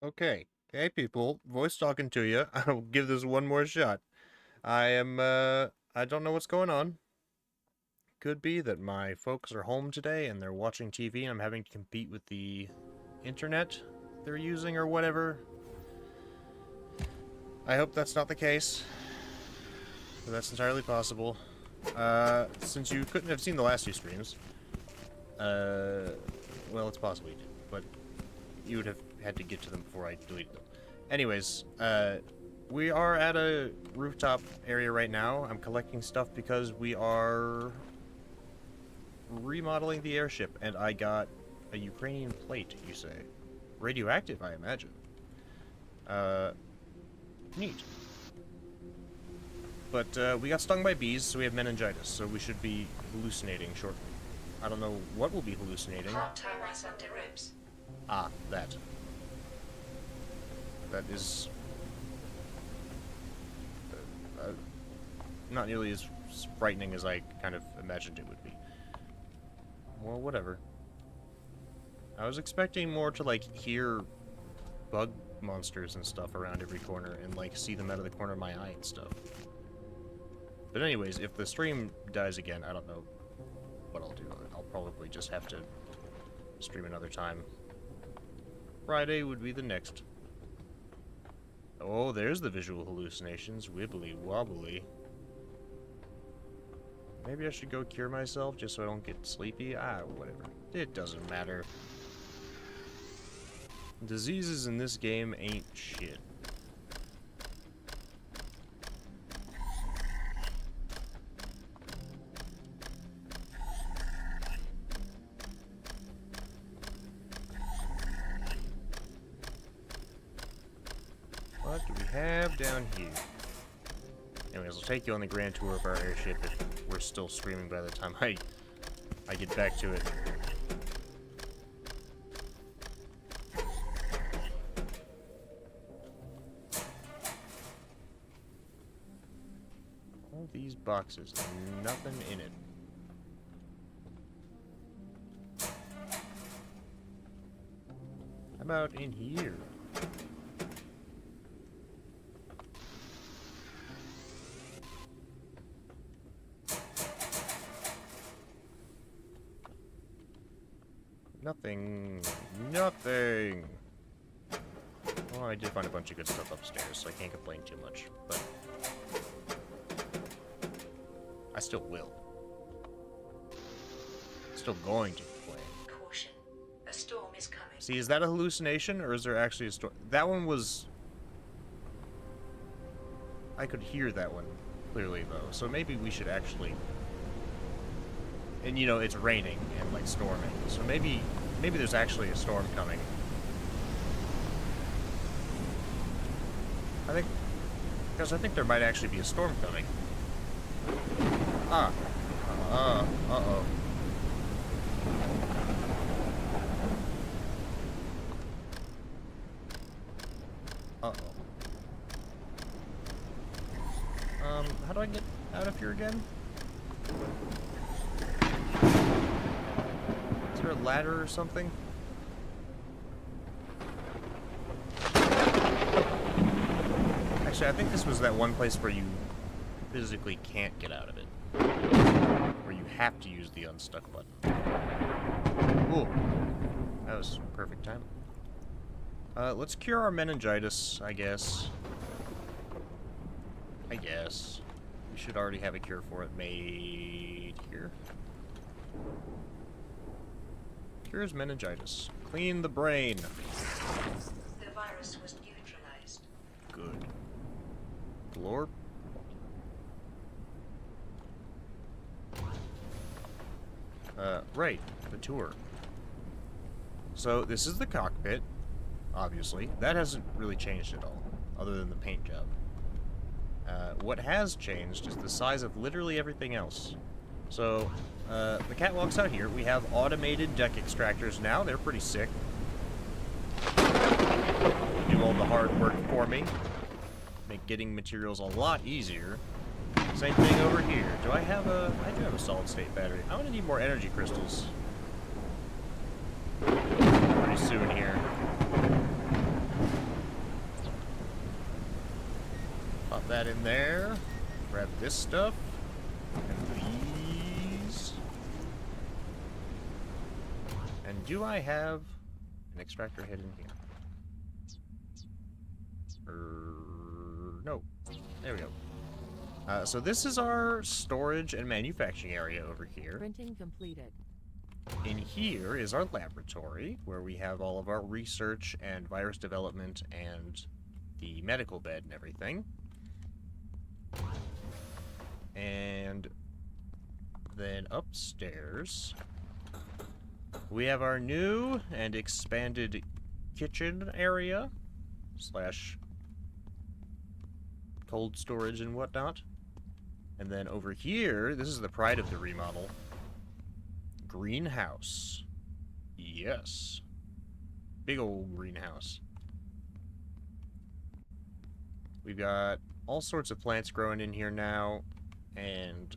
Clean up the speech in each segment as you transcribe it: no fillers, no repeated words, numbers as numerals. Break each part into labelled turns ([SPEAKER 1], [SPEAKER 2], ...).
[SPEAKER 1] Okay. Hey, people. Voice talking to you. I'll give this one more shot. I don't know what's going on. Could be that my folks are home today and they're watching TV and I'm having to compete with the internet they're using or whatever. I hope that's not the case. But that's entirely possible. Since you couldn't have seen the last two streams, well, it's possible you did, but you would have had to get to them before I deleted them. Anyways, we are at a rooftop area right now. I'm collecting stuff because we are remodeling the airship, and I got a Ukrainian plate, you say. Radioactive, I imagine. Neat. But, we got stung by bees, so we have meningitis, so we should be hallucinating shortly. I don't know what we'll be hallucinating. Ah, that. That is... not nearly as frightening as I kind of imagined it would be. Well, whatever. I was expecting more to, like, hear bug monsters and stuff around every corner and, like, see them out of the corner of my eye and stuff. But anyways, if the stream dies again, I don't know what I'll do. I'll probably just have to stream another time. Friday would be the next. Oh, there's the visual hallucinations. Wibbly wobbly. Maybe I should go cure myself just so I don't get sleepy. Ah, whatever. It doesn't matter. Diseases in this game ain't shit. What do we have down here? Anyways, I'll take you on the grand tour of our airship if we're still streaming by the time I get back to it. All these boxes, nothing in it. How about in here? Nothing. Nothing. Well, I did find a bunch of good stuff upstairs, so I can't complain too much, but I still will. Still going to complain.
[SPEAKER 2] Caution. A storm is coming.
[SPEAKER 1] See, is that a hallucination, or is there actually a storm? That one was... I could hear that one clearly, though, so maybe we should actually... And, you know, it's raining and, like, storming, so maybe there's actually a storm coming. Because I think there might actually be a storm coming. Ah. Uh-oh. Uh-oh. How do I get out of here again? Is there a ladder or something? Actually, I think this was that one place where you physically can't get out of it. Where you have to use the unstuck button. Ooh. That was perfect time. Let's cure our meningitis, I guess. I guess. We should already have a cure for it made here. Cures meningitis. Clean the brain.
[SPEAKER 2] The virus was neutralized.
[SPEAKER 1] Good. Glorp. Right. The tour. So, this is the cockpit, obviously. That hasn't really changed at all, other than the paint job. What has changed is the size of literally everything else. So, the catwalk's out here. We have automated deck extractors now. They're pretty sick. They do all the hard work for me. Make getting materials a lot easier. Same thing over here. Do I have a... I do have a solid-state battery. I'm gonna need more energy crystals pretty soon here. that in there. Grab this stuff. And these. And do I have an extractor head in here? No. There we go. So this is our storage and manufacturing area over here.
[SPEAKER 3] Printing completed.
[SPEAKER 1] In here is our laboratory, where we have all of our research and virus development and the medical bed and everything. And then upstairs, we have our new and expanded kitchen area, slash cold storage and whatnot. And then over here, this is the pride of the remodel. Greenhouse. Yes. Big old greenhouse. We've got all sorts of plants growing in here now, and...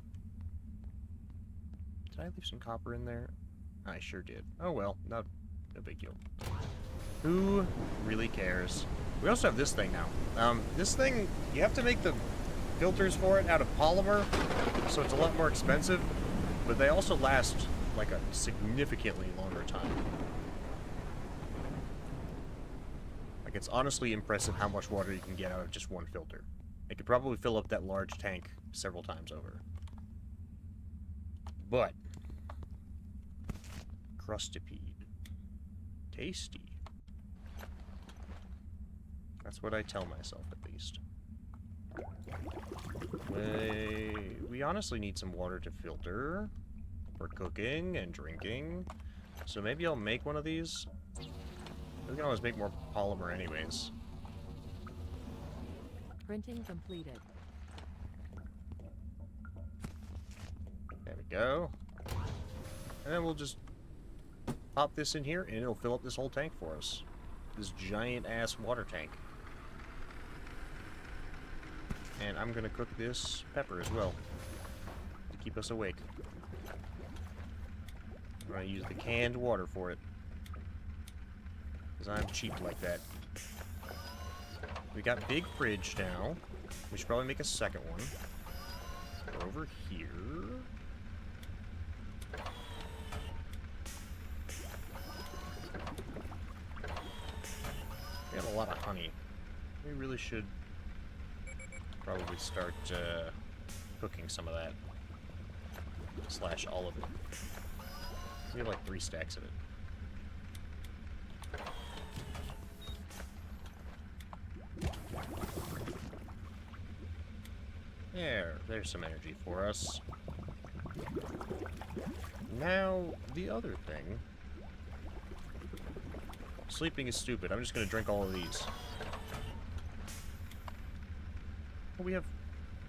[SPEAKER 1] Did I leave some copper in there? I sure did. Oh well, no big deal. Who really cares? We also have this thing now. This thing, you have to make the filters for it out of polymer, so it's a lot more expensive, but they also last like a significantly longer time. Like, it's honestly impressive how much water you can get out of just one filter. It could probably fill up that large tank several times over. But crustipede. Tasty. That's what I tell myself, at least. We honestly need some water to filter for cooking and drinking. So maybe I'll make one of these. We can always make more polymer anyways.
[SPEAKER 3] Printing completed.
[SPEAKER 1] There we go. And then we'll just pop this in here and it'll fill up this whole tank for us. This giant ass water tank. And I'm gonna cook this pepper as well to keep us awake. I'm gonna use the canned water for it, because I'm cheap like that. We got big fridge now. We should probably make a second one. We're over here. We have a lot of honey. We really should probably start cooking some of that. Slash all of it. We have like 3 stacks of it. There's some energy for us. Now, the other thing. Sleeping is stupid. I'm just gonna drink all of these. Oh, we have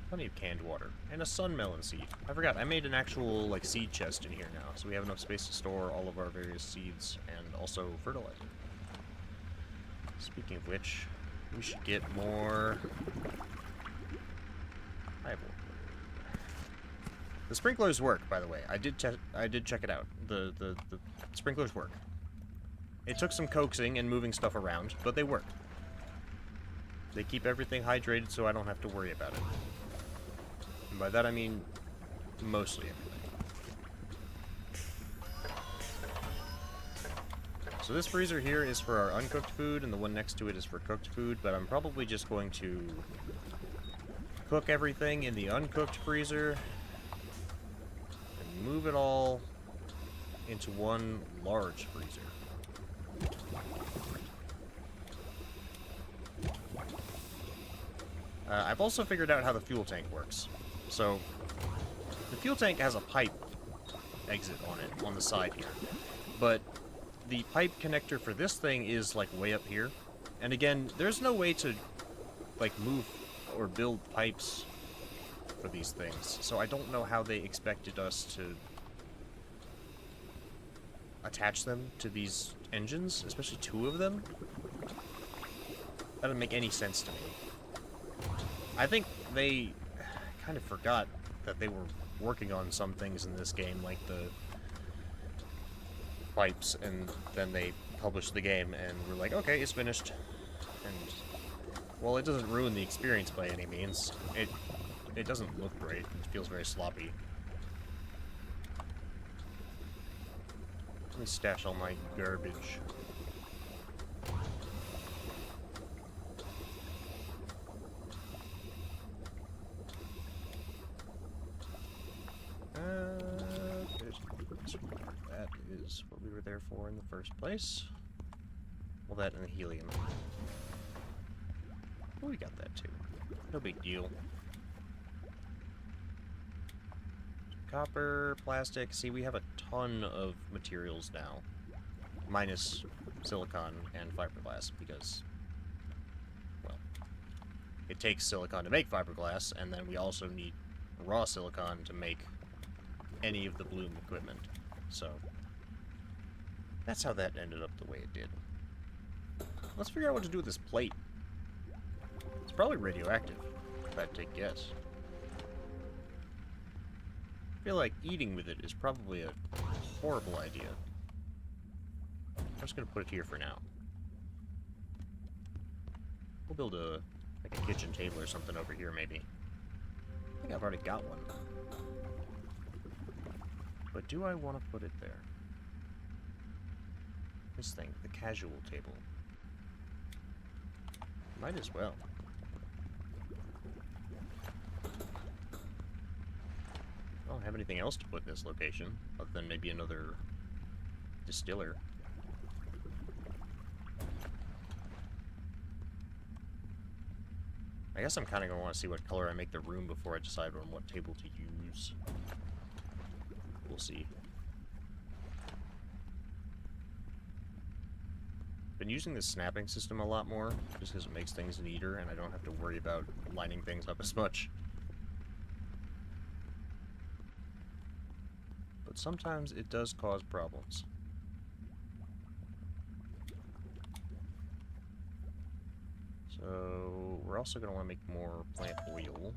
[SPEAKER 1] plenty of canned water. And a sunmelon seed. I forgot, I made an actual, like, seed chest in here now, so we have enough space to store all of our various seeds and also fertilizer. Speaking of which, we should get more... The sprinklers work, by the way. I did check it out. The sprinklers work. It took some coaxing and moving stuff around, but they work. They keep everything hydrated so I don't have to worry about it. And by that I mean mostly everything. So this freezer here is for our uncooked food, and the one next to it is for cooked food, but I'm probably just going to cook everything in the uncooked freezer and move it all into one large freezer. I've also figured out how the fuel tank works. So, the fuel tank has a pipe exit on it, on the side here. But the pipe connector for this thing is, like, way up here. And again, there's no way to, like, move or build pipes for these things. So I don't know how they expected us to attach them to these engines, especially 2 of them. That doesn't make any sense to me. I think they kind of forgot that they were working on some things in this game, like the pipes, and then they published the game and were like, okay, it's finished. And Well, it doesn't ruin the experience by any means. It doesn't look great. It feels very sloppy. Let me stash all my garbage. That is what we were there for in the first place. Well, that and the helium. Oh, we got that too. No big deal. Copper, plastic. See, we have a ton of materials now. Minus silicon and fiberglass, because, well, it takes silicon to make fiberglass, and then we also need raw silicon to make any of the bloom equipment. So, that's how that ended up the way it did. Let's figure out what to do with this plate. It's probably radioactive, if I had to take a guess. I feel like eating with it is probably a horrible idea. I'm just gonna put it here for now. We'll build like a kitchen table or something over here, maybe. I think I've already got one. But do I want to put it there? This thing, the casual table. Might as well. I don't have anything else to put in this location, other than maybe another distiller. I guess I'm kind of going to want to see what color I make the room before I decide on what table to use. We'll see. Been using this snapping system a lot more, just because it makes things neater and I don't have to worry about lining things up as much. But sometimes it does cause problems. So, we're also going to want to make more plant oil.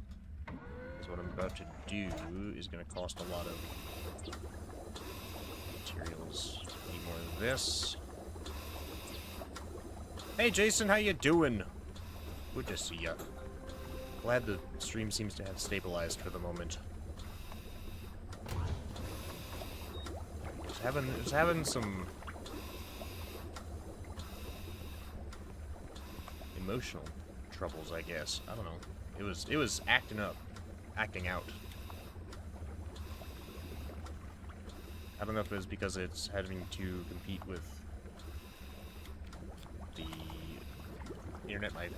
[SPEAKER 1] Because what I'm about to do is going to cost a lot of materials. Need more of this. Hey Jason, how you doing? Good to see ya. Glad the stream seems to have stabilized for the moment. It's having some emotional troubles, I guess. I don't know. It was acting out. I don't know if it was because it's having to compete with the internet my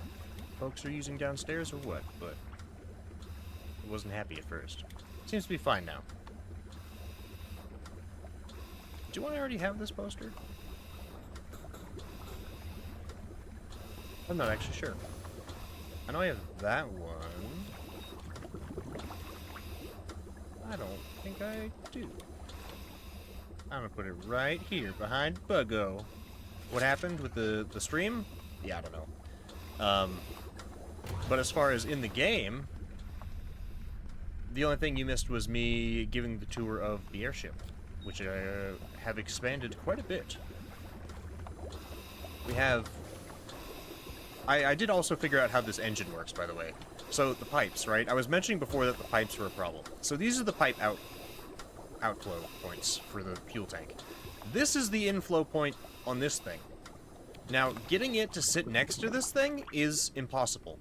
[SPEAKER 1] folks are using downstairs or what, but it wasn't happy at first. Seems to be fine now. Do I already have this poster? I'm not actually sure. I know I have that one. I don't think I do. I'm gonna put it right here behind Buggo. What happened with the stream? Yeah, I don't know. But as far as in the game, the only thing you missed was me giving the tour of the airship, which have expanded quite a bit. We have... I did also figure out how this engine works, by the way. So, the pipes, right? I was mentioning before that the pipes were a problem. So these are the pipe outflow points for the fuel tank. This is the inflow point on this thing. Now, getting it to sit next to this thing is impossible.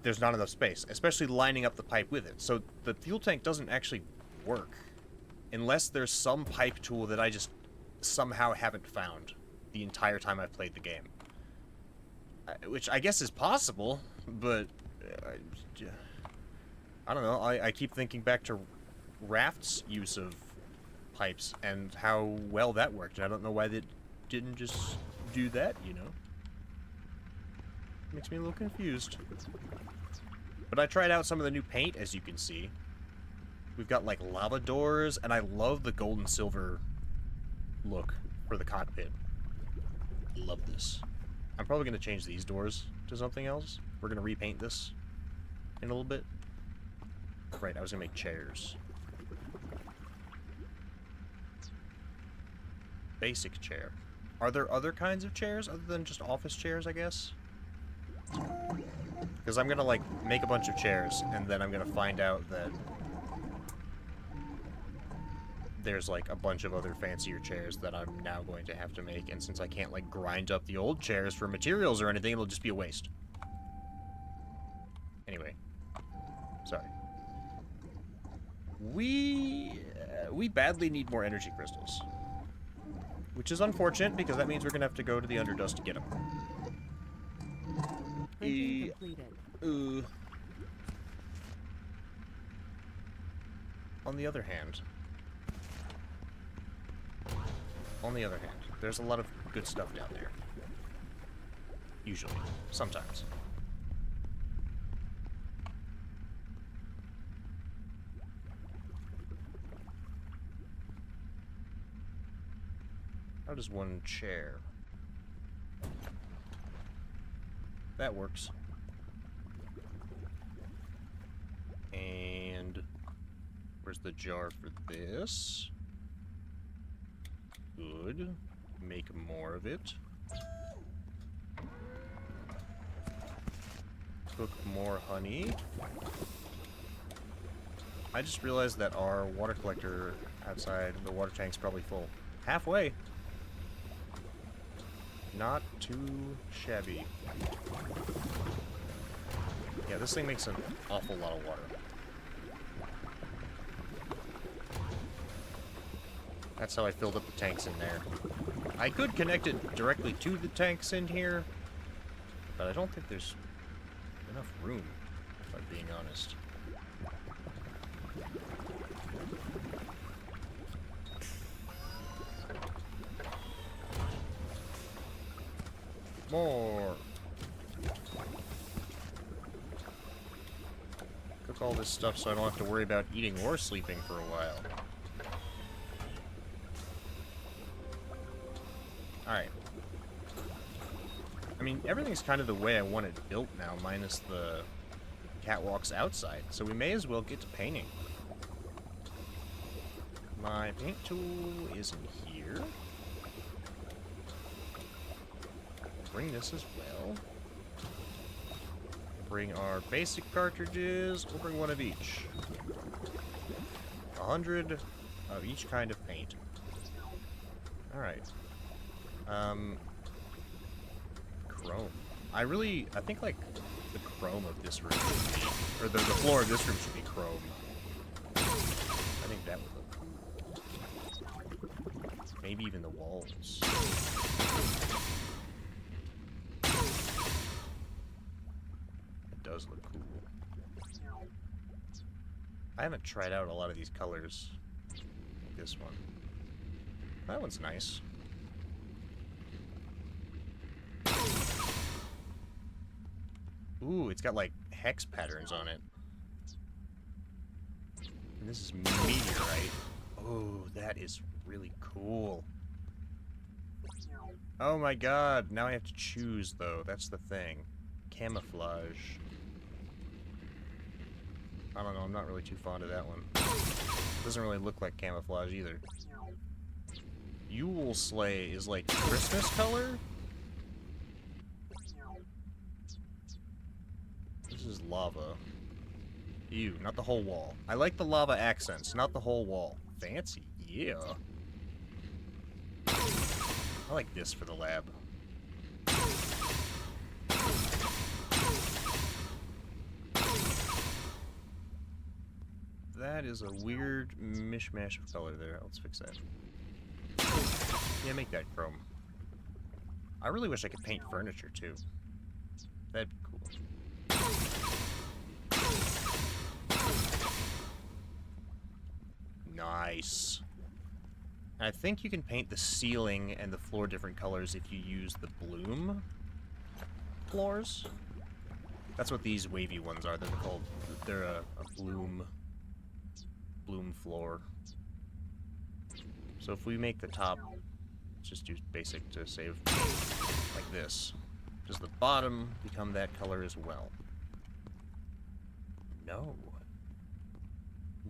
[SPEAKER 1] There's not enough space, especially lining up the pipe with it. So the fuel tank doesn't actually work unless there's some pipe tool that I just somehow haven't found the entire time I've played the game. Which I guess is possible, but I don't know. I keep thinking back to Raft's use of pipes and how well that worked. And I don't know why they didn't just do that, you know? Makes me a little confused. But I tried out some of the new paint, as you can see. We've got, like, lava doors, and I love the gold and silver look for the cockpit. Love this. I'm probably going to change these doors to something else. We're going to repaint this in a little bit. Right, I was going to make chairs. Basic chair. Are there other kinds of chairs other than just office chairs, I guess? Because I'm gonna, like, make a bunch of chairs, and then I'm gonna find out that there's, like, a bunch of other fancier chairs that I'm now going to have to make, and since I can't, like, grind up the old chairs for materials or anything, it'll just be a waste. Anyway. Sorry. We badly need more energy crystals. Which is unfortunate, because that means we're gonna have to go to the Underdust to get them.
[SPEAKER 3] Printing completed.
[SPEAKER 1] On the other hand, there's a lot of good stuff down there. Usually. Sometimes. How does one chair? That works. And where's the jar for this? Good. Make more of it. Cook more honey. I just realized that our water collector outside the water tank's probably full. Halfway. Not too shabby. Yeah, this thing makes an awful lot of water. That's how I filled up the tanks in there. I could connect it directly to the tanks in here, but I don't think there's enough room, if I'm being honest. More! Cook all this stuff so I don't have to worry about eating or sleeping for a while. Alright. I mean, everything's kind of the way I want it built now, minus the catwalks outside, so we may as well get to painting. My paint tool is in here. Bring this as well. Bring our basic cartridges. We'll bring one of each. 100 of each kind of paint. Alright. Chrome. I think, like, the chrome of this room should be, or the floor of this room should be chrome. I think that would look cool. Maybe even the walls. It does look cool. I haven't tried out a lot of these colors. Like this one. That one's nice. Ooh, it's got, like, hex patterns on it. And this is meteorite. Oh, that is really cool. Oh my god, now I have to choose, though. That's the thing. Camouflage. I don't know, I'm not really too fond of that one. Doesn't really look like camouflage, either. Yule Slay is, like, Christmas color? This is lava. Ew, not the whole wall. I like the lava accents, not the whole wall. Fancy, yeah. I like this for the lab. That is a weird mishmash of color there. Let's fix that. Yeah, make that chrome. I really wish I could paint furniture, too. That'd be cool. Nice. I think you can paint the ceiling and the floor different colors if you use the bloom floors. That's what these wavy ones are. They're called. They're a bloom floor. So if we make the top, let's just do basic to save, like this. Does the bottom become that color as well? No.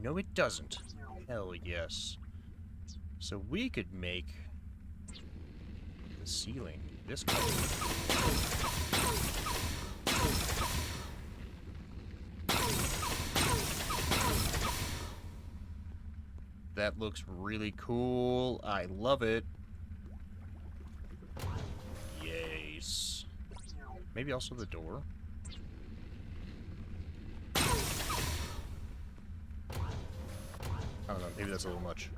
[SPEAKER 1] No, it doesn't. Hell yes. So we could make the ceiling this color. That looks really cool. I love it. Yes. Maybe also the door. I don't know, maybe that's a little much.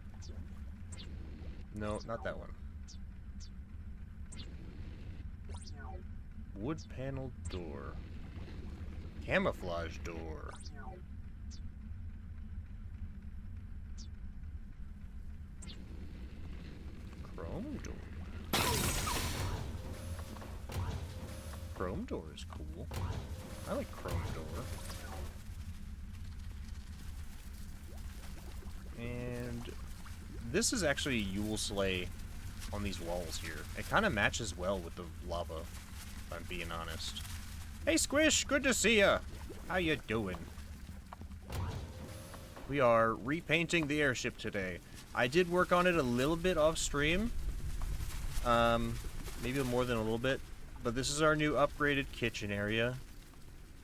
[SPEAKER 1] No, not that one. Wood panel door. Camouflage door. Chrome door. Chrome door is cool. I like chrome door. And this is actually Yule Sleigh on these walls here. It kind of matches well with the lava, if I'm being honest. Hey Squish, good to see ya! How you doing? We are repainting the airship today. I did work on it a little bit off stream. Maybe more than a little bit. But this is our new upgraded kitchen area.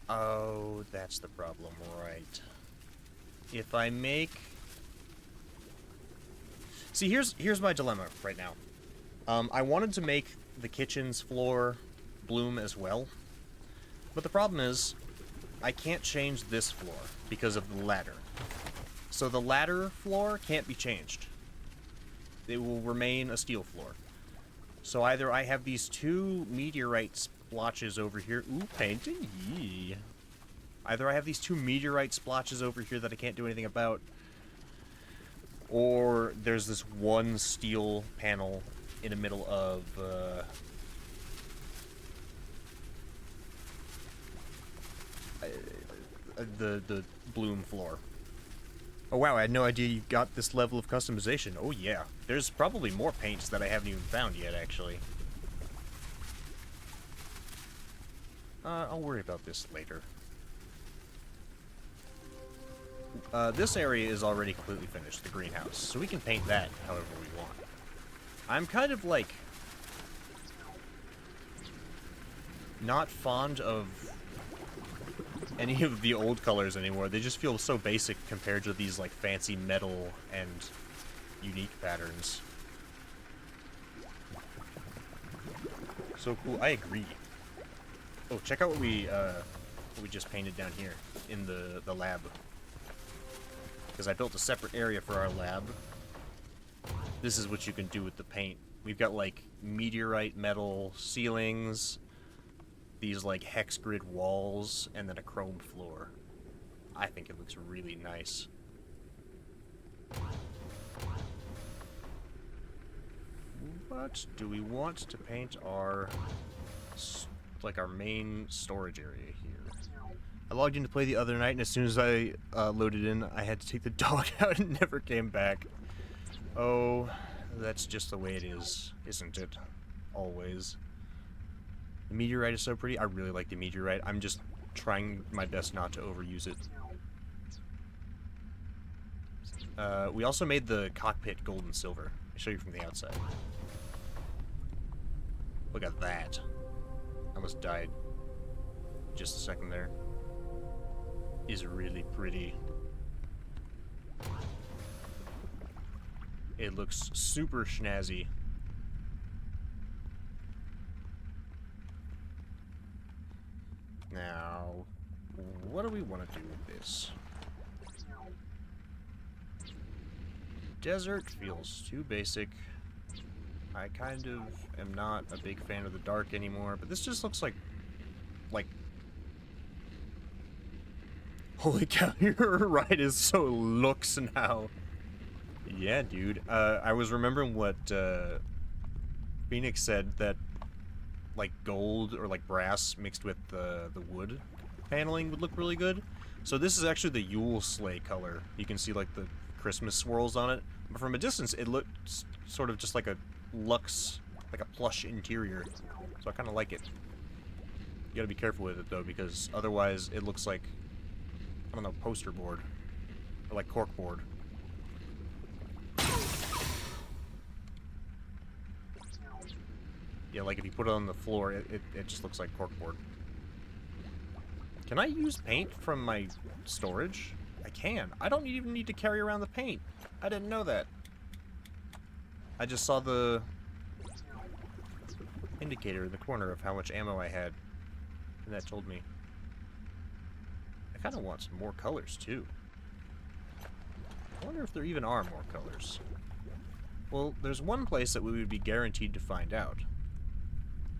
[SPEAKER 1] Oh, that's the problem, right. If I make... See, here's my dilemma right now. I wanted to make the kitchen's floor bloom as well. But the problem is, I can't change this floor because of the ladder. So the ladder floor can't be changed. It will remain a steel floor. So either I have these two meteorite splotches over here. Ooh, painting, yee. Either I have these two meteorite splotches over here that I can't do anything about, or there's this one steel panel in the middle of the bloom floor. Oh wow, I had no idea you got this level of customization. Oh yeah, there's probably more paints that I haven't even found yet, actually. I'll worry about this later. This area is already completely finished, the greenhouse, so we can paint that however we want. I'm kind of, like, not fond of any of the old colors anymore. They just feel so basic compared to these, like, fancy metal and unique patterns. So cool. I agree. Oh, check out what we just painted down here in the lab. Because I built a separate area for our lab. This is what you can do with the paint. We've got, like, meteorite metal ceilings, these, like, hex grid walls, and then a chrome floor. I think it looks really nice. What do we want to paint our, like, our main storage area here? I logged in to play the other night, and as soon as I loaded in, I had to take the dog out and never came back. Oh, that's just the way it is, isn't it? Always. The meteorite is so pretty. I really like the meteorite. I'm just trying my best not to overuse it. We also made the cockpit gold and silver. I'll show you from the outside. Look at that. I almost died. Just a second there. Is really pretty. It looks super snazzy. Now, what do we want to do with this? Desert feels too basic. I kind of am not a big fan of the dark anymore, but this just looks like holy cow, your ride is so looks now. Yeah, dude. I was remembering what Phoenix said, that like gold or like brass mixed with the wood paneling would look really good. So this is actually the Yule Sleigh color. You can see like the Christmas swirls on it. But from a distance, it looks sort of just like a luxe, like a plush interior. So I kind of like it. You gotta be careful with it though, because otherwise it looks like, I don't know, poster board. Or like cork board. Yeah, like if you put it on the floor, it just looks like corkboard. Can I use paint from my storage? I can. I don't even need to carry around the paint. I didn't know that. I just saw the indicator in the corner of how much ammo I had, and that told me. I kind of want some more colors, too. I wonder if there even are more colors. Well, there's one place that we would be guaranteed to find out.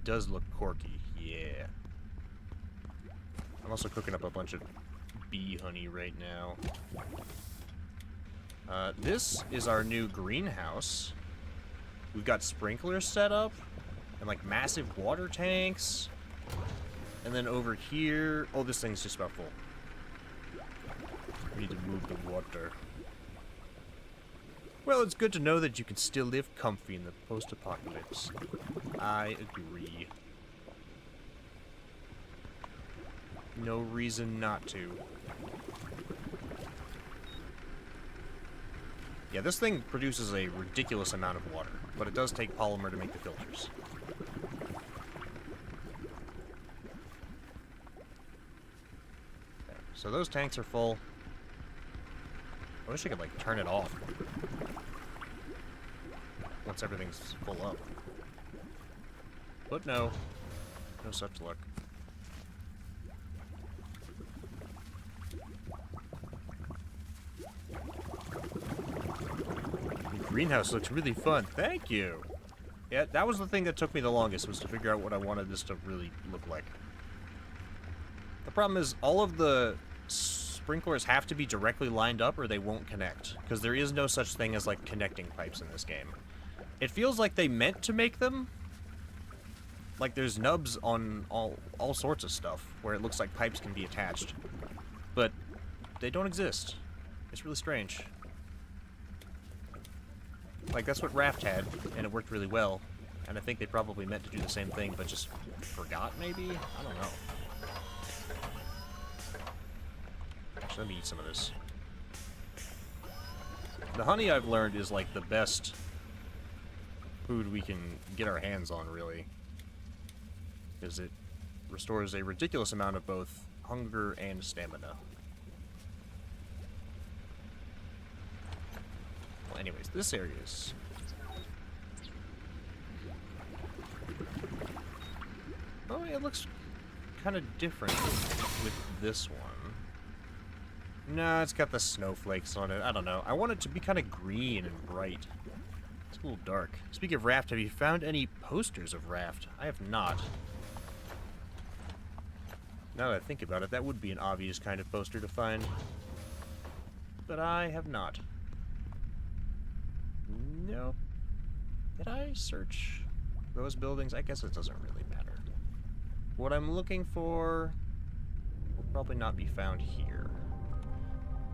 [SPEAKER 1] Does look corky, yeah. I'm also cooking up a bunch of bee honey right now. This is our new greenhouse. We've got sprinklers set up, and like massive water tanks. And then over here, oh, this thing's just about full. We need to move the water. Well, it's good to know that you can still live comfy in the post-apocalypse. I agree. No reason not to. Yeah, this thing produces a ridiculous amount of water, but it does take polymer to make the filters. Okay, so those tanks are full. I wish I could, like, turn it off once everything's full up. But no. No such luck. The greenhouse looks really fun. Thank you! Yeah, that was the thing that took me the longest, was to figure out what I wanted this to really look like. The problem is, all of the sprinklers have to be directly lined up or they won't connect, because there is no such thing as, like, connecting pipes in this game. It feels like they meant to make them. Like, there's nubs on all sorts of stuff where it looks like pipes can be attached. But they don't exist. It's really strange. Like, that's what Raft had, and it worked really well. And I think they probably meant to do the same thing, but just forgot, maybe? I don't know. Actually, let me eat some of this. The honey, I've learned, is, like, the best food we can get our hands on, really. Because it restores a ridiculous amount of both hunger and stamina. Well, anyways, this area is... Oh, it looks kind of different with this one. No, it's got the snowflakes on it. I don't know. I want it to be kind of green and bright. It's a little dark. Speaking of Raft, have you found any posters of Raft? I have not. Now that I think about it, that would be an obvious kind of poster to find. But I have not. Nope. Did I search those buildings? I guess it doesn't really matter. What I'm looking for will probably not be found here.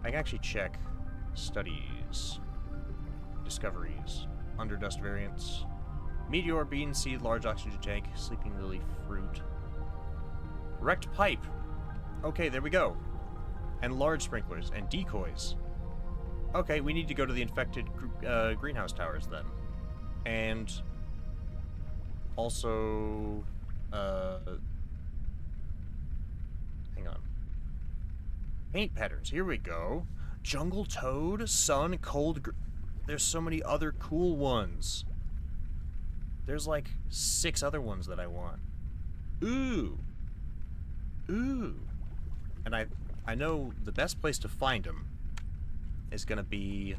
[SPEAKER 1] I can actually check studies, discoveries, underdust variants, meteor, bean seed, large oxygen tank, sleeping lily fruit, wrecked pipe. Okay, there we go. And large sprinklers and decoys. Okay, we need to go to the infected greenhouse towers then. And also, hang on. Paint patterns, here we go. Jungle toad, sun, cold, there's so many other cool ones. There's like 6 other ones that I want. Ooh. Ooh. And I know the best place to find them is going to be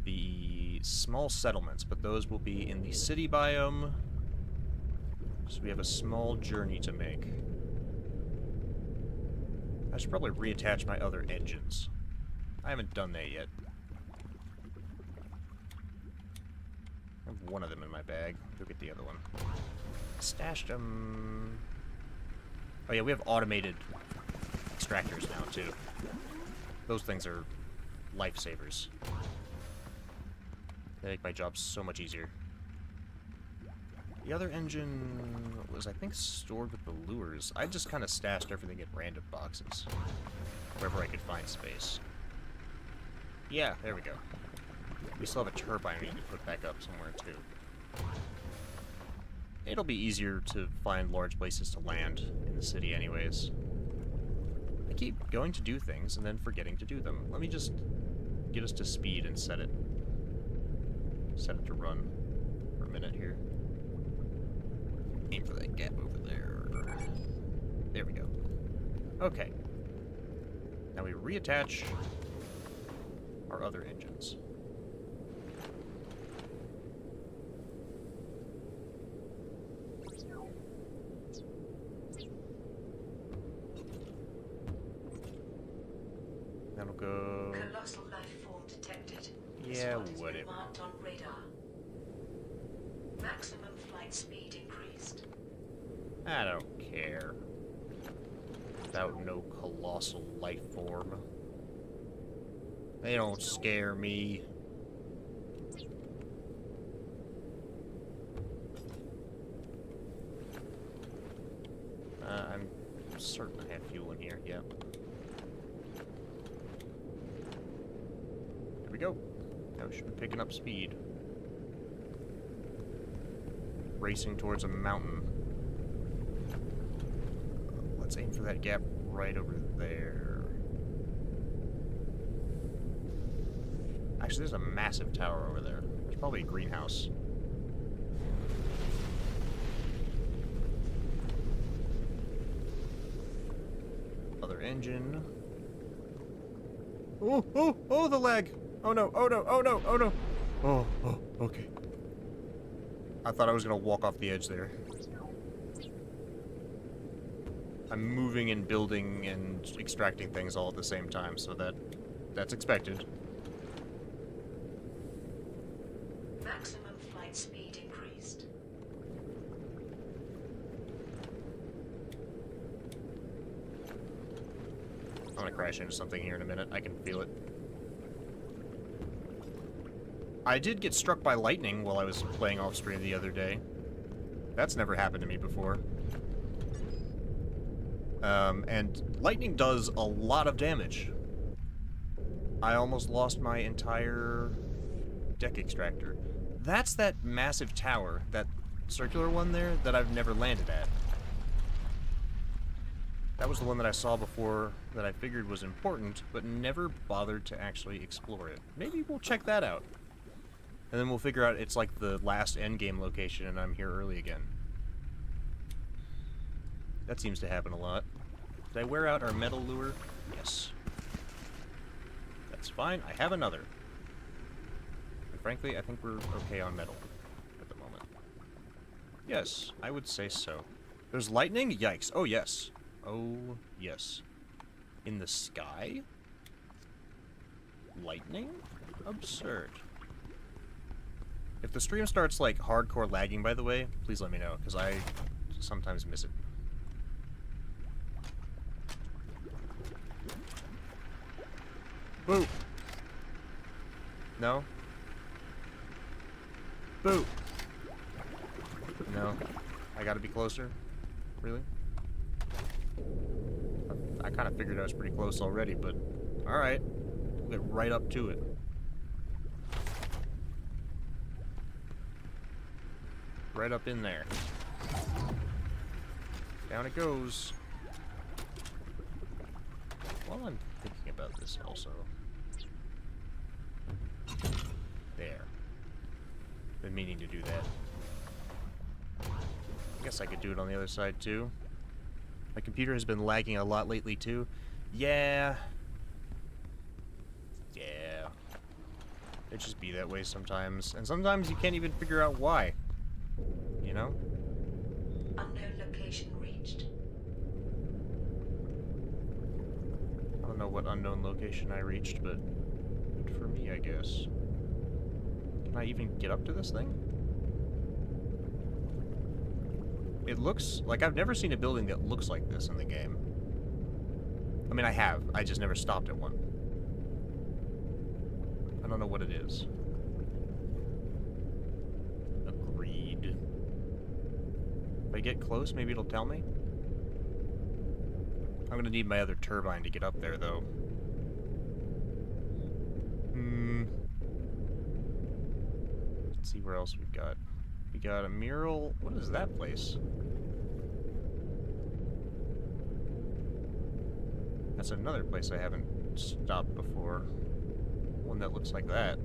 [SPEAKER 1] the small settlements, but those will be in the city biome. So we have a small journey to make. I should probably reattach my other engines. I haven't done that yet. I have one of them in my bag. Go get the other one. Stashed them. Oh yeah, we have automated extractors now too. Those things are lifesavers. They make my job so much easier. The other engine was, I think, stored with the lures. I just kind of stashed everything in random boxes. Wherever I could find space. Yeah, there we go. We still have a turbine we need to put back up somewhere, too. It'll be easier to find large places to land in the city anyways. I keep going to do things and then forgetting to do them. Let me just get us to speed and set it to run for a minute here. Aim for that gap over there. There we go. Okay. Now we reattach our other engines. That'll go...
[SPEAKER 2] Colossal life form detected.
[SPEAKER 1] Yeah,
[SPEAKER 2] Spot has been
[SPEAKER 1] whatever.
[SPEAKER 2] marked on radar. Maximum flight speed increased.
[SPEAKER 1] I don't care. Without no colossal life form. They don't scare me. I'm certain I have fuel in here, yeah. There we go. Now we should be picking up speed. Racing towards a mountain. Let's aim for that gap right over there. Actually, there's a massive tower over there. There's probably a greenhouse. Other engine. Oh, oh, oh, the lag! Oh no, oh no, oh no, oh no! Oh, oh, okay. I thought I was gonna walk off the edge there. I'm moving and building and extracting things all at the same time, so that's expected.
[SPEAKER 2] Maximum flight speed increased.
[SPEAKER 1] I'm gonna crash into something here in a minute. I can feel it. I did get struck by lightning while I was playing off screen the other day. That's never happened to me before. And lightning does a lot of damage. I almost lost my entire deck extractor. That's that massive tower, that circular one there, that I've never landed at. That was the one that I saw before that I figured was important, but never bothered to actually explore it. Maybe we'll check that out. And then we'll figure out it's like the last endgame location and I'm here early again. That seems to happen a lot. Did I wear out our metal lure? Yes. That's fine. I have another. And frankly, I think we're okay on metal at the moment. Yes, I would say so. There's lightning? Yikes. Oh, yes. Oh, yes. In the sky? Lightning? Absurd. If the stream starts, like, hardcore lagging, by the way, please let me know, because I sometimes miss it. Boo! No? Boo! No. I gotta be closer? Really? I kind of figured I was pretty close already, but... Alright. We'll get right up to it. Right up in there. Down it goes. While I'm thinking about this also... There. Been meaning to do that. I guess I could do it on the other side too. My computer has been lagging a lot lately too. Yeah. Yeah. It just be that way sometimes. And sometimes you can't even figure out why. You know?
[SPEAKER 2] Unknown location reached.
[SPEAKER 1] I don't know what unknown location I reached, but good for me, I guess. Can I even get up to this thing? It looks like I've never seen a building that looks like this in the game. I mean, I have. I just never stopped at one. I don't know what it is. Agreed. If I get close, maybe it'll tell me. I'm gonna need my other turbine to get up there, though. Let's see where else we've got. We got a mural. What is that place? That's another place I haven't stopped before. one that looks like that.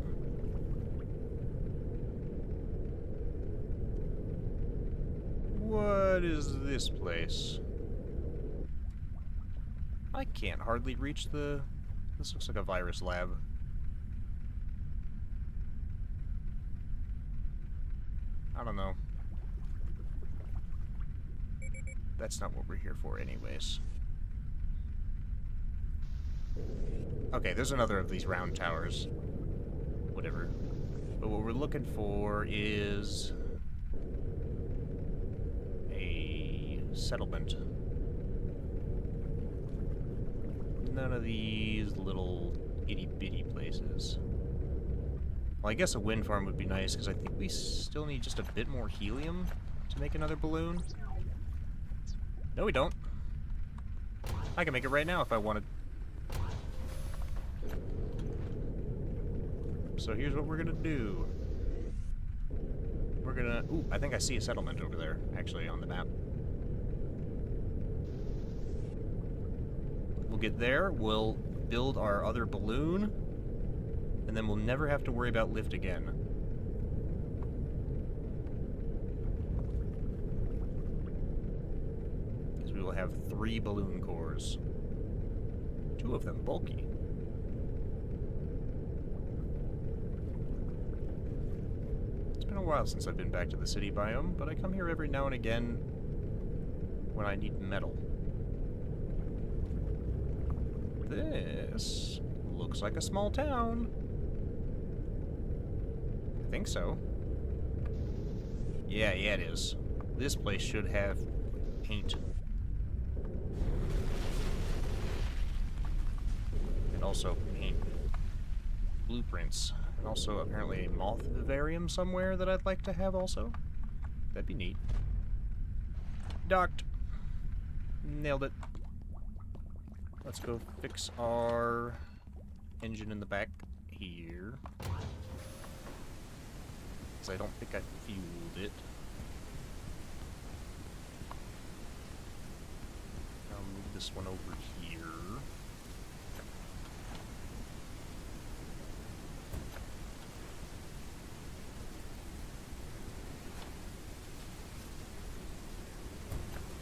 [SPEAKER 1] What is this place? I can't hardly reach the... This looks like a virus lab. I don't know. That's not what we're here for anyways. Okay, there's another of these round towers. Whatever. But what we're looking for is... a settlement. None of these little itty-bitty places. Well, I guess a wind farm would be nice, because I think we still need just a bit more helium to make another balloon. No, we don't. I can make it right now if I wanted. So here's what we're gonna do. We're gonna... Ooh, I think I see a settlement over there, actually, on the map. We'll get there, we'll build our other balloon, and then we'll never have to worry about lift again. Because we will have 3 balloon cores. 2 of them bulky. It's been a while since I've been back to the city biome, but I come here every now and again when I need metal. This looks like a small town. I think so. Yeah, it is. This place should have paint. And also paint blueprints. And also apparently a moth vivarium somewhere that I'd like to have also. That'd be neat. Docked. Nailed it. Let's go fix our engine in the back here. Because I don't think I fueled it. I'll move this one over here.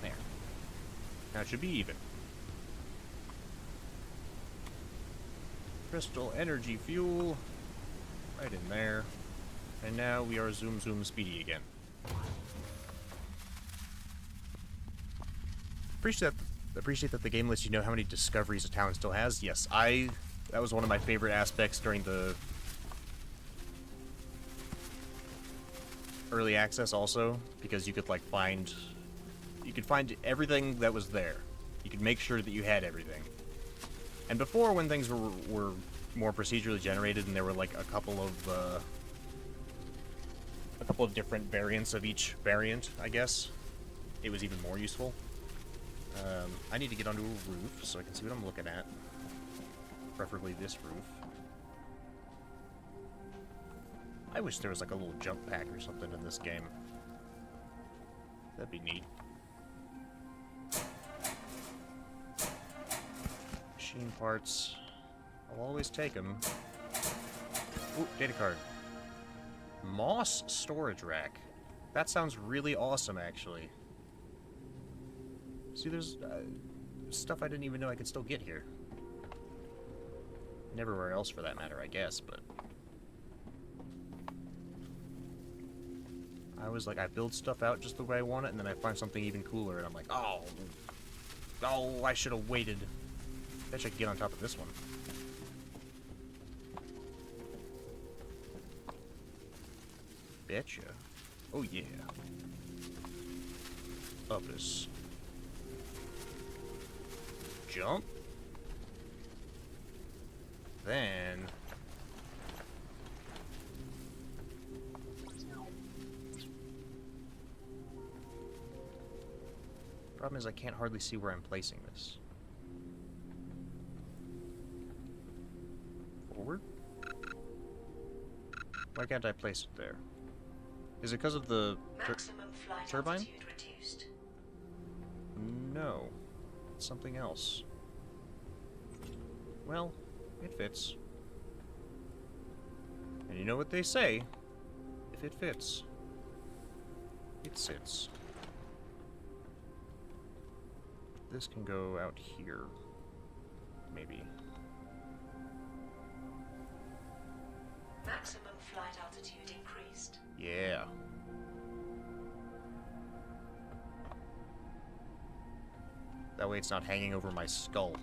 [SPEAKER 1] There. Now it should be even. Crystal energy fuel. Right in there. And now we are zoom speedy again. Appreciate that the game lets you know how many discoveries a town still has. Yes, that was one of my favorite aspects during the early access also, because you could like find everything that was there. You could make sure that you had everything. And before, when things were more procedurally generated and there were like a couple of different variants of each variant, I guess, it was even more useful. I need to get onto a roof so I can see what I'm looking at. Preferably this roof. I wish there was like a little jump pack or something in this game. That'd be neat. Machine parts. I'll always take them. Ooh, data card. Moss storage rack. That sounds really awesome, actually. See, there's stuff I didn't even know I could still get here. And everywhere else, for that matter, I guess, but... I was like, I build stuff out just the way I want it, and then I find something even cooler, and I'm like, oh, I should have waited. Bet I could get on top of this one. Betcha. Oh yeah. Uppus. Jump. Then... Problem is I can't hardly see where I'm placing this. Forward? Why can't I place it there? Is it because of the
[SPEAKER 2] Maximum flight
[SPEAKER 1] turbine?
[SPEAKER 2] altitude reduced.
[SPEAKER 1] No. It's something else. Well, it fits. And you know what they say? If it fits, it sits. This can go out here. Maybe.
[SPEAKER 2] Maximum flight altitude increased.
[SPEAKER 1] Yeah. That way it's not hanging over my skull.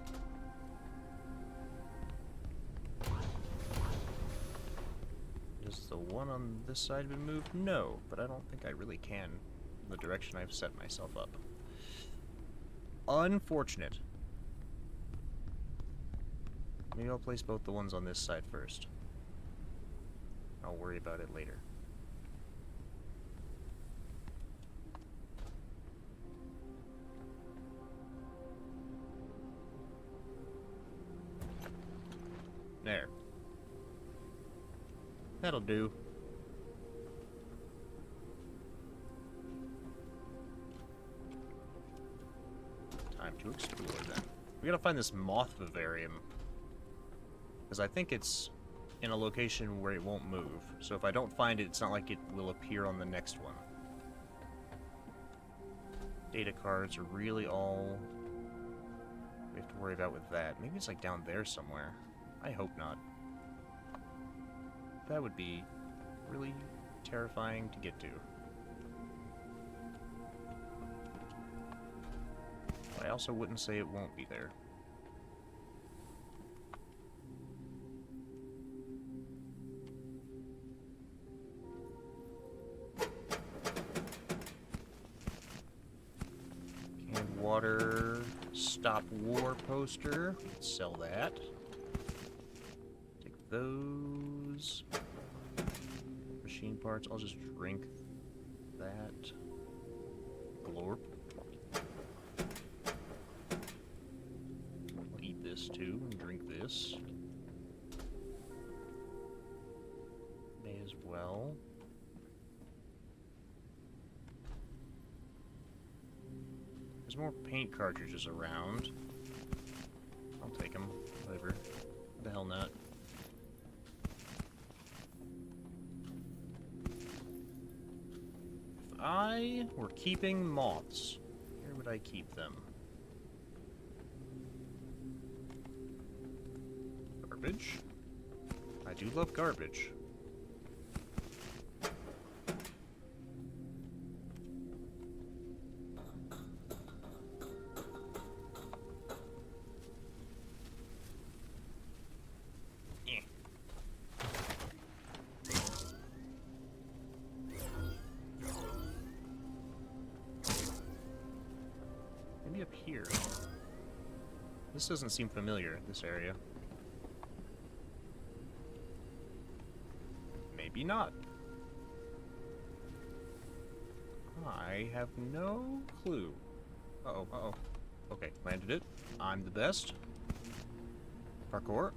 [SPEAKER 1] Has the one on this side been moved? No, but I don't think I really can in the direction I've set myself up. Unfortunate. Maybe I'll place both the ones on this side first. I'll worry about it later. There. That'll do. Time to explore then. We gotta find this moth vivarium. Because I think it's in a location where it won't move. So if I don't find it, it's not like it will appear on the next one. Data cards are really all we have to worry about with that. Maybe it's like down there somewhere. I hope not. That would be really terrifying to get to. But I also wouldn't say it won't be there. Canned water, stop war poster. Let's sell that. Take those. Machine parts, I'll just drink that. Glorp. I'll eat this too and drink this. May as well. There's more paint cartridges around. I'll take them. Whatever. The hell not. If I were keeping moths, where would I keep them? Garbage? I do love garbage. Maybe up here. This doesn't seem familiar, this area. Maybe not. I have no clue. Uh-oh, uh-oh. Okay, landed it. I'm the best. Parkour.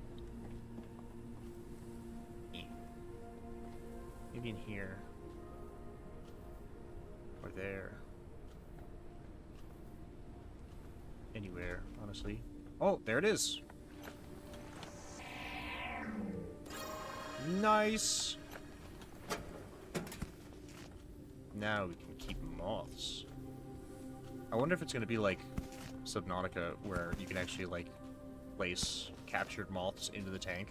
[SPEAKER 1] Maybe in here. Or there. Anywhere, honestly. Oh, there it is. Nice. Now we can keep moths. I wonder if it's going to be like Subnautica, where you can actually like place captured moths into the tank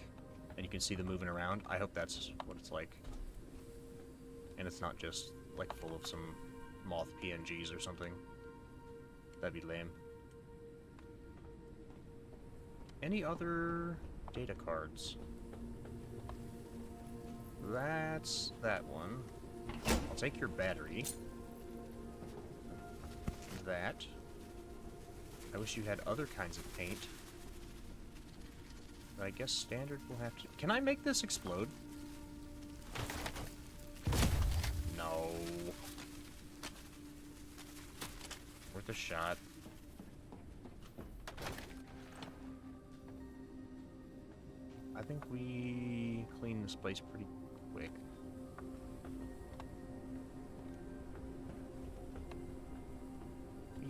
[SPEAKER 1] and you can see them moving around. I hope that's what it's like. And it's not just like full of some moth PNGs or something. That'd be lame. Any other data cards? That's that one. I'll take your battery. That. I wish you had other kinds of paint. But I guess standard will have to... Can I make this explode? No. Worth a shot. I think we clean this place pretty quick.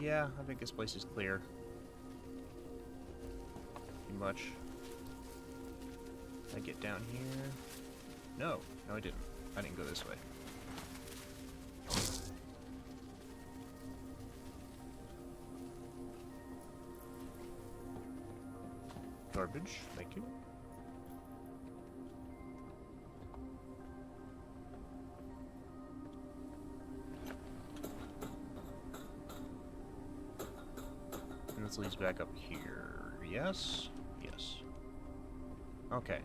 [SPEAKER 1] Yeah, I think this place is clear. Pretty much. I get down here. No, I didn't. I didn't go this way. Garbage, thank you. And this leads back up here. Yes? Yes. Okay.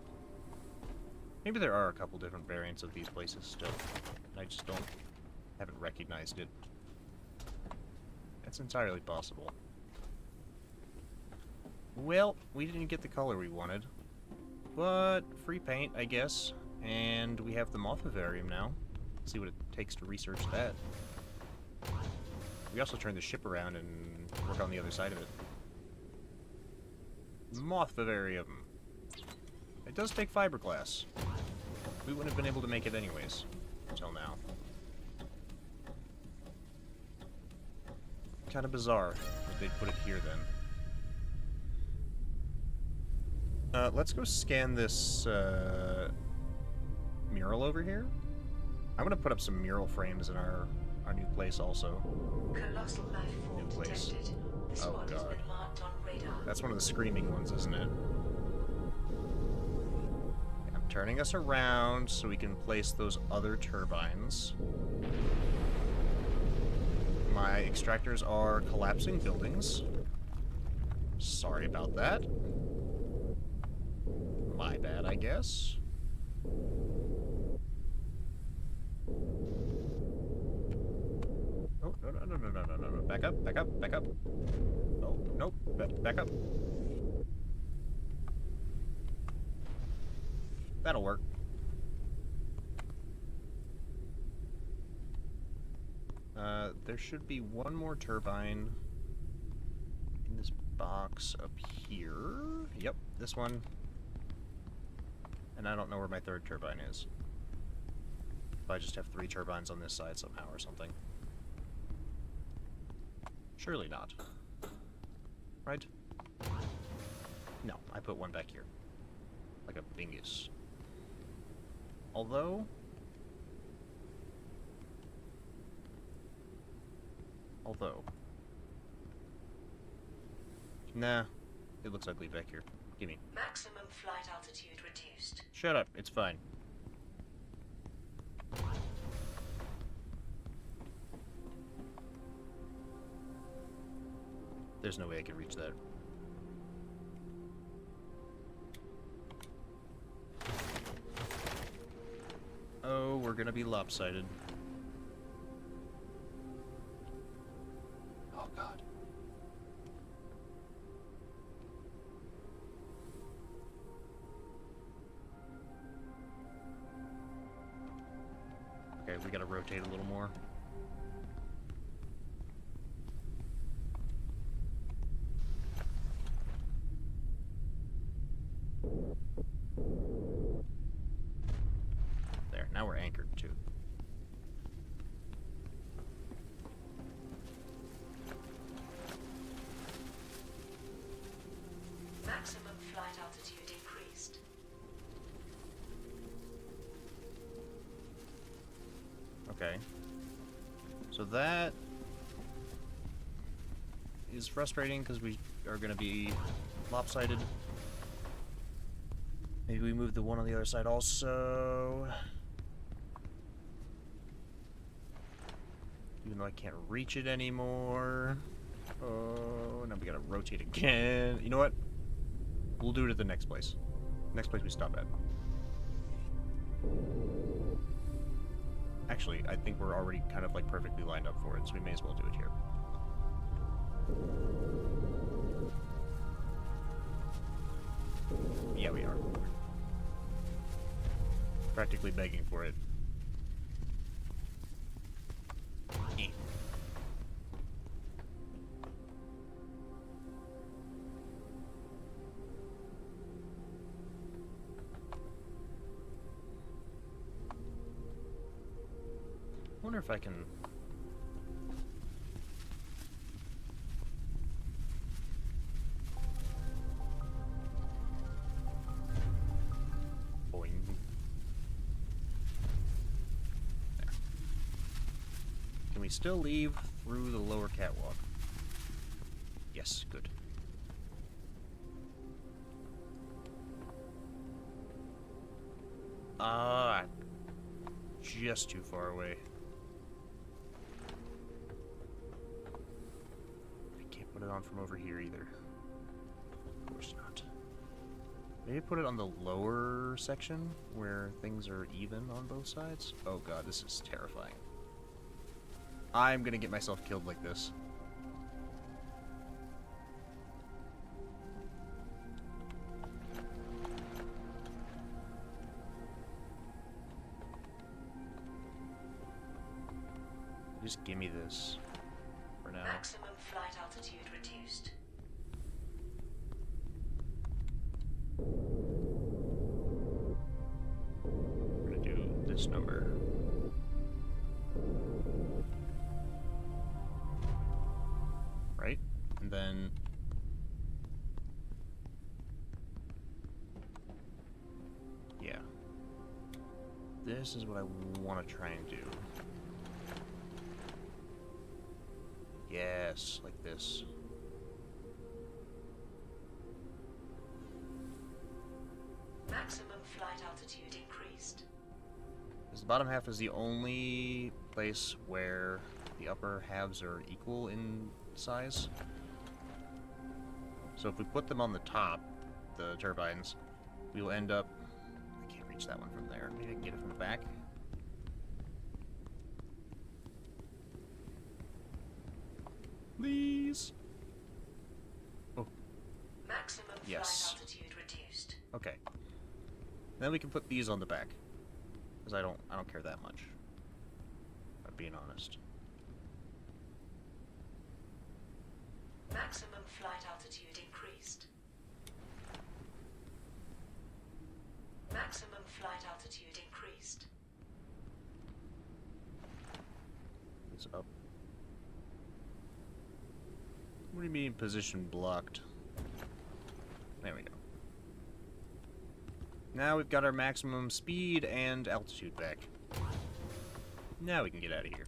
[SPEAKER 1] Maybe there are a couple different variants of these places still. I just haven't recognized it. That's entirely possible. Well, we didn't get the color we wanted. But free paint, I guess. And we have the moth vivarium now. Let's see what it takes to research that. We also turned the ship around and work on the other side of it. Moth vivarium. It does take fiberglass. We wouldn't have been able to make it anyways, until now. Kind of bizarre that they'd put it here then. Let's go scan this mural over here. I'm gonna put up some mural frames in our new place also.
[SPEAKER 2] Colossal life form
[SPEAKER 1] New place.
[SPEAKER 2] detected. This
[SPEAKER 1] Oh
[SPEAKER 2] one has
[SPEAKER 1] god.
[SPEAKER 2] been marked on radar.
[SPEAKER 1] That's one of the screaming ones, isn't it? I'm turning us around so we can place those other turbines. My extractors are collapsing buildings. Sorry about that. My bad, I guess. Oh, no. Back up. Oh, nope. Back up. That'll work. There should be one more turbine in this box up here. Yep, this one. And I don't know where my third turbine is. If I just have 3 turbines on this side somehow or something. Surely not. Right? No, I put one back here. Like a bingus. Although... Nah. It looks ugly back here. Gimme.
[SPEAKER 2] Maximum flight altitude reduced.
[SPEAKER 1] Shut up. It's fine. There's no way I can reach that. Oh, we're gonna be lopsided. Oh god. Okay, we gotta rotate a little more. There, now we're anchored too.
[SPEAKER 2] Maximum flight altitude increased.
[SPEAKER 1] Okay. So that is frustrating because we are going to be lopsided. Maybe we move the one on the other side also. Even though I can't reach it anymore. Oh, now we gotta rotate again. You know what? We'll do it at the next place. Next place we stop at. Actually, I think we're already kind of like perfectly lined up for it, so we may as well do it here. Yeah, we are. Practically begging for it. I wonder if I can... Boing. Can we still leave through the lower catwalk? Yes, good. Ah, just too far away. I can't put it on from over here either. Of course not. Maybe put it on the lower section where things are even on both sides. Oh god, this is terrifying. I'm gonna get myself killed like this. Just give me this for now.
[SPEAKER 2] Maximum flight altitude reduced.
[SPEAKER 1] We're gonna do this number. Right? And then yeah. This is what I want to try and do. Yes, like this.
[SPEAKER 2] Maximum flight altitude increased.
[SPEAKER 1] Because the bottom half is the only place where the upper halves are equal in size. So if we put them on the top, the turbines, we will end up... I can't reach that one from there. Maybe I can get it from the back. Please. Oh,
[SPEAKER 2] Maximum
[SPEAKER 1] yes.
[SPEAKER 2] flight altitude reduced.
[SPEAKER 1] Okay. Then we can put these on the back, because I don't care that much. If I'm being honest.
[SPEAKER 2] Maximum flight altitude increased. Maximum flight altitude increased.
[SPEAKER 1] It's up. What do you mean position blocked? There we go. Now we've got our maximum speed and altitude back. Now we can get out of here.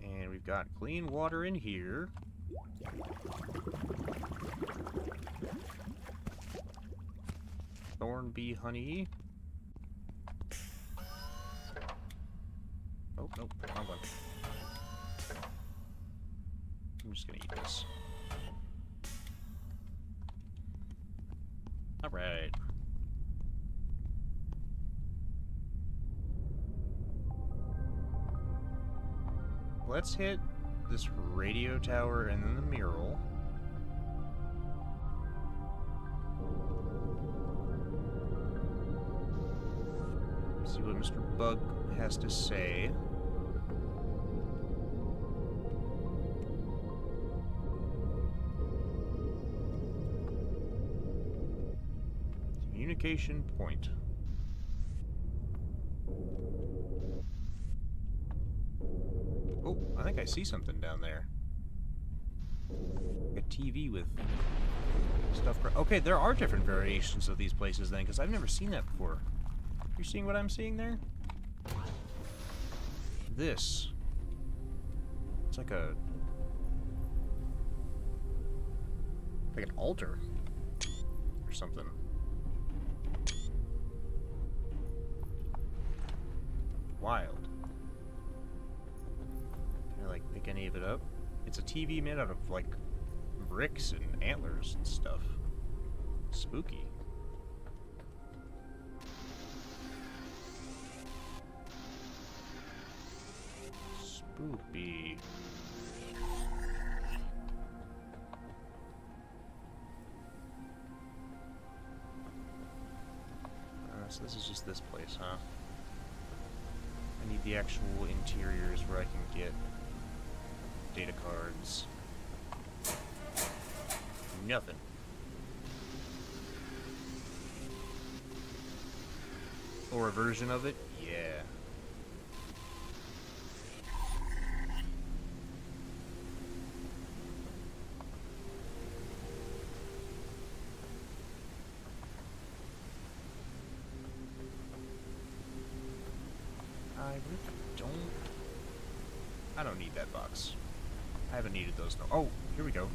[SPEAKER 1] And we've got clean water in here. Thorn bee honey. Oh, nope, wrong one. I'm just gonna eat this. Alright. Let's hit this radio tower and then the mural. See what Mr. Bug has to say. Communication point. Oh, I think I see something down there. Like a TV with stuff. Okay, there are different variations of these places then, because I've never seen that before. You seeing what I'm seeing there? This. It's like a... like an altar. Or something. Wild. Can I, like, pick any of it up? It's a TV made out of, like, bricks and antlers and stuff. Spooky. Spoopy. So this is just this place, huh? I need the actual interiors where I can get data cards. Nothing. Or a version of it? Yeah. I don't need that box. I haven't needed those, no. Oh, here we go.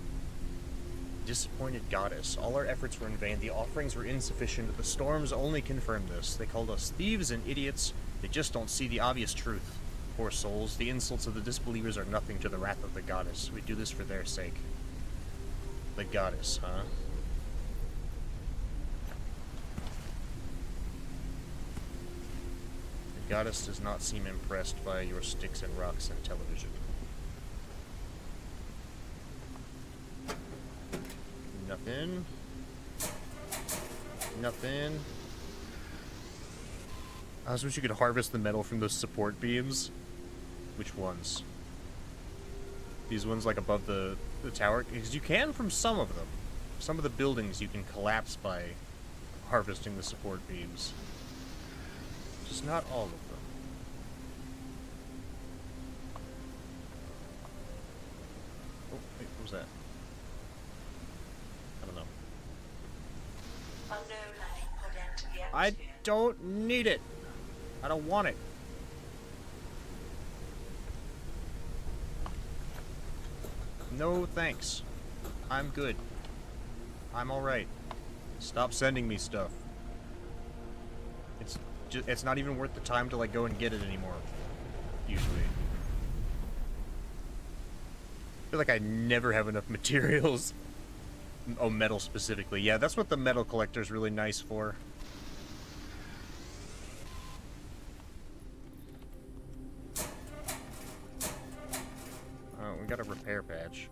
[SPEAKER 1] Disappointed goddess. All our efforts were in vain. The offerings were insufficient. The storms only confirmed this. They called us thieves and idiots. They just don't see the obvious truth. Poor souls. The insults of the disbelievers are nothing to the wrath of the goddess. We do this for their sake. The goddess, huh? The goddess does not seem impressed by your sticks and rocks and television. Nothing. Nothing. I was wish you could harvest the metal from those support beams. Which ones? These ones like above the tower? Because you can from some of them. Some of the buildings you can collapse by harvesting the support beams. Just not all of them. Oh, wait, what was that? I don't know.
[SPEAKER 2] Unknown landing pod entered the
[SPEAKER 1] I
[SPEAKER 2] atmosphere.
[SPEAKER 1] don't need it. I don't want it. No thanks. I'm good. I'm alright. Stop sending me stuff. It's not even worth the time to like go and get it anymore. Usually. I feel like I never have enough materials. Oh, metal specifically. Yeah, that's what the metal collector is really nice for. Oh, we got a repair patch.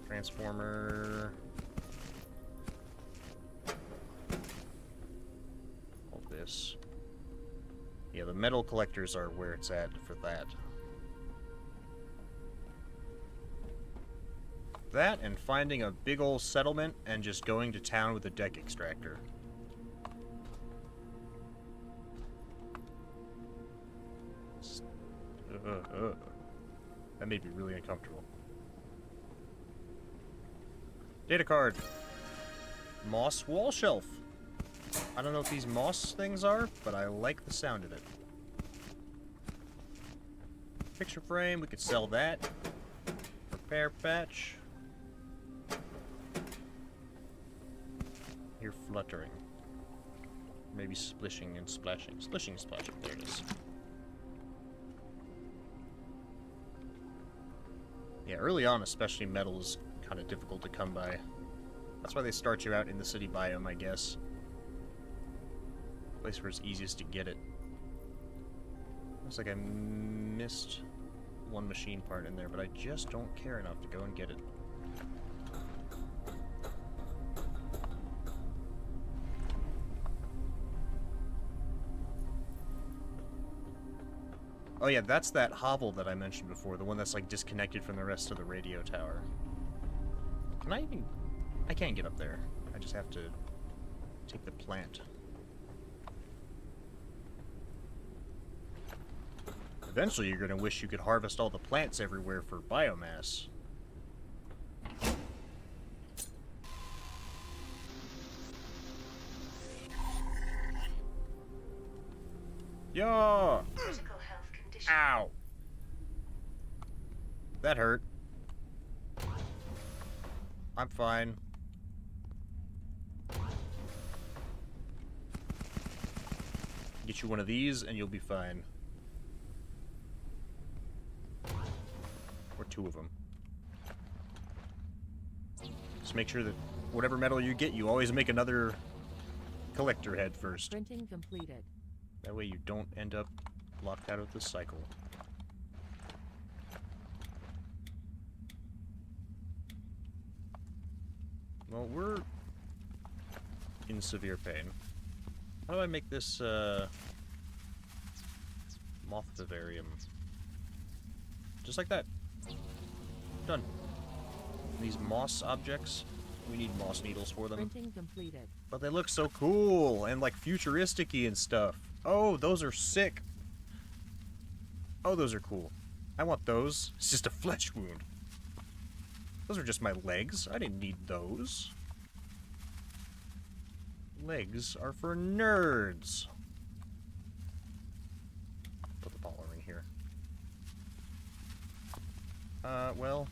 [SPEAKER 1] Transformer. All this. Yeah, the metal collectors are where it's at for that. That and finding a big old settlement and just going to town with a deck extractor. That made me really uncomfortable. Data card. Moss wall shelf. I don't know what these moss things are, but I like the sound of it. Picture frame, we could sell that. Repair patch. You're fluttering. Maybe splishing and splashing. Splishing and splashing. There it is. Yeah, early on, especially metal is kind of difficult to come by. That's why they start you out in the city biome, I guess. Place where it's easiest to get it. Looks like I missed one machine part in there, but I just don't care enough to go and get it. Oh yeah, that's that hovel that I mentioned before, the one that's like disconnected from the rest of the radio tower. Can I even... I can't get up there. I just have to take the plant. Eventually you're gonna wish you could harvest all the plants everywhere for biomass. Yeah!
[SPEAKER 2] Critical health condition.
[SPEAKER 1] Ow! That hurt. I'm fine. Get you one of these and you'll be fine. Or two of them. Just make sure that whatever metal you get, you always make another collector head first.
[SPEAKER 3] Printing completed.
[SPEAKER 1] That way you don't end up locked out of the cycle. Well, we're in severe pain. How do I make this, moth vivarium? Just like that. Done. These moss objects, we need moss needles for them.
[SPEAKER 3] Printing completed.
[SPEAKER 1] But they look so cool and like futuristic-y and stuff. Oh, those are sick. Oh, those are cool. I want those. It's just a flesh wound. Those are just my legs. I didn't need those. Legs are for nerds. Put the ball ring here. Well,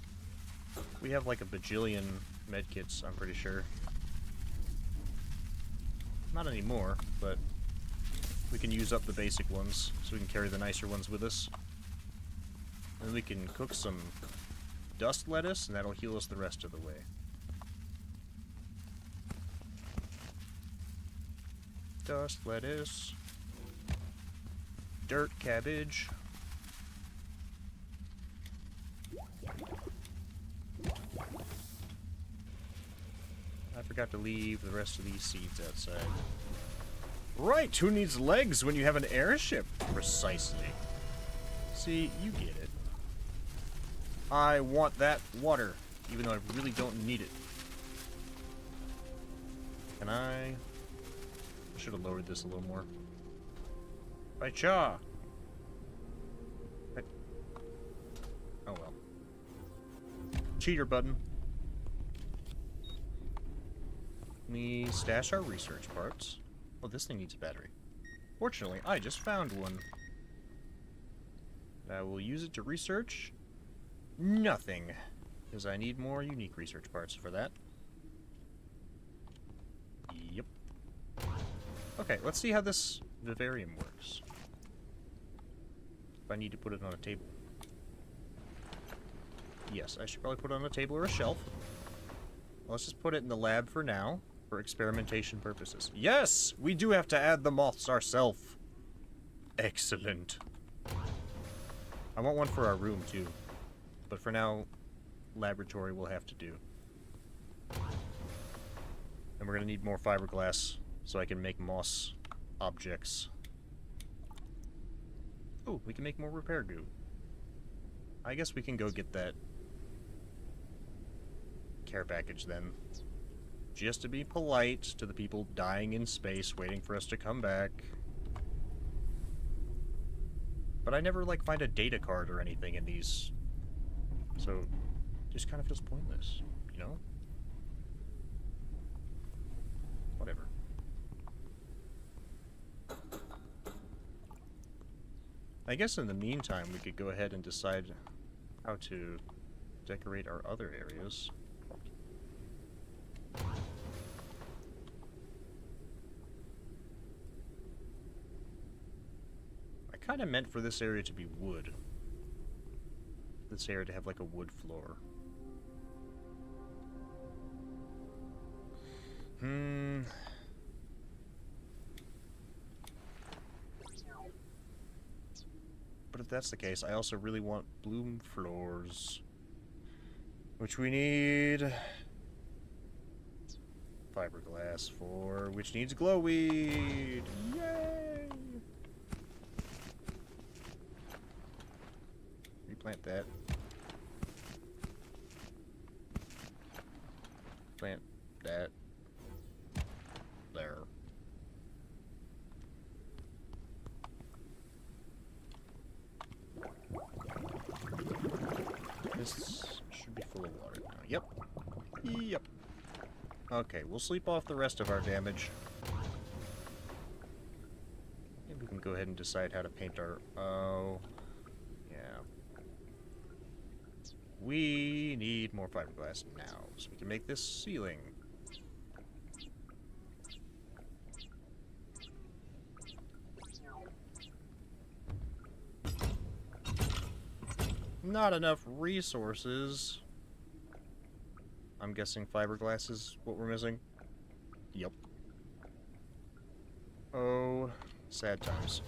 [SPEAKER 1] we have like a bajillion medkits, I'm pretty sure. Not anymore, but we can use up the basic ones, so we can carry the nicer ones with us. And we can cook some dust lettuce, and that'll heal us the rest of the way. Dust lettuce. Dirt cabbage. I forgot to leave the rest of these seeds outside. Right, who needs legs when you have an airship? Precisely. See, you get it. I want that water, even though I really don't need it. Can I should have lowered this a little more. By Cha! Oh well. Cheater button. We stash our research parts. Oh, this thing needs a battery. Fortunately, I just found one. I will use it to research nothing, because I need more unique research parts for that. Yep. Okay, let's see how this vivarium works. If I need to put it on a table. Yes, I should probably put it on a table or a shelf. Let's just put it in the lab for now, for experimentation purposes. Yes! We do have to add the moths ourselves. Excellent. I want one for our room, too. But for now, laboratory will have to do. And we're going to need more fiberglass so I can make moss objects. Oh, we can make more repair goo. I guess we can go get that care package then. Just to be polite to the people dying in space waiting for us to come back. But I never, like, find a data card or anything in these. So, it just kind of feels pointless, you know? Whatever. I guess in the meantime, we could go ahead and decide how to decorate our other areas. I kind of meant for this area to be wood. This area to have like a wood floor. But if that's the case, I also really want bloom floors. Which we need fiberglass for, which needs glowweed. Yay! Replant that. Plant that. There. This should be full of water now. Yep. Yep. Okay, we'll sleep off the rest of our damage. Maybe we can go ahead and decide how to paint our... Oh... Yeah. We need more fiberglass now, so we can make this ceiling. Not enough resources. I'm guessing fiberglass is what we're missing. Yep. Oh, sad times.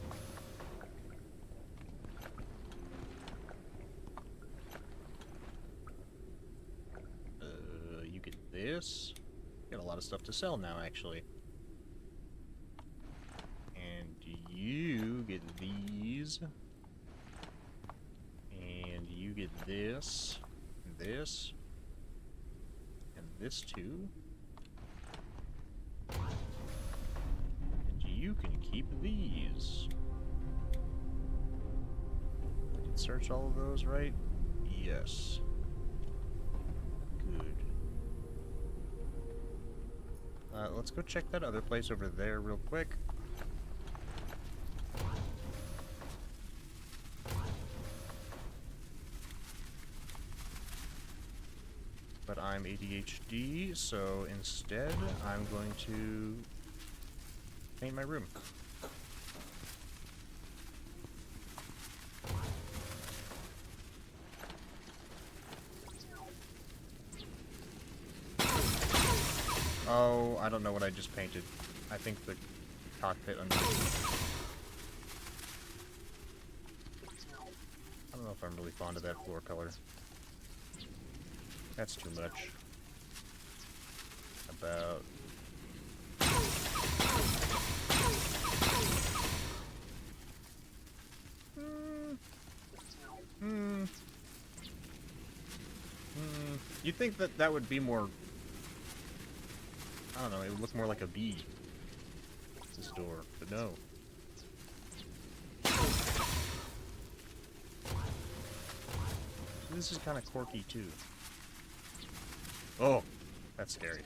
[SPEAKER 1] You get this. Got a lot of stuff to sell now, actually. And you get these. And you get this, this, and this too. And you can keep these. I did search all of those, right? Yes. Good. Let's go check that other place over there real quick. ADHD, so instead I'm going to paint my room. Oh, I don't know what I just painted. I think the cockpit underneath. I don't know if I'm really fond of that floor color. That's too much. About... You'd think that that would be more... I don't know, it would look more like a bee. This door, but no. This is kind of quirky too. Oh, that's scary.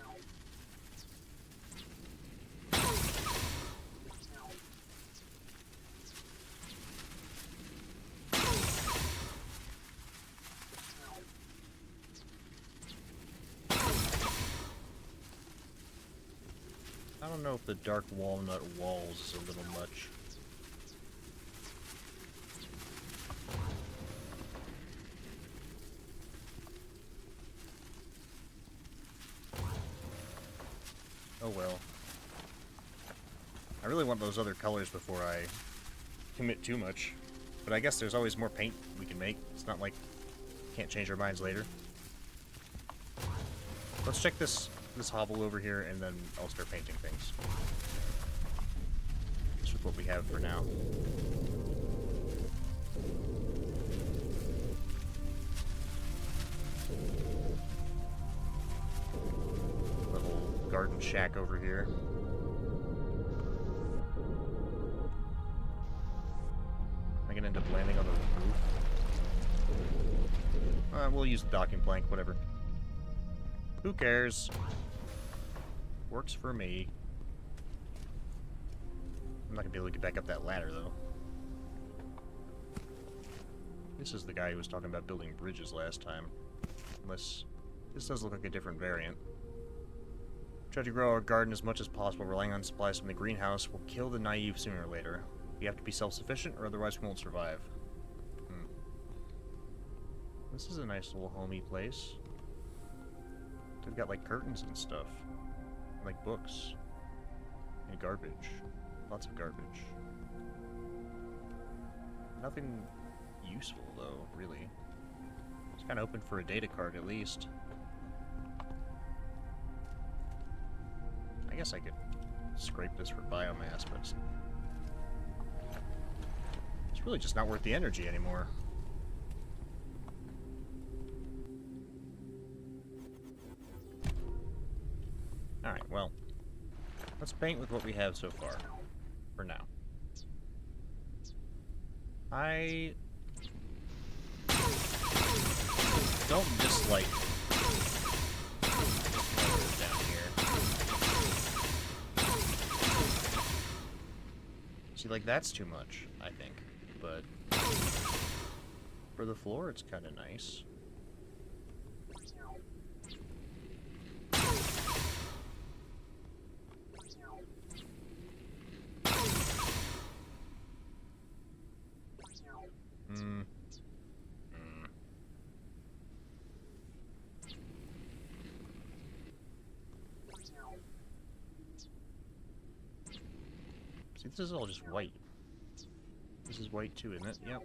[SPEAKER 1] I don't know if the dark walnut walls is a little much. Oh well. I really want those other colors before I commit too much. But I guess there's always more paint we can make. It's not like we can't change our minds later. Let's check this hovel over here, and then I'll start painting things. Just with what we have for now. Little garden shack over here. Am I gonna end up landing on the roof? We'll use the docking plank, whatever. Who cares? Works for me. I'm not gonna be able to get back up that ladder, though. This is the guy who was talking about building bridges last time. Unless... this does look like a different variant. Try to grow our garden as much as possible. Relying on supplies from the greenhouse will kill the naive sooner or later. We have to be self-sufficient, or otherwise we won't survive. This is a nice little homey place. They've got, like, curtains and stuff. Like, books. And garbage. Lots of garbage. Nothing useful, though, really. It's kind of open for a data card, at least. I guess I could scrape this for biomass, but it's really just not worth the energy anymore. Alright, well, let's paint with what we have so far, for now. I don't dislike down here. See, like, that's too much, I think, but for the floor, it's kind of nice. See, this is all just white. This is white too, isn't it? Yep.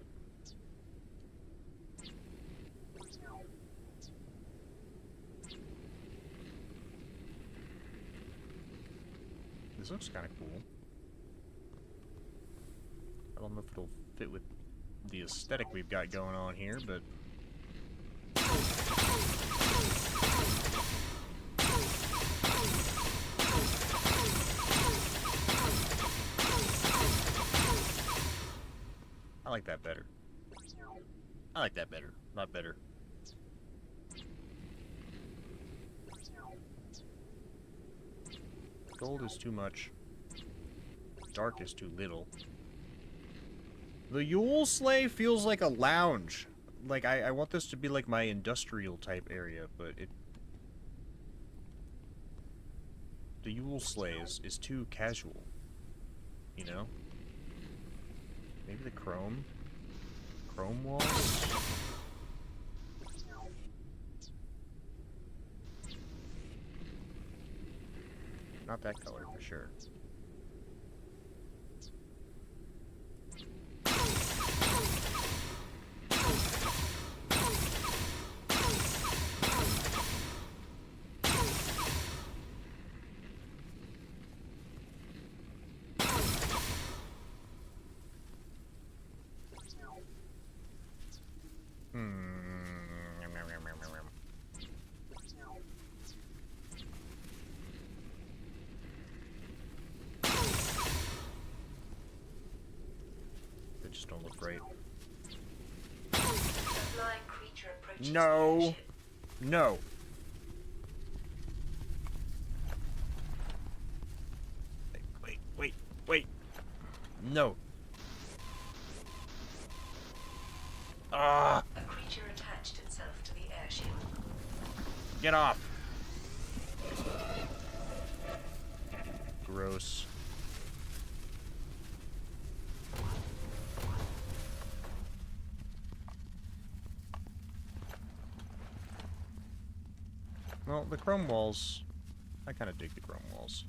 [SPEAKER 1] This looks kind of cool. I don't know if it'll fit with the aesthetic we've got going on here, but... I like that better. I like that better. Not better. Gold is too much. Dark is too little. The Yule Sleigh feels like a lounge. Like, I want this to be like my industrial type area, but the Yule Slays is too casual. You know? Maybe the chrome walls? Not that color, for sure. They just don't look great.
[SPEAKER 2] A flying creature approaches the
[SPEAKER 1] No!
[SPEAKER 2] airship.
[SPEAKER 1] No! Wait! No! Ah!
[SPEAKER 2] A creature attached itself to the airship.
[SPEAKER 1] Get off! Gross. Well, the chrome walls... I kind of dig the chrome walls.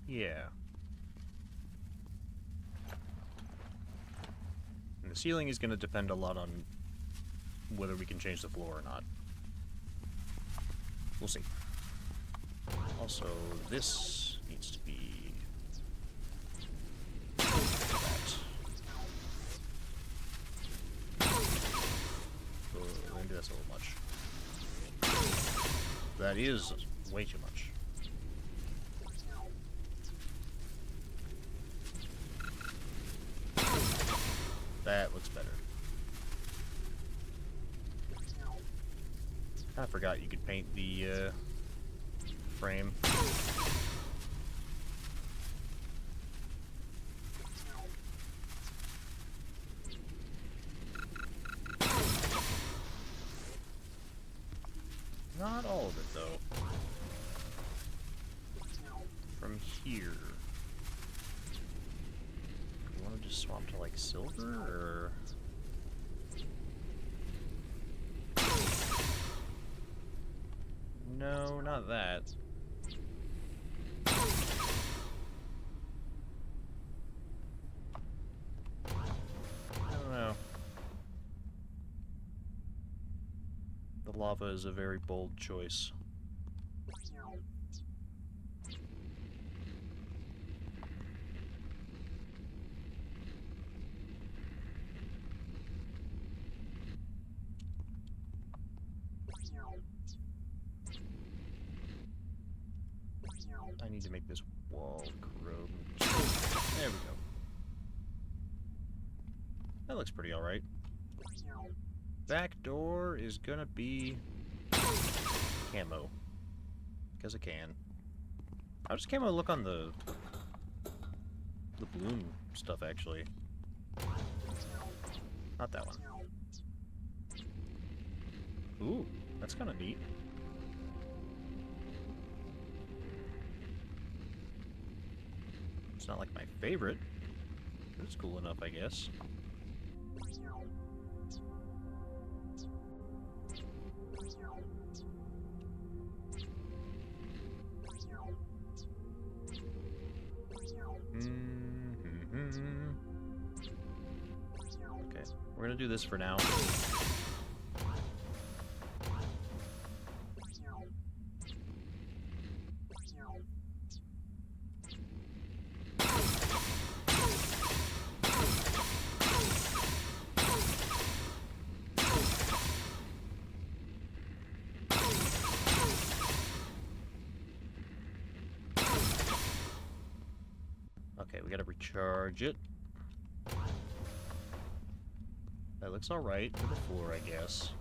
[SPEAKER 1] Yeah. And the ceiling is going to depend a lot on whether we can change the floor or not. We'll see. Also, this needs to be... that. Maybe that's a little much. That is way too much. That looks better. I forgot you could paint the frame. Not all of it, though. From here. Do you want to just swap to, like, silver, or...? No, not that. I don't know. The lava is a very bold choice. I need to make this wall corrode. There we go. That looks pretty alright. Back door is gonna be camo. Because it can. How does camo look on the bloom stuff, actually? Not that one. Ooh, that's kind of neat. It's not like my favorite, but it's cool enough, I guess. Okay, we're gonna do this for now. Okay, we gotta recharge it. That looks alright for the floor, I guess.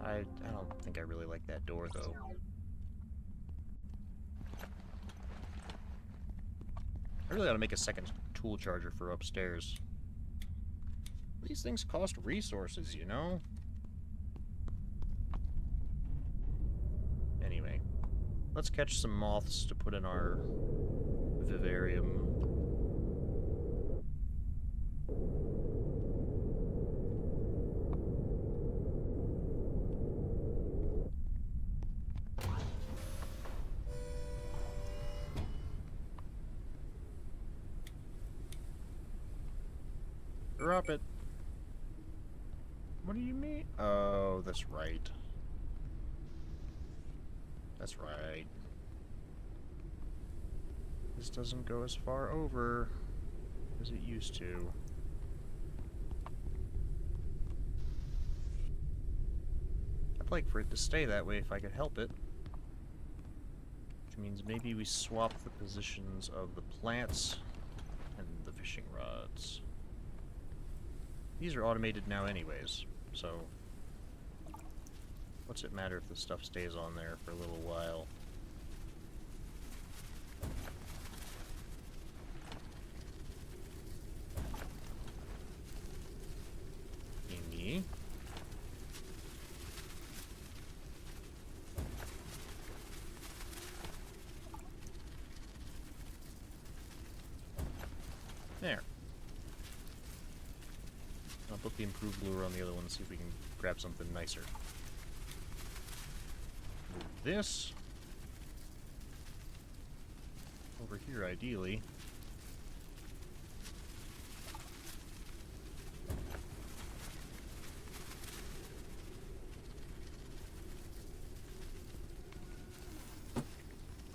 [SPEAKER 1] I don't think I really like that door, though. I really ought to make a second tool charger for upstairs. These things cost resources, you know? Let's catch some moths to put in our vivarium. Drop it. What do you mean? Oh, that's right. That's right. This doesn't go as far over as it used to. I'd like for it to stay that way if I could help it. Which means maybe we swap the positions of the plants and the fishing rods. These are automated now anyways, so what's it matter if the stuff stays on there for a little while? Amy. There. I'll put the improved lure on the other one and see if we can grab something nicer. Move this over here, ideally.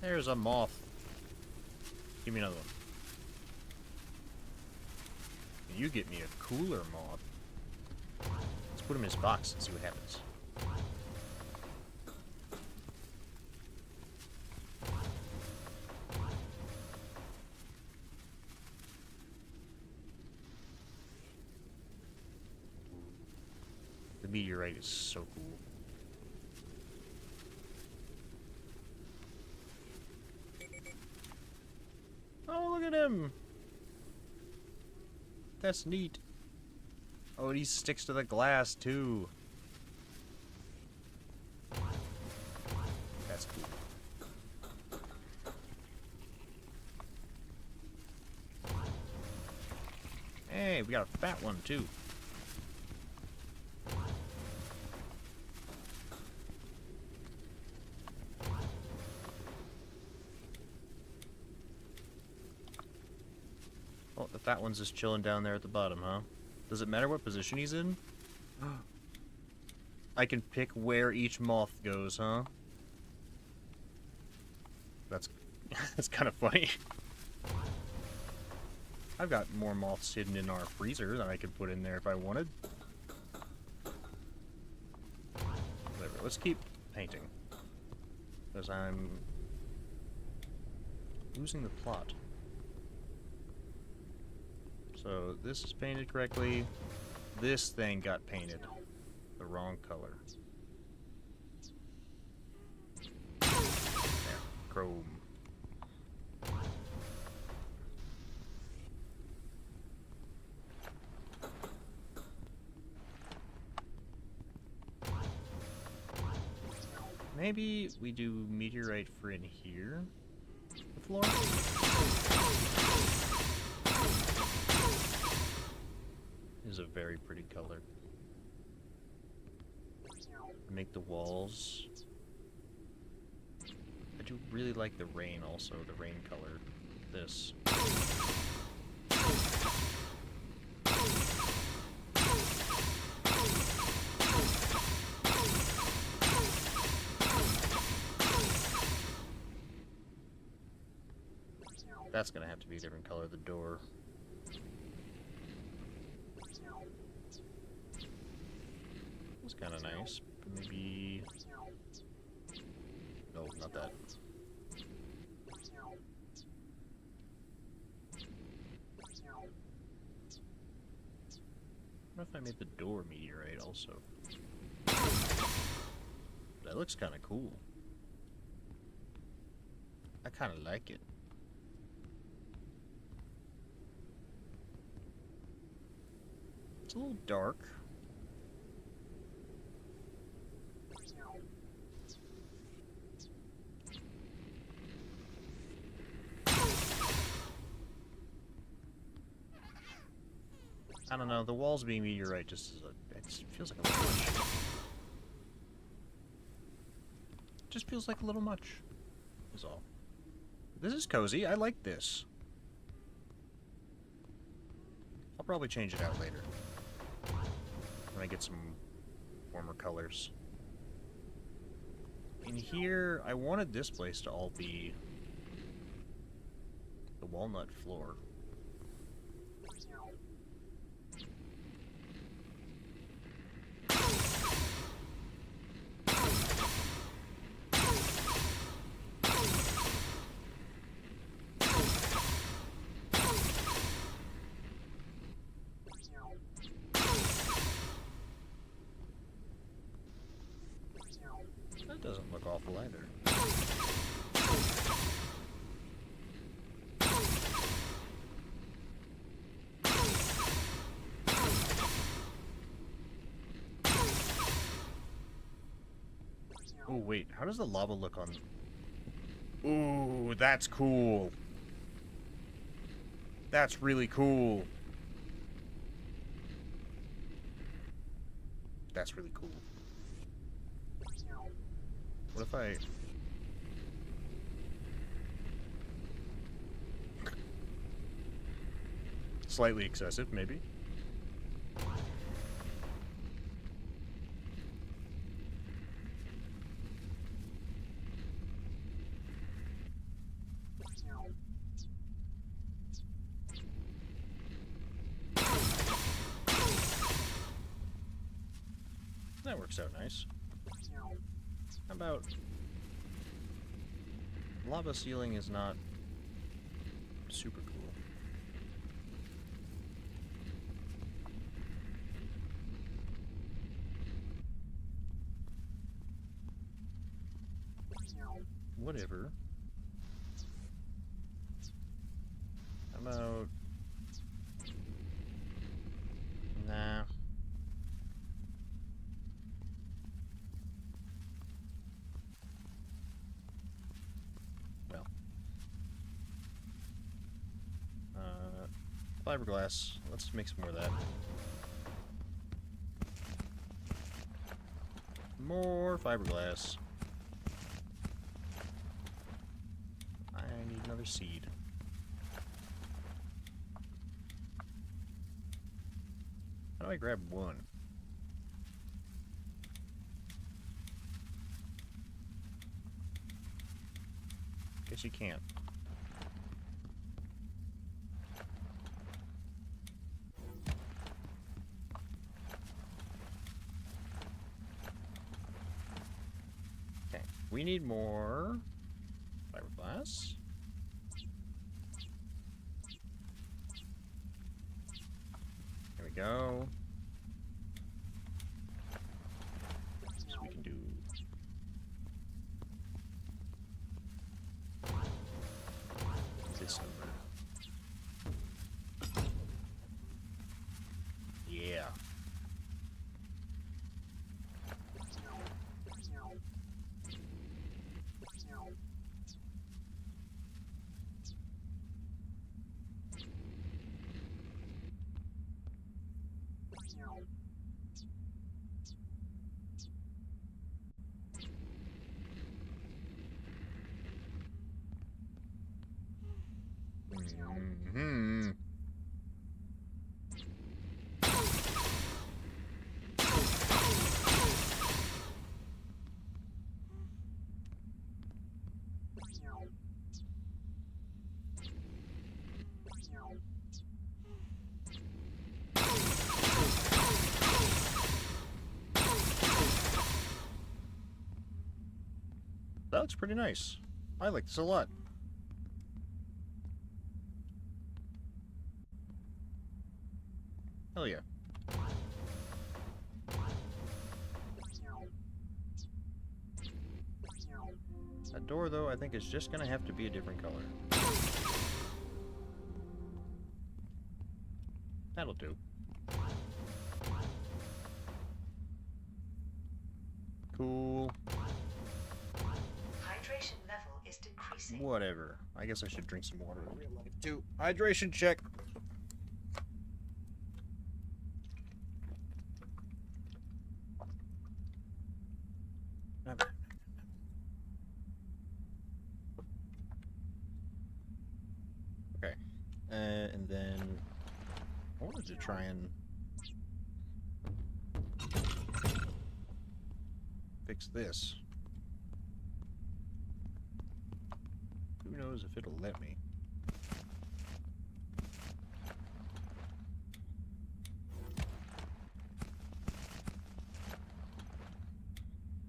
[SPEAKER 1] There's a moth. Give me another one. You get me a cooler moth. Let's put him in his box and see what happens. The meteorite is so cool. Oh, look at him! That's neat. Oh, and he sticks to the glass, too. That's cool. Hey, we got a fat one, too. Oh, the fat one's just chilling down there at the bottom, huh? Does it matter what position he's in? I can pick where each moth goes, huh? That's that's kind of funny. I've got more moths hidden in our freezer than I could put in there if I wanted. Whatever, let's keep painting. Because I'm losing the plot. So this is painted correctly. This thing got painted the wrong color. There, chrome. Maybe we do meteorite for in here. The floor. Is a very pretty color. Make the walls. I do really like the rain also, the rain color. This. That's gonna have to be a different color, the door. It's kind of nice. Maybe... No, not that. What if I made the door meteorite also? That looks kind of cool. I kind of like it. It's a little dark. No, the walls being meteorite just is it feels like a little much. Just feels like a little much. Is all. This is cozy. I like this. I'll probably change it out later when I get some warmer colors. In here, I wanted this place to all be the walnut floor. That doesn't look awful either. Oh wait, how does the lava look on... Ooh, that's cool. That's really cool. That's really cool. What if I... Slightly excessive, maybe? That works out nice. How about... Lava ceiling is not super cool. Whatever. How about... Nah. Well. Fiberglass. Let's make some more of that. More fiberglass. I need another seed. How do I grab one? Guess you can't. Okay, we need more fiberglass. There we go. So we can do this over. Yeah. Mm-hmm. That looks pretty nice. I like this a lot. Hell yeah. That door, though, I think is just gonna have to be a different color. That'll do. Cool.
[SPEAKER 2] Hydration level is decreasing.
[SPEAKER 1] Whatever. I guess I should drink some water in real life, too. Hydration check. to try and fix this. Who knows if it'll let me?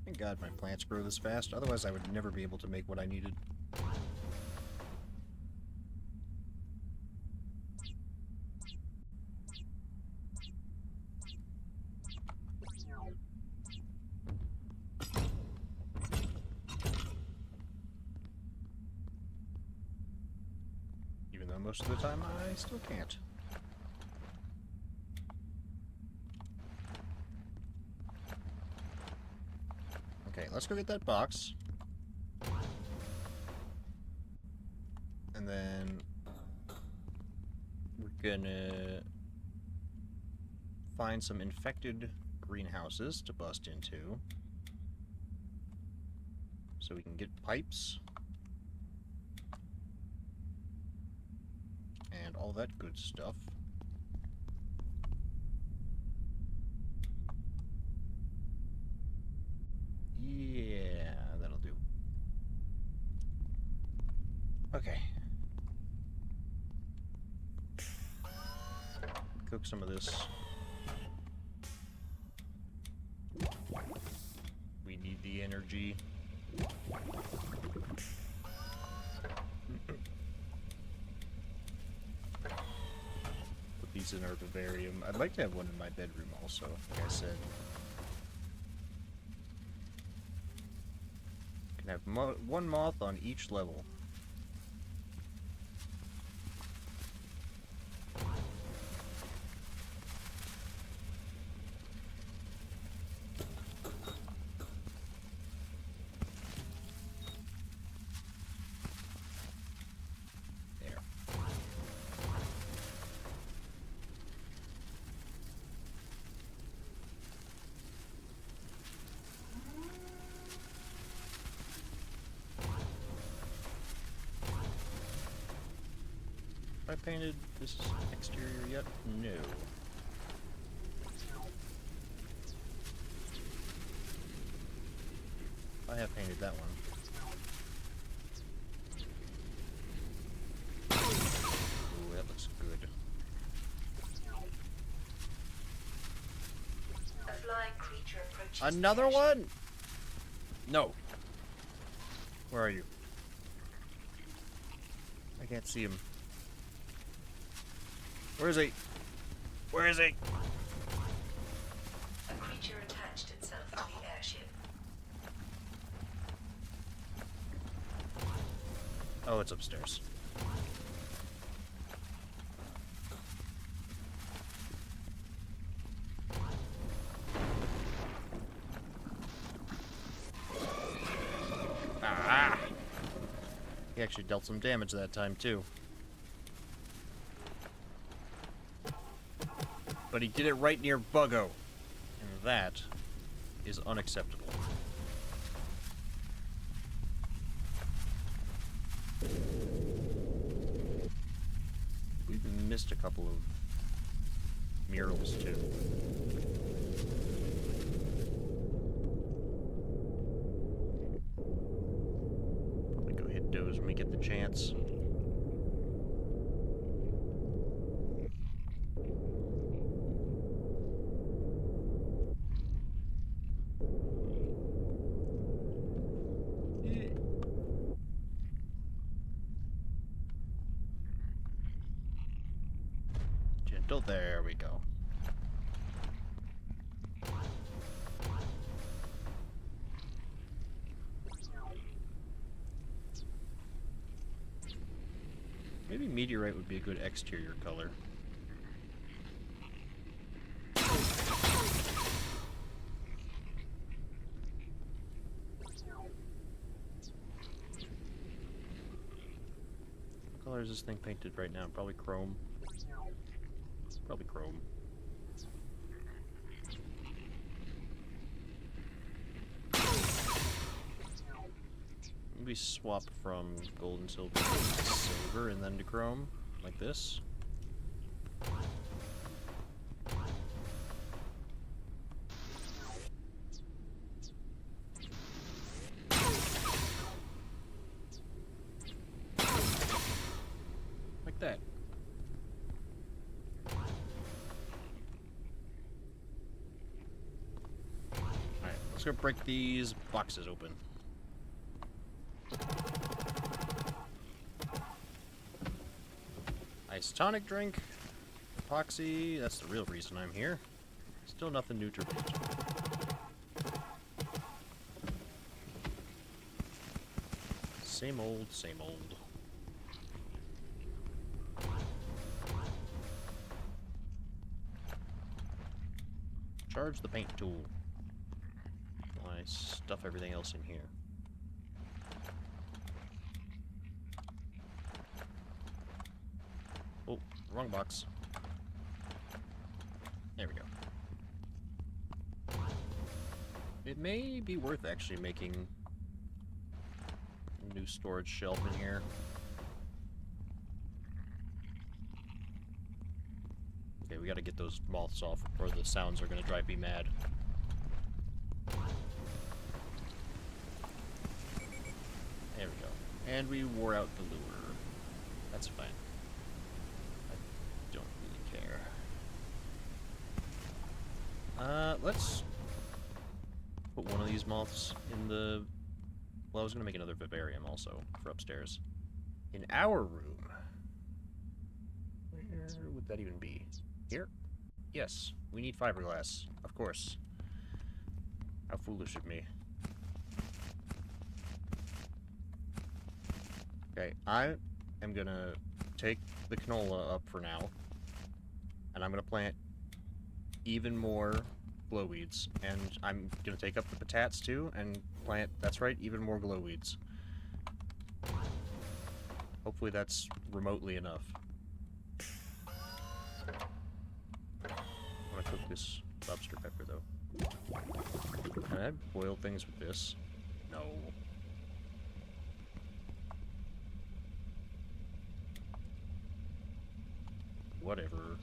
[SPEAKER 1] Thank God my plants grow this fast, otherwise I would never be able to make what I needed. Even though most of the time I still can't. Okay, let's go get that box. And then we're gonna find some infected greenhouses to bust into. So we can get pipes. And all that good stuff. Yeah, that'll do. Okay. Cook some of this. We need the energy. Put these in our vivarium. I'd like to have one in my bedroom also, like I said. Can have one moth on each level. I painted this exterior yet? No. I have painted that one. Ooh, that looks good.
[SPEAKER 2] A flying creature approaches.
[SPEAKER 1] Another one? No. Where are you? I can't see him. Where is he? Where is he?
[SPEAKER 2] A creature attached itself to the airship.
[SPEAKER 1] Oh, it's upstairs. Ah! He actually dealt some damage that time, too. But he did it right near Buggo. And that is unacceptable. We've missed a couple of murals, too. Probably go hit those when we get the chance. Gentle, there we go. Maybe meteorite would be a good exterior color. What color is this thing painted right now? Probably chrome. Probably chrome. Maybe swap from gold and silver to silver and then to chrome, like this. at that. Alright, let's go break these boxes open. Isotonic drink. Epoxy. That's the real reason I'm here. Still nothing new to report. Same old, same old. Charge the paint tool. I stuff everything else in here. Oh, wrong box. There we go. It may be worth actually making a new storage shelf in here. Okay, we gotta get those moths off, or the sounds are gonna drive me mad. There we go. And we wore out the lure. That's fine. I don't really care. Let's put one of these moths in the... Well, I was gonna make another vivarium also for upstairs. In our room. Where would that even be? Here? Yes, we need fiberglass, of course. How foolish of me. Okay, I am gonna take the canola up for now, and I'm gonna plant even more glowweeds, and I'm gonna take up the patates too, and plant, that's right, even more glowweeds. Hopefully that's remotely enough. I want to cook this lobster pepper, though. Can I boil things with this? No. Whatever.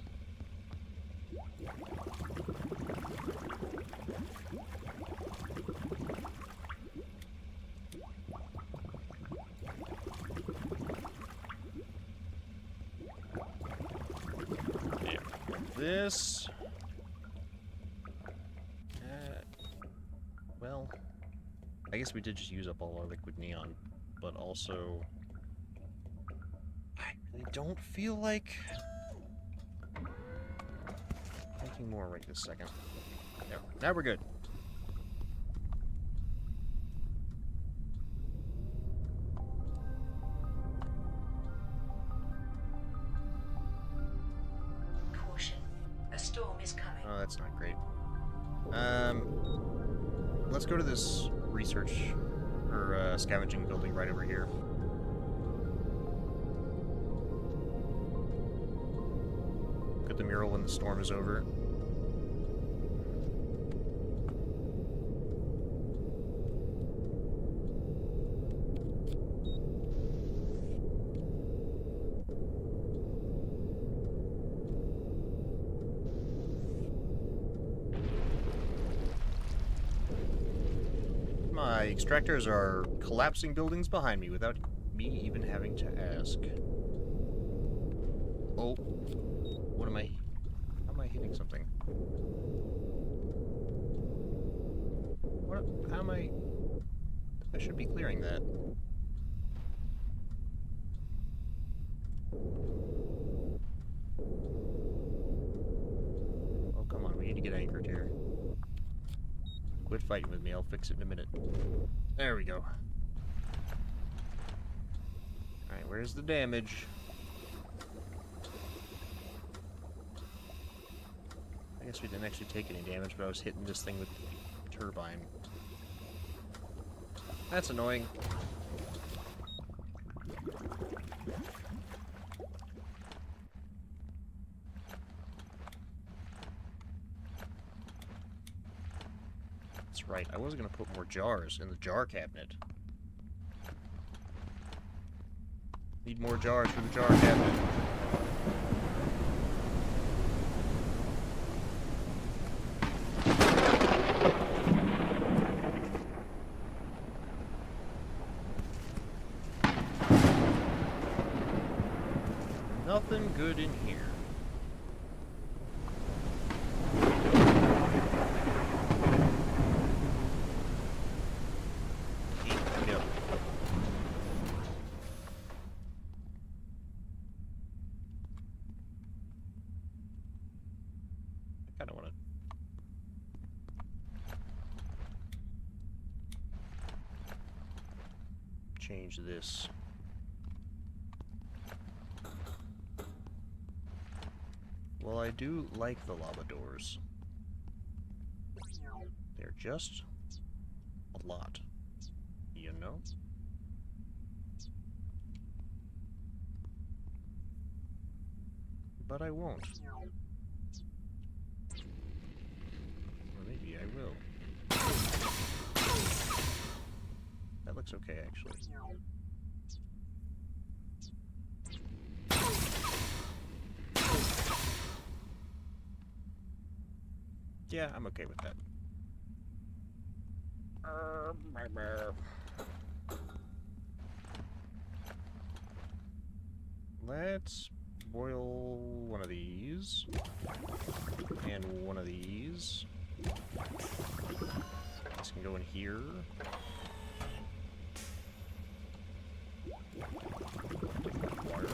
[SPEAKER 1] There. This. Well, I guess we did just use up all our liquid neon, but also I really don't feel like making more right this second. There. Now we're good.
[SPEAKER 2] Caution. A storm is coming.
[SPEAKER 1] Oh, that's not great. Let's go to this research or scavenging building right over here. Look at the mural when the storm is over. My extractors are collapsing buildings behind me without me even having to ask. Oh. What am I... How am I hitting something? What... How am I... I should be clearing that. Oh, come on. We need to get anchored here. Quit fighting with me, I'll fix it in a minute. There we go. Alright, where's the damage? I guess we didn't actually take any damage, but I was hitting this thing with the turbine. That's annoying. That's right, I was gonna put more jars in the jar cabinet. Need more jars for the jar cabinet. Nothing good in here. Yep. I kind of want to change this. Well, I do like the lava doors. They're just a lot, you know? But I won't. Or maybe I will. That looks okay, actually. Yeah, I'm okay with that. Let's boil one of these. And one of these. This can go in here. Water.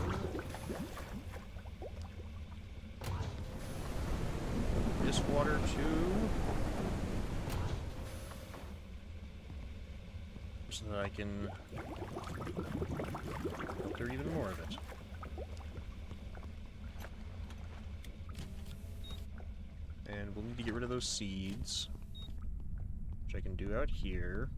[SPEAKER 1] This water too. So that I can filter even more of it. And we'll need to get rid of those seeds, which I can do out here.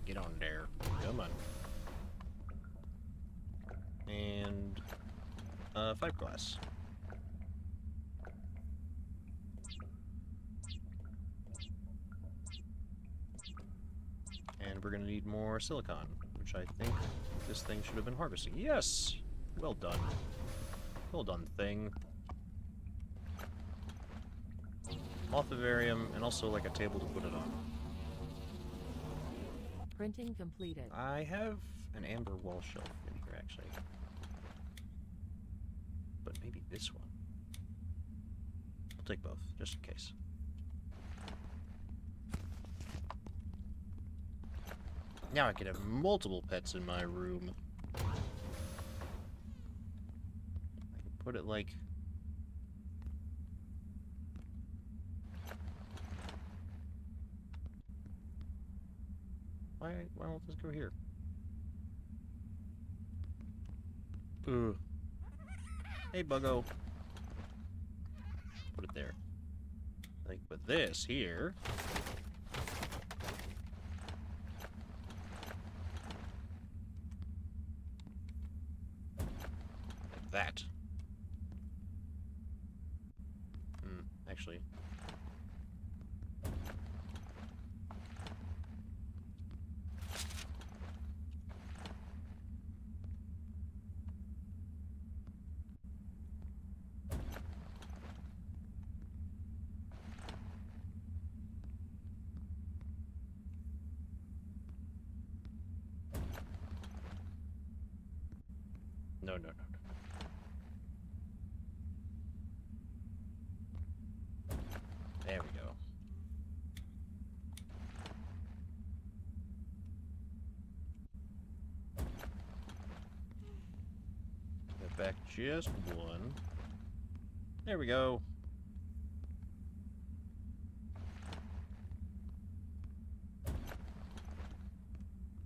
[SPEAKER 1] Get on there. Come on. And 5 glass. And we're gonna need more silicon, which I think this thing should have been harvesting. Yes! Well done. Well done, thing. Moth vivarium, and also like a table to put it on.
[SPEAKER 3] Printing completed.
[SPEAKER 1] I have an amber wall shelf in here, actually. But maybe this one. I'll take both, just in case. Now I can have multiple pets in my room. I can put it like... Why won't this go here? Ugh. Hey, Buggo. Put it there. Like, with this here... Like that. Actually... No. There we go. Get back just one. There we go.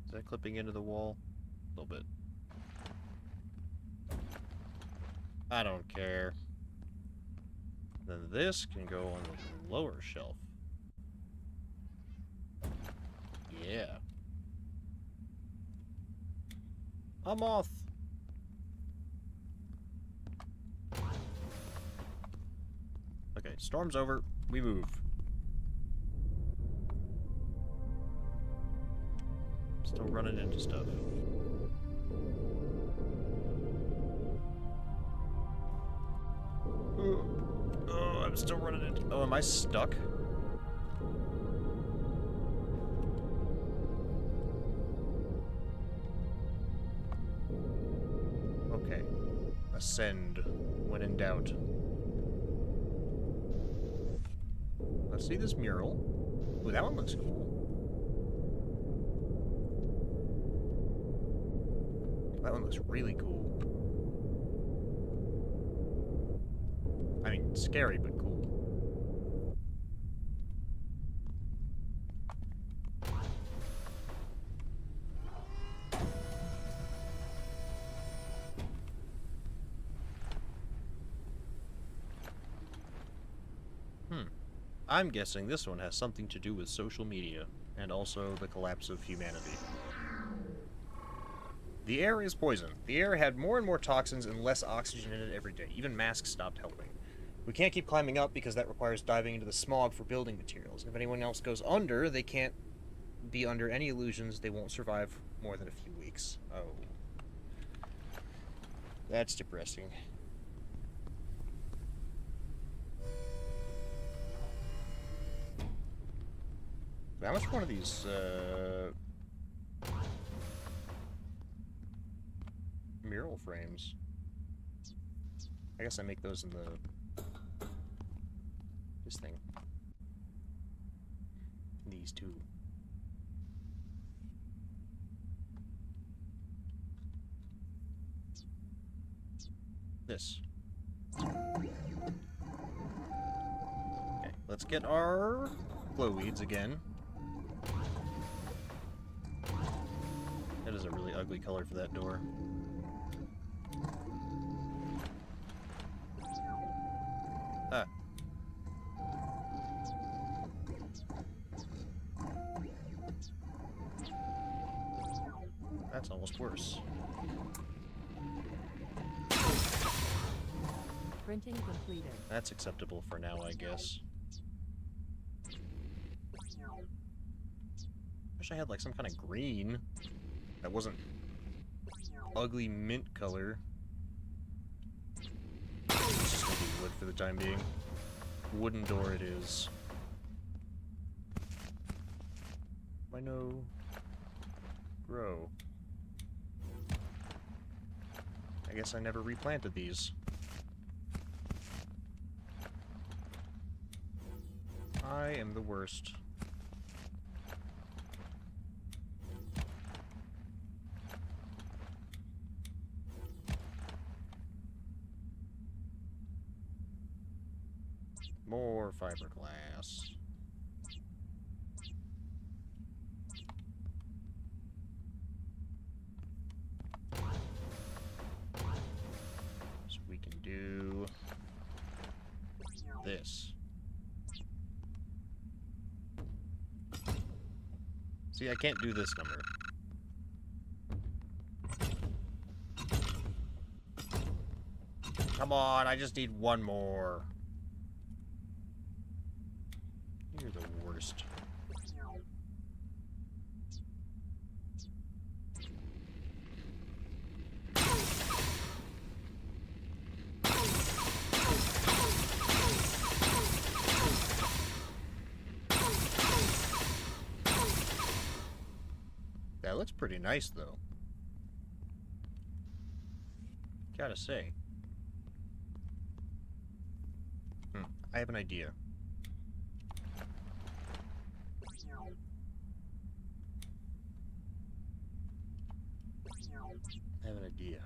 [SPEAKER 1] Is that clipping into the wall? A little bit. I don't care. Then this can go on the lower shelf. Yeah. A moth. Okay, storm's over. We move. Still running into stuff. Oh, I'm still running into... Oh, am I stuck? send when in doubt. Let's see this mural. Ooh, that one looks cool. That one looks really cool. I mean, scary, but cool. I'm guessing this one has something to do with social media, and also the collapse of humanity. The air is poison. The air had more and more toxins and less oxygen in it every day. Even masks stopped helping. We can't keep climbing up because that requires diving into the smog for building materials. If anyone else goes under, they can't be under any illusions they won't survive more than a few weeks. Oh. That's depressing. How much one of these, mural frames? I guess I make those in this thing. These two. This. Okay, let's get our glow weeds again. That is a really ugly color for that door. Ah. That's almost worse.
[SPEAKER 3] Printing completed.
[SPEAKER 1] That's acceptable for now, I guess. Wish I had like some kind of green that wasn't ugly mint color. It's just gonna be wood for the time being. Wooden door it is. Why no grow? I guess I never replanted these. I am the worst. More fiberglass. So we can do this. See, I can't do this number. Come on, I just need one more. You're the worst. That looks pretty nice, though. Gotta say. I have an idea. I have an idea.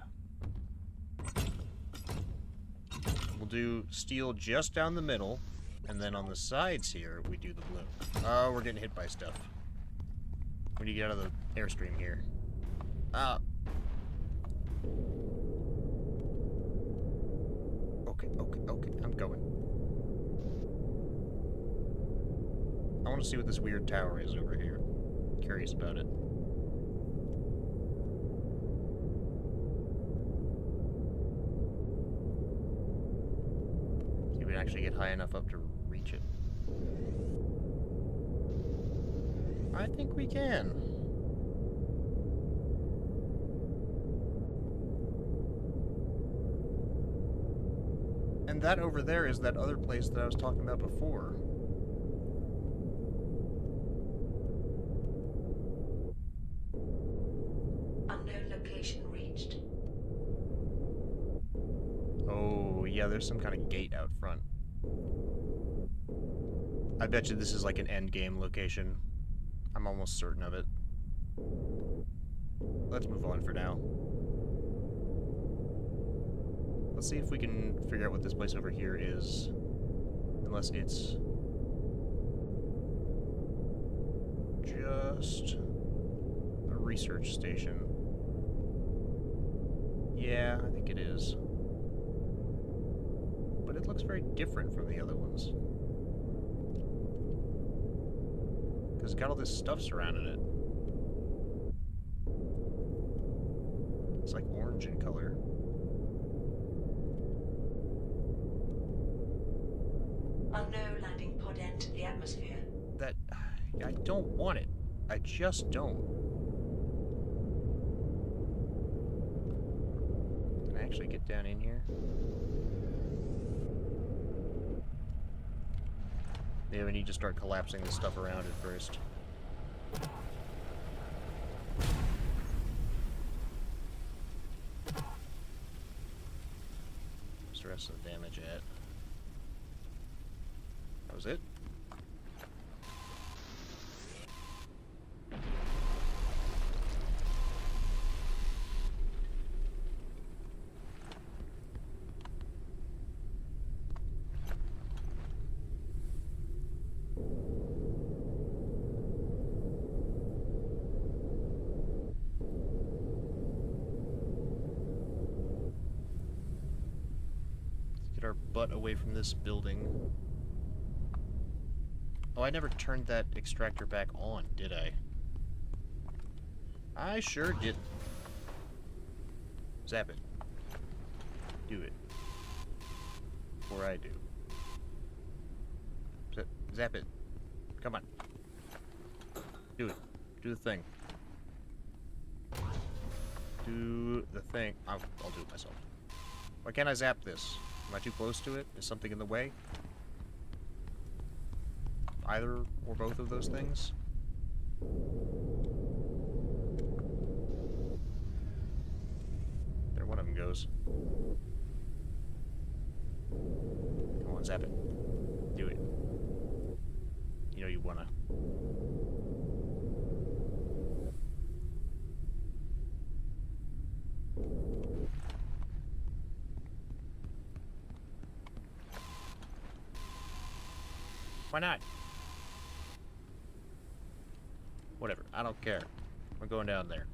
[SPEAKER 1] We'll do steel just down the middle, and then on the sides here, we do the blue. Oh, we're getting hit by stuff. We need to get out of the airstream here. Ah. Okay, I'm going. I want to see what this weird tower is over here. I'm curious about it. See if we can actually get high enough up to reach it. I think we can. And that over there is that other place that I was talking about before.
[SPEAKER 2] Unknown location reached.
[SPEAKER 1] there's some kind of gate out front. I bet you this is like an end game location. I'm almost certain of it. Let's move on for now. Let's see if we can figure out what this place over here is. Unless it's just a research station. Yeah, I think it is. But it looks very different from the other ones. Because it's got all this stuff surrounding it. It's like orange in color.
[SPEAKER 2] Unknown landing pod entered the atmosphere.
[SPEAKER 1] That... I don't want it. I just don't. Can I actually get down in here? Maybe we need to start collapsing this stuff around it first. Where's the rest of the damage at? That was it? Get our butt away from this building. Oh, I never turned that extractor back on, did I? I sure did. Zap it. Do it. Before I do. Zap it. Come on. Do it. Do the thing. Do the thing. I'll do it myself. Why can't I zap this? Am I too close to it? Is something in the way? Either or both of those things? There one of them goes. Come on, zap it. Do it. You know you wanna. Why not? Whatever, I don't care. We're going down there.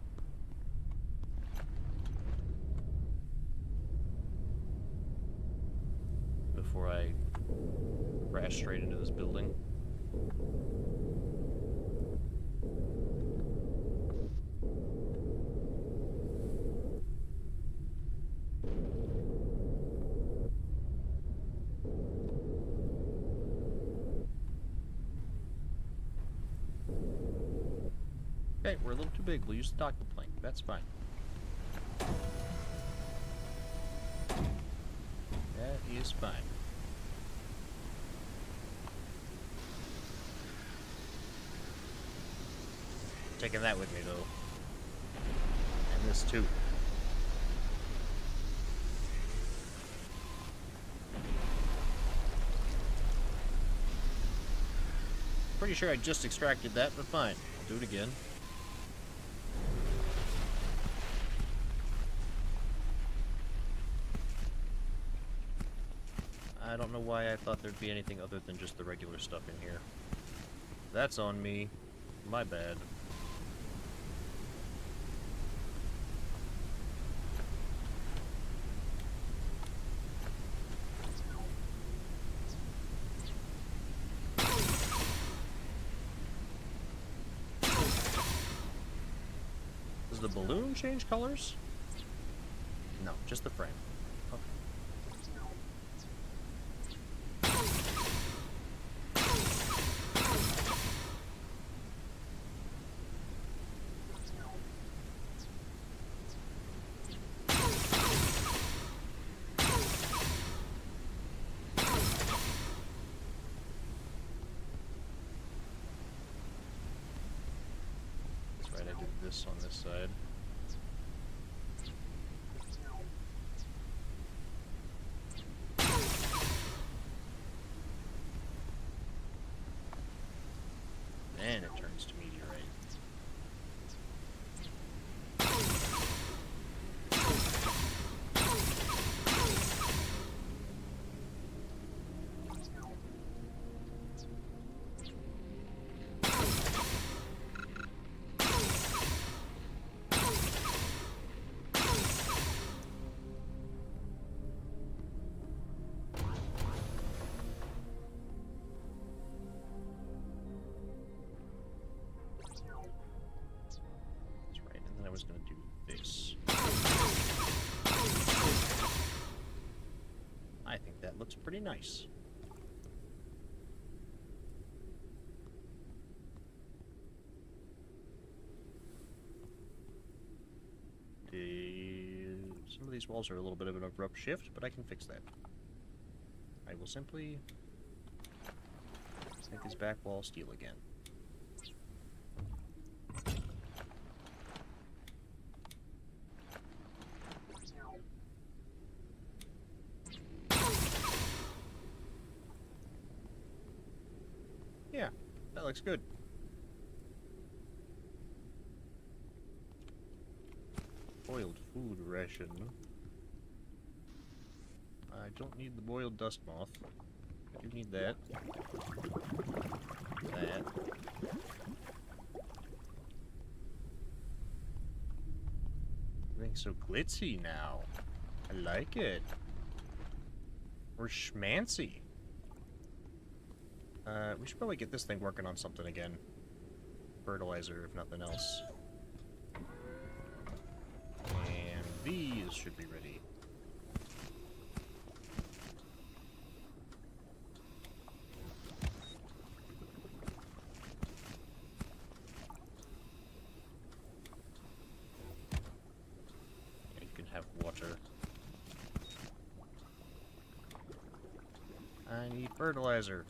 [SPEAKER 1] Before I crash straight into this building. Okay, we're a little too big. We'll use the docking plank. That's fine. That is fine. Taking that with me, though. And this, too. Pretty sure I just extracted that, but fine. I'll do it again. I don't know why I thought there'd be anything other than just the regular stuff in here. That's on me. My bad. Does the balloon change colors? No, just the frame. Okay. That's right, I did this on this side. was going to do this. I think that looks pretty nice. Some of these walls are a little bit of an abrupt shift, but I can fix that. I will simply make this back wall steel again. Yeah, that looks good. Boiled food ration. I don't need the boiled dust moth. I do need that. That. Everything's so glitzy now. I like it. We're schmancy. We should probably get this thing working on something again. Fertilizer, if nothing else. And these should be ready. Yeah, you can have water. I need fertilizer.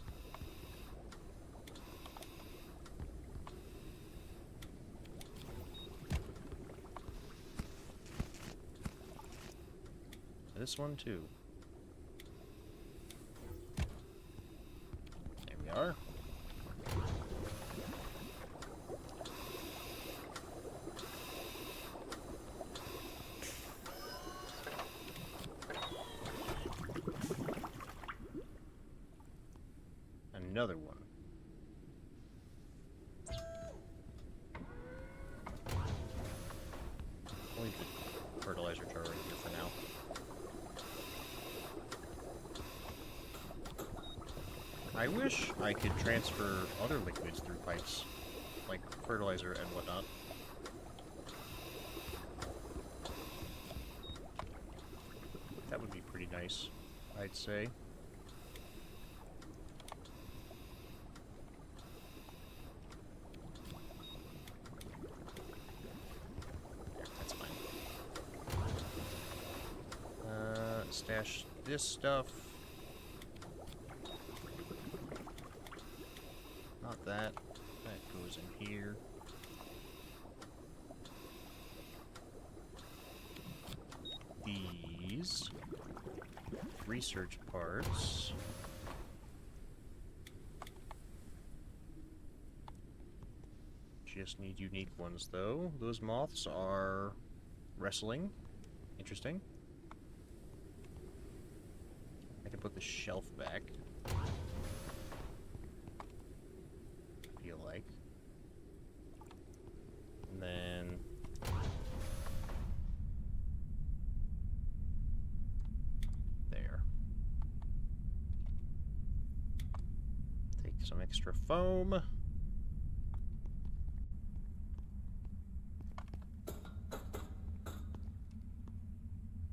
[SPEAKER 1] This one too. There we are. Another one. I'll leave the fertilizer jar right here for now. I wish I could transfer other liquids through pipes, like fertilizer and whatnot. That would be pretty nice, I'd say. Yeah, that's fine. Stash this stuff. Not that. That goes in here. These research parts. Just need unique ones though. Those moths are wrestling. Interesting. I can put the shelf back. Like, and then there. Take some extra foam.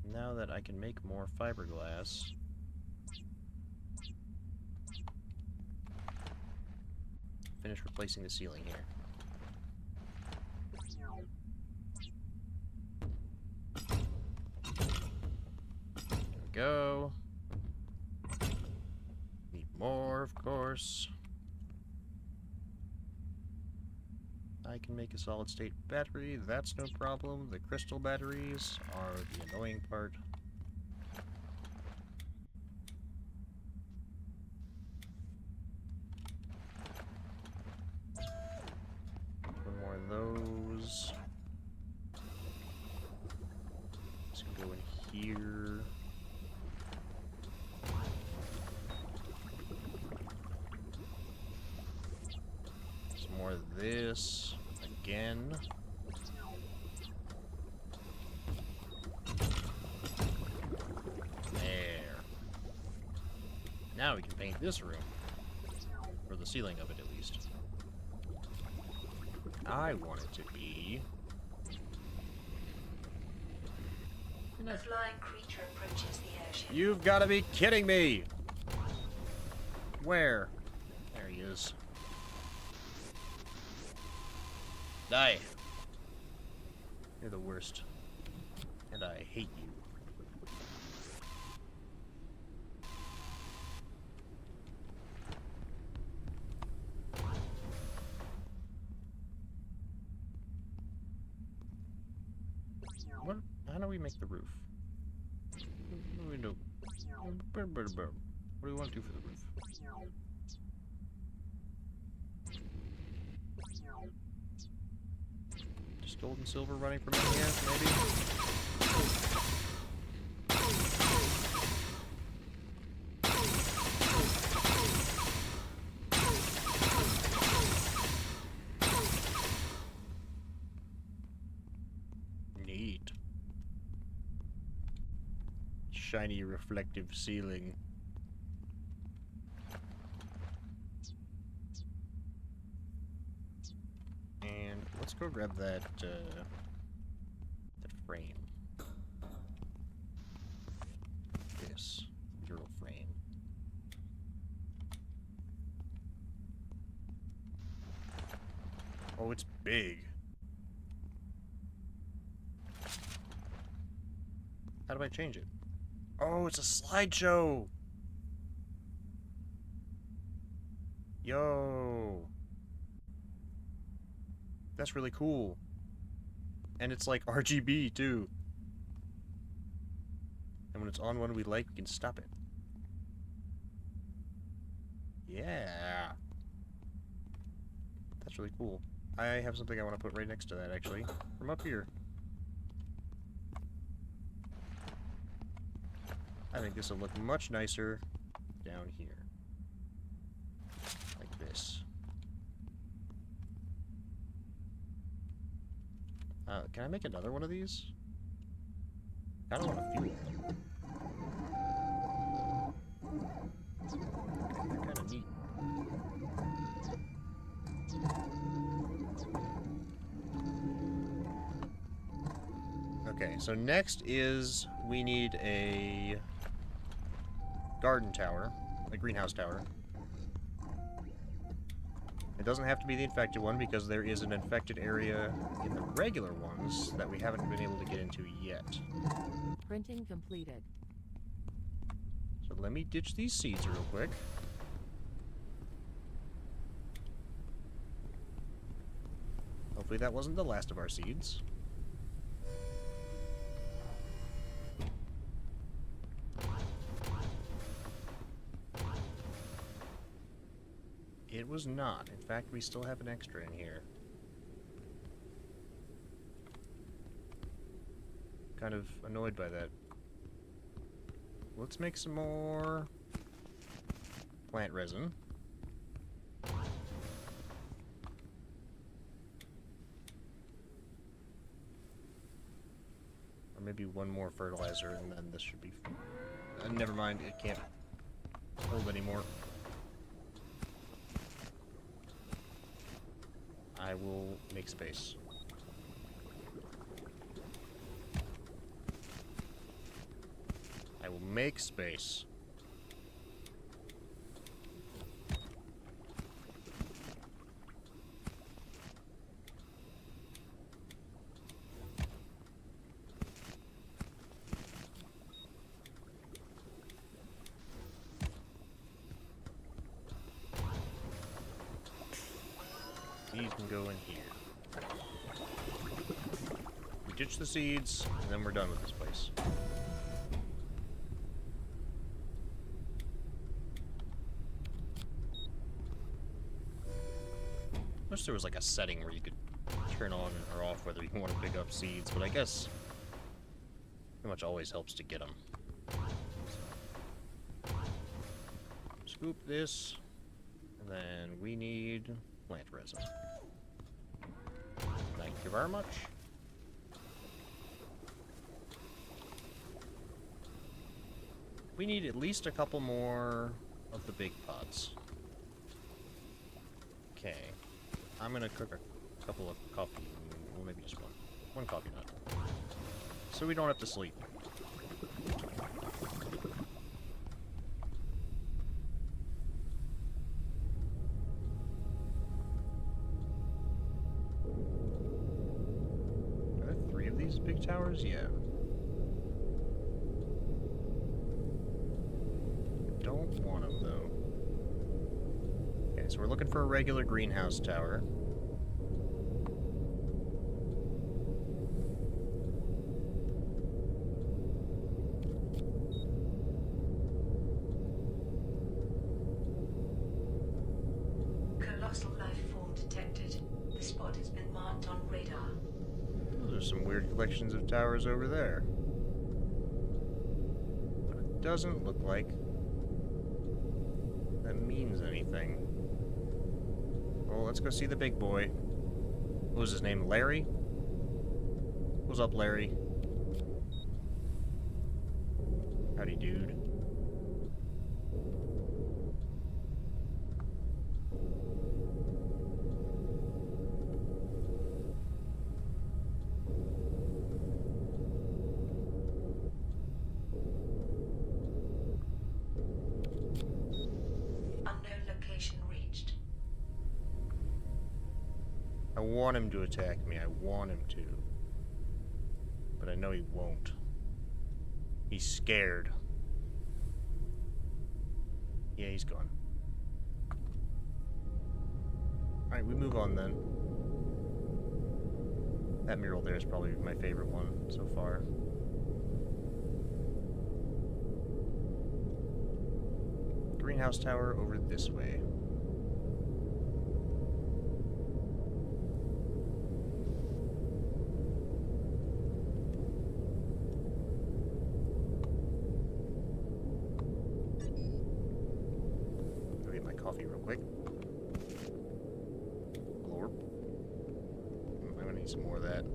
[SPEAKER 1] Now that I can make more fiberglass, finish replacing the ceiling here. There we go. Need more, of course. I can make a solid state battery, that's no problem. The crystal batteries are the annoying part. Those. This can go in here. Some more of this. Again. There. Now we can paint this room. Or the ceiling of it, at least. I want it to be Can
[SPEAKER 2] A
[SPEAKER 1] I...
[SPEAKER 2] flying creature approaches the airship.
[SPEAKER 1] You've got to be kidding me! Where? There he is. Die! You're the worst. And I hate you. What? How do we make the roof? What do we do? What do we want to do for the roof? Just gold and silver running from in here, maybe? Neat. Shiny reflective ceiling. And let's go grab that frame. This mural frame. Oh, it's big. How do I change it? Oh, it's a slideshow! Yo! That's really cool. And it's like RGB too. And when it's on one we like, we can stop it. Yeah. That's really cool. I have something I want to put right next to that actually. From up here. I think this will look much nicer down here. Like this. Can I make another one of these? I don't want a few. They're kind of neat. Okay, so next is we need a garden tower, a greenhouse tower. It doesn't have to be the infected one because there is an infected area in the regular ones that we haven't been able to get into yet.
[SPEAKER 3] Printing completed.
[SPEAKER 1] So let me ditch these seeds real quick. Hopefully that wasn't the last of our seeds. It was not. In fact, we still have an extra in here. Kind of annoyed by that. Let's make some more plant resin. Or maybe one more fertilizer and then this should be... never mind, it can't hold anymore. I will make space. I will make space. These can go in here. We ditch the seeds, and then we're done with this place. Wish there was like a setting where you could turn on or off whether you want to pick up seeds, but I guess pretty much always helps to get them. So, scoop this, and then we need plant resin. Thank you very much. We need at least a couple more of the big pots. Okay. I'm gonna cook a couple of coffee, well maybe just one. One coffee nut. So we don't have to sleep. big towers? Yeah. Don't want them, though. Okay, so we're looking for a regular greenhouse tower.
[SPEAKER 2] Colossal life form detected. The spot has been marked on radar.
[SPEAKER 1] There's some weird collections of towers over there. But it doesn't look like that means anything. Well, let's go see the big boy. What was his name? Larry? What's up, Larry? Howdy, dude.
[SPEAKER 2] Unknown location reached.
[SPEAKER 1] I want him to attack me. I want him to. But I know he won't. He's scared. Yeah, he's gone. Alright, we move on then. That mural there is probably my favorite one so far. Greenhouse tower over this way. Go get my coffee real quick. Lord. I'm gonna need some more of that.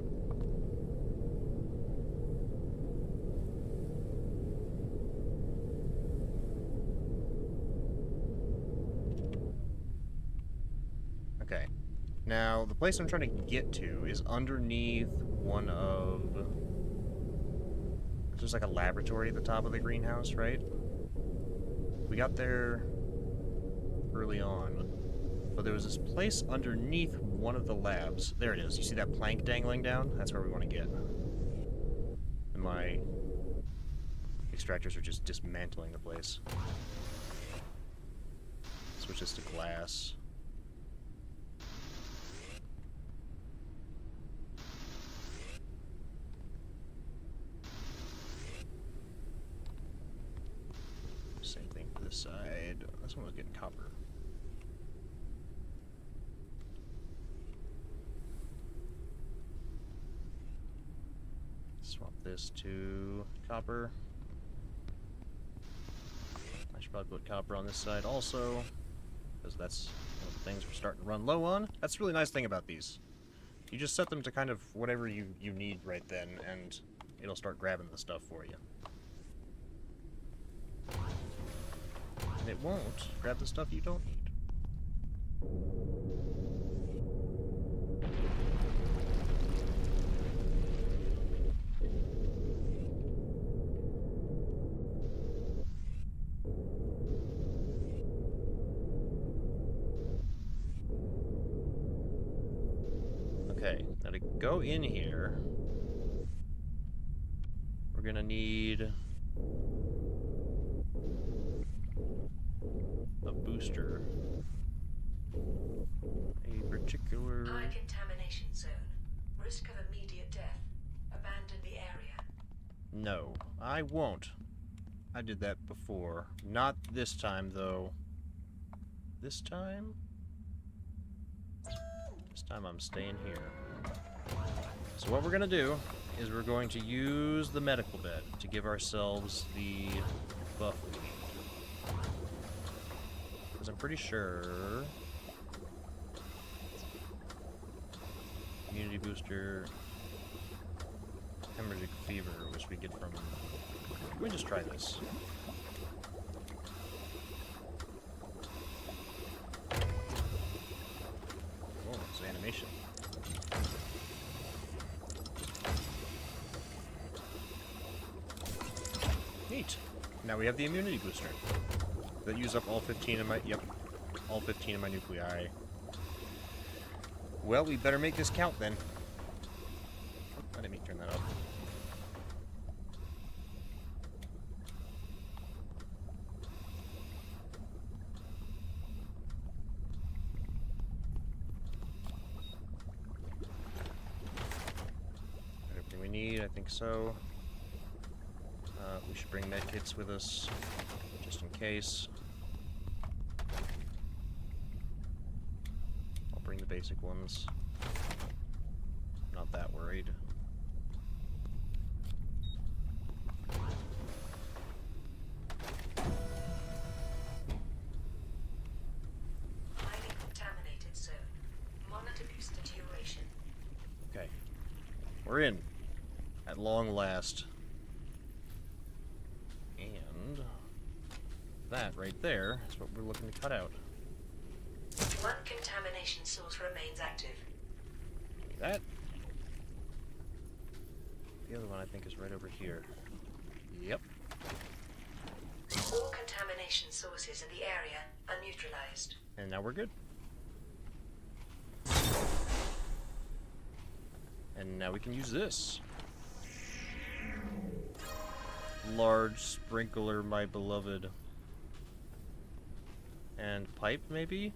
[SPEAKER 1] Okay. Now, the place I'm trying to get to is underneath one of... There's like a laboratory at the top of the greenhouse, right? We got there early on. But there was this place underneath one of the labs. There it is. You see that plank dangling down? That's where we want to get. And my extractors are just dismantling the place. Switch this to glass. Same thing for this side. This one was getting copper. Swap this to copper. I should probably put copper on this side also, because that's one of the things we're starting to run low on. That's the really nice thing about these. You just set them to kind of whatever you need right then, and it'll start grabbing the stuff for you. And it won't grab the stuff you don't need. Okay, now to go in here, we're gonna need a booster. A particular...
[SPEAKER 2] High contamination zone. Risk of immediate death. Abandon the area.
[SPEAKER 1] No, I won't. I did that before. Not this time, though. This time? This time I'm staying here. So what we're gonna do is we're going to use the medical bed to give ourselves the buff we need. Because I'm pretty sure... Immunity booster... Hemorrhagic fever, which we get from... Let me just try this. Oh, it's animation. Neat. Now we have the immunity booster. That use up all 15 of my... Yep. All 15 of my nuclei. Well, we better make this count then. I didn't mean to turn that off. need? I think so. We should bring medkits with us, just in case. I'll bring the basic ones. Not that worried.
[SPEAKER 2] Highly contaminated zone. Monitor booster duration.
[SPEAKER 1] Okay. We're in. At long last. And that right there is what we're looking to cut out.
[SPEAKER 2] One contamination source remains active.
[SPEAKER 1] That. The other one I think is right over here. Yep.
[SPEAKER 2] All contamination sources in the area are neutralized.
[SPEAKER 1] And now we're good. And now we can use this. Large sprinkler, my beloved. And pipe, maybe?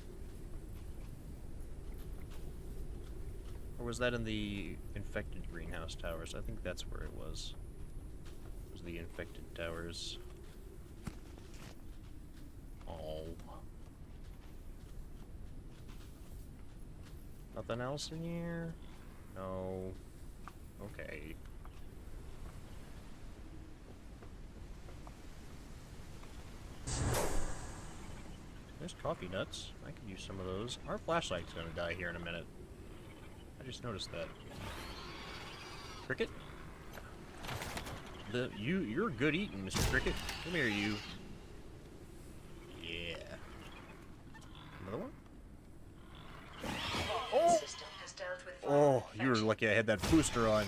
[SPEAKER 1] Or was that in the infected greenhouse towers? I think that's where it was. It was the infected towers. Oh. Nothing else in here? No. Okay. There's coffee nuts. I could use some of those. Our flashlight's gonna die here in a minute. I just noticed that. Cricket? You're good eating, Mr. Cricket. Come here, you. Yeah. Another one?
[SPEAKER 2] Oh! System has dealt with
[SPEAKER 1] Oh,
[SPEAKER 2] viral
[SPEAKER 1] you were
[SPEAKER 2] infection.
[SPEAKER 1] lucky I had that booster on.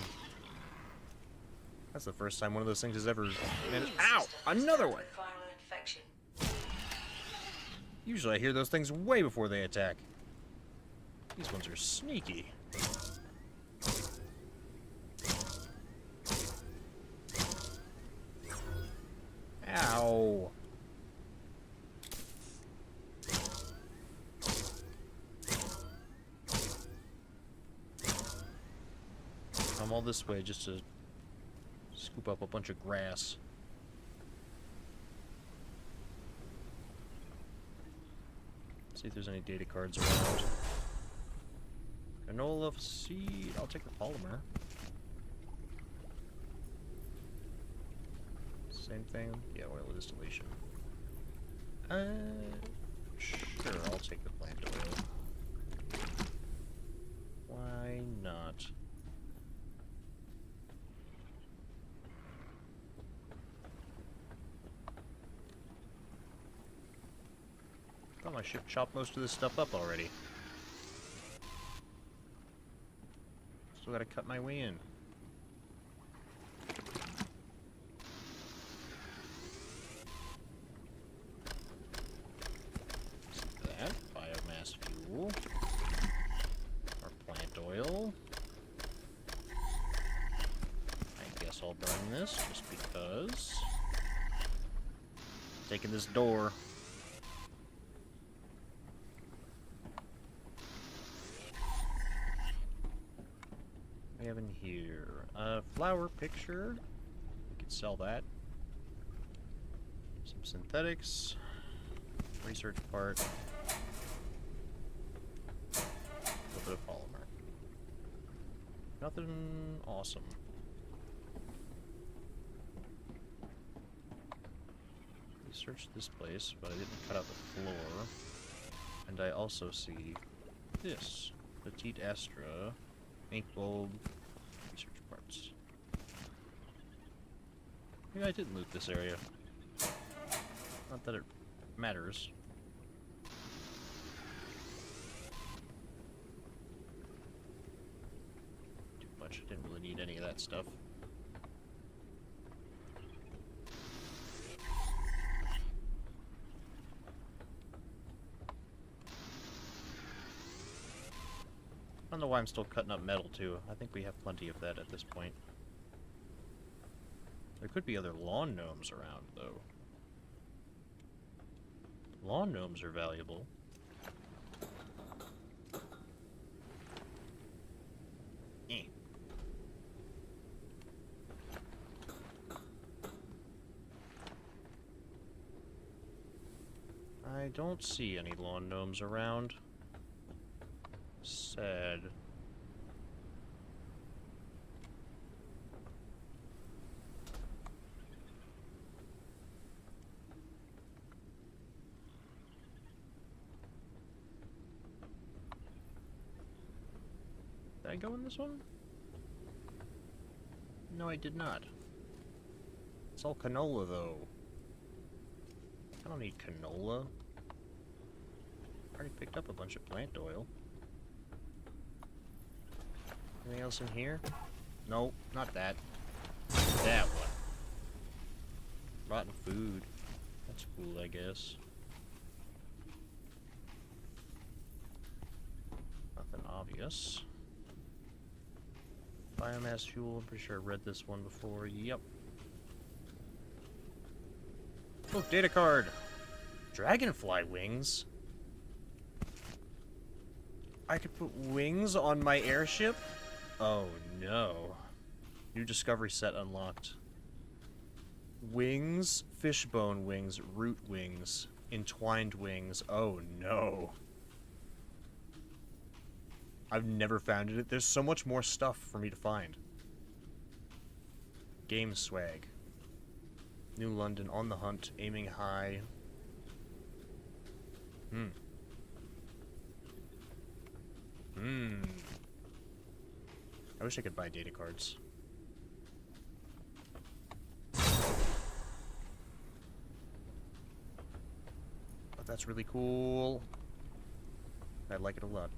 [SPEAKER 1] That's the first time one of those things has ever managed. Ow!
[SPEAKER 2] System has
[SPEAKER 1] Another
[SPEAKER 2] dealt
[SPEAKER 1] one!
[SPEAKER 2] with viral infection.
[SPEAKER 1] Usually I hear those things way before they attack. These ones are sneaky. Ow! I'm all this way just to scoop up a bunch of grass. See if there's any data cards around. Canola seed. I'll take the polymer. Same thing. Yeah, oil distillation. Sure. I'll take the plant oil. Why not? Thought I should chop most of this stuff up already. Still gotta cut my way in. That biomass fuel, or plant oil. I guess I'll burn this just because. Taking this door. We have in here a flower picture. We could sell that. Some synthetics. Research part. A little bit of polymer. Nothing awesome. We searched this place, but I didn't cut out the floor. And I also see this. Petite Astra. Ink bulb. Research parts. Maybe I didn't loot this area. Not that it matters. Too much. I didn't really need any of that stuff. I don't know why I'm still cutting up metal, too. I think we have plenty of that at this point. There could be other lawn gnomes around, though. Lawn gnomes are valuable. I don't see any lawn gnomes around. Sad. Did I go in this one? No, I did not. It's all canola, though. I don't need canola. I already picked up a bunch of plant oil. Anything else in here? No, not that. That one. Rotten food. That's cool, I guess. Nothing obvious. Biomass fuel, I'm pretty sure I read this one before. Yep. Oh, data card! Dragonfly wings? I could put wings on my airship? Oh no. New discovery set unlocked. Wings, fishbone wings, root wings, entwined wings. Oh no. I've never found it. There's so much more stuff for me to find. Game swag. New London, on the hunt, aiming high. I wish I could buy data cards. But that's really cool. I like it a lot.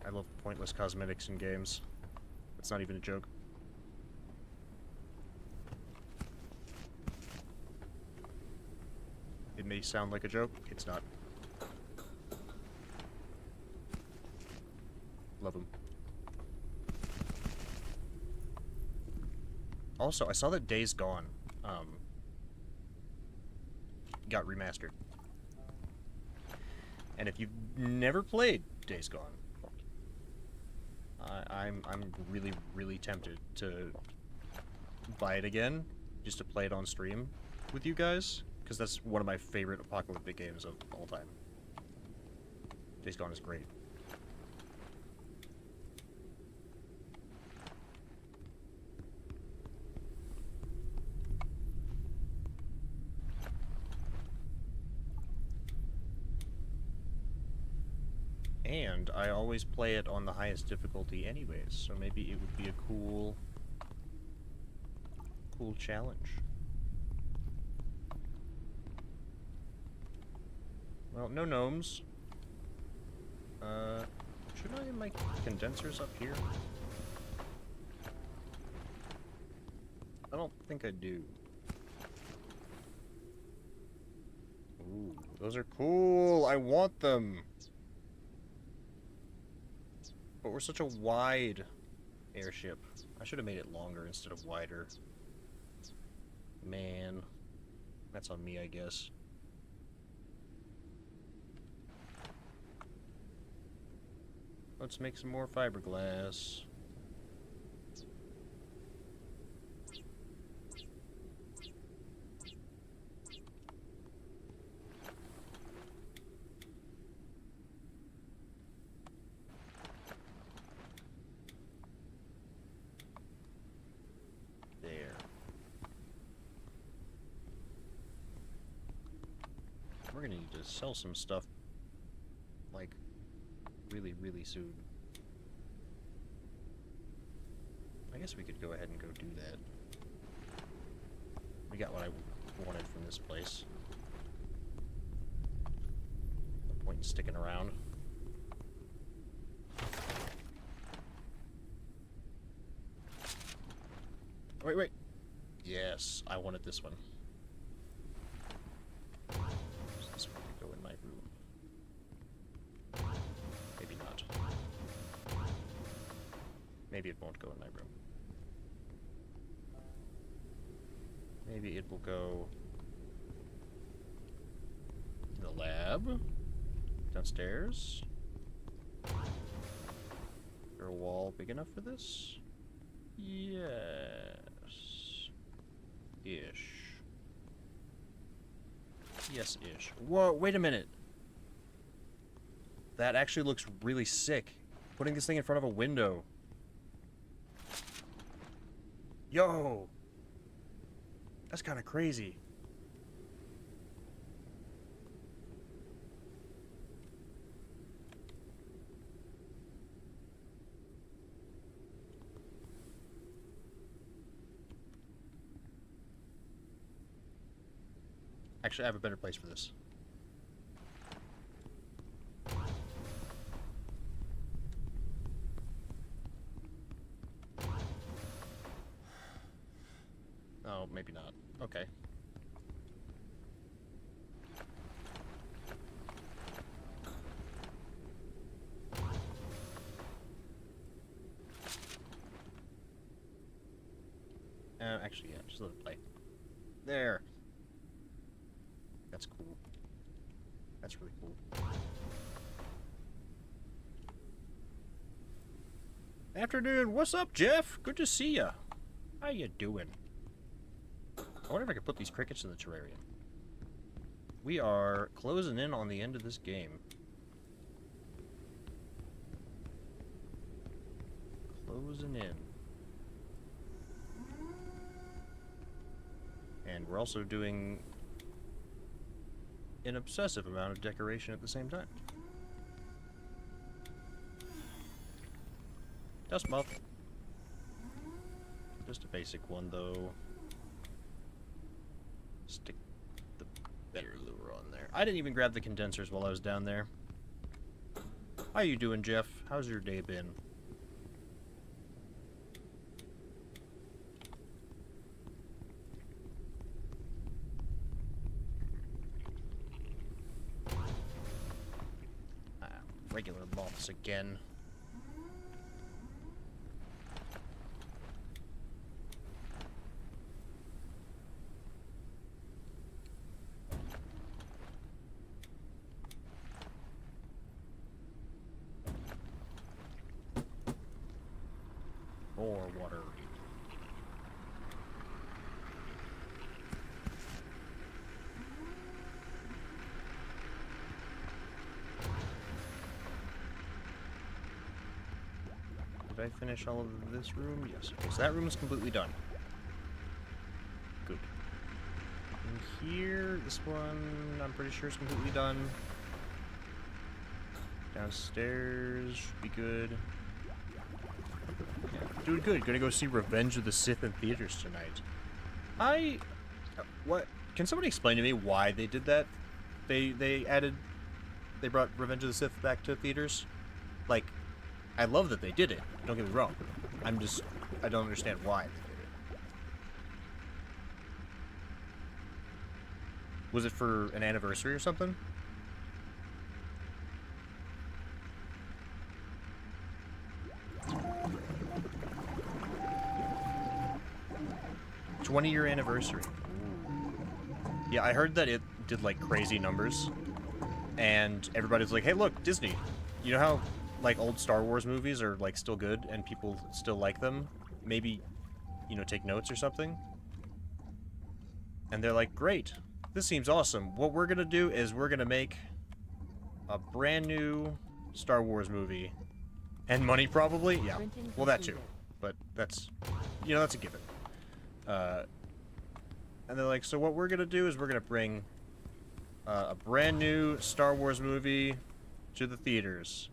[SPEAKER 1] I love pointless cosmetics in games. It's not even a joke. It may sound like a joke. It's not. Love them. Also, I saw that Days Gone got remastered. And if you've never played Days Gone, I'm really, really tempted to buy it again, just to play it on stream with you guys, because that's one of my favorite apocalyptic games of all time. Days Gone is great. And I always play it on the highest difficulty anyways, so maybe it would be a cool challenge. Well, no gnomes. Should I have my condensers up here? I don't think I do. Ooh, those are cool! I want them! But we're such a wide airship. I should have made it longer instead of wider. Man. That's on me, I guess. Let's make some more fiberglass. We're gonna need to sell some stuff, like, really, really soon. I guess we could go ahead and go do that. We got what I wanted from this place. No point in sticking around. Wait, wait. Yes, I wanted this one. This one could go in my room. Maybe not. Maybe it won't go in my room. Maybe it will go in the lab? Downstairs? Is there a wall big enough for this? Yes. Ish. Yes-ish. Whoa, wait a minute. That actually looks really sick. Putting this thing in front of a window. Yo! That's kind of crazy. Actually, I have a better place for this. Oh, maybe not. Okay. Actually, yeah, just let it play. There. That's cool. That's really cool. Afternoon. What's up, Jeff? Good to see ya. How you doing? I wonder if I could put these crickets in the terrarium. We are closing in on the end of this game. Closing in. And we're also doing an obsessive amount of decoration at the same time. Dust muff. Just a basic one, though. Stick the better lure on there. I didn't even grab the condensers while I was down there. How you doing, Jeff? How's your day been? Regular moths again. More water. Did I finish all of this room? Yes. Okay, so that room is completely done. Good. And here, this one, I'm pretty sure is completely done. Downstairs should be good. Yeah, doing good. Gonna go see Revenge of the Sith in theaters tonight. What? Can somebody explain to me why they did that? They brought Revenge of the Sith back to theaters? Like, I love that they did it. Don't get me wrong. I don't understand why they did it. Was it for an anniversary or something? '20-year anniversary. Yeah, I heard that it did like crazy numbers, and everybody's like, "Hey, look, Disney. You know how like old Star Wars movies are like still good and people still like them? Maybe, you know, take notes or something." And they're like, "Great. This seems awesome. What we're gonna do is we're gonna make a brand new Star Wars movie." And money, probably? Yeah. Well, that too. But that's, you know, that's a given. And they're like, so what we're gonna do is we're gonna bring a brand new Star Wars movie to the theaters.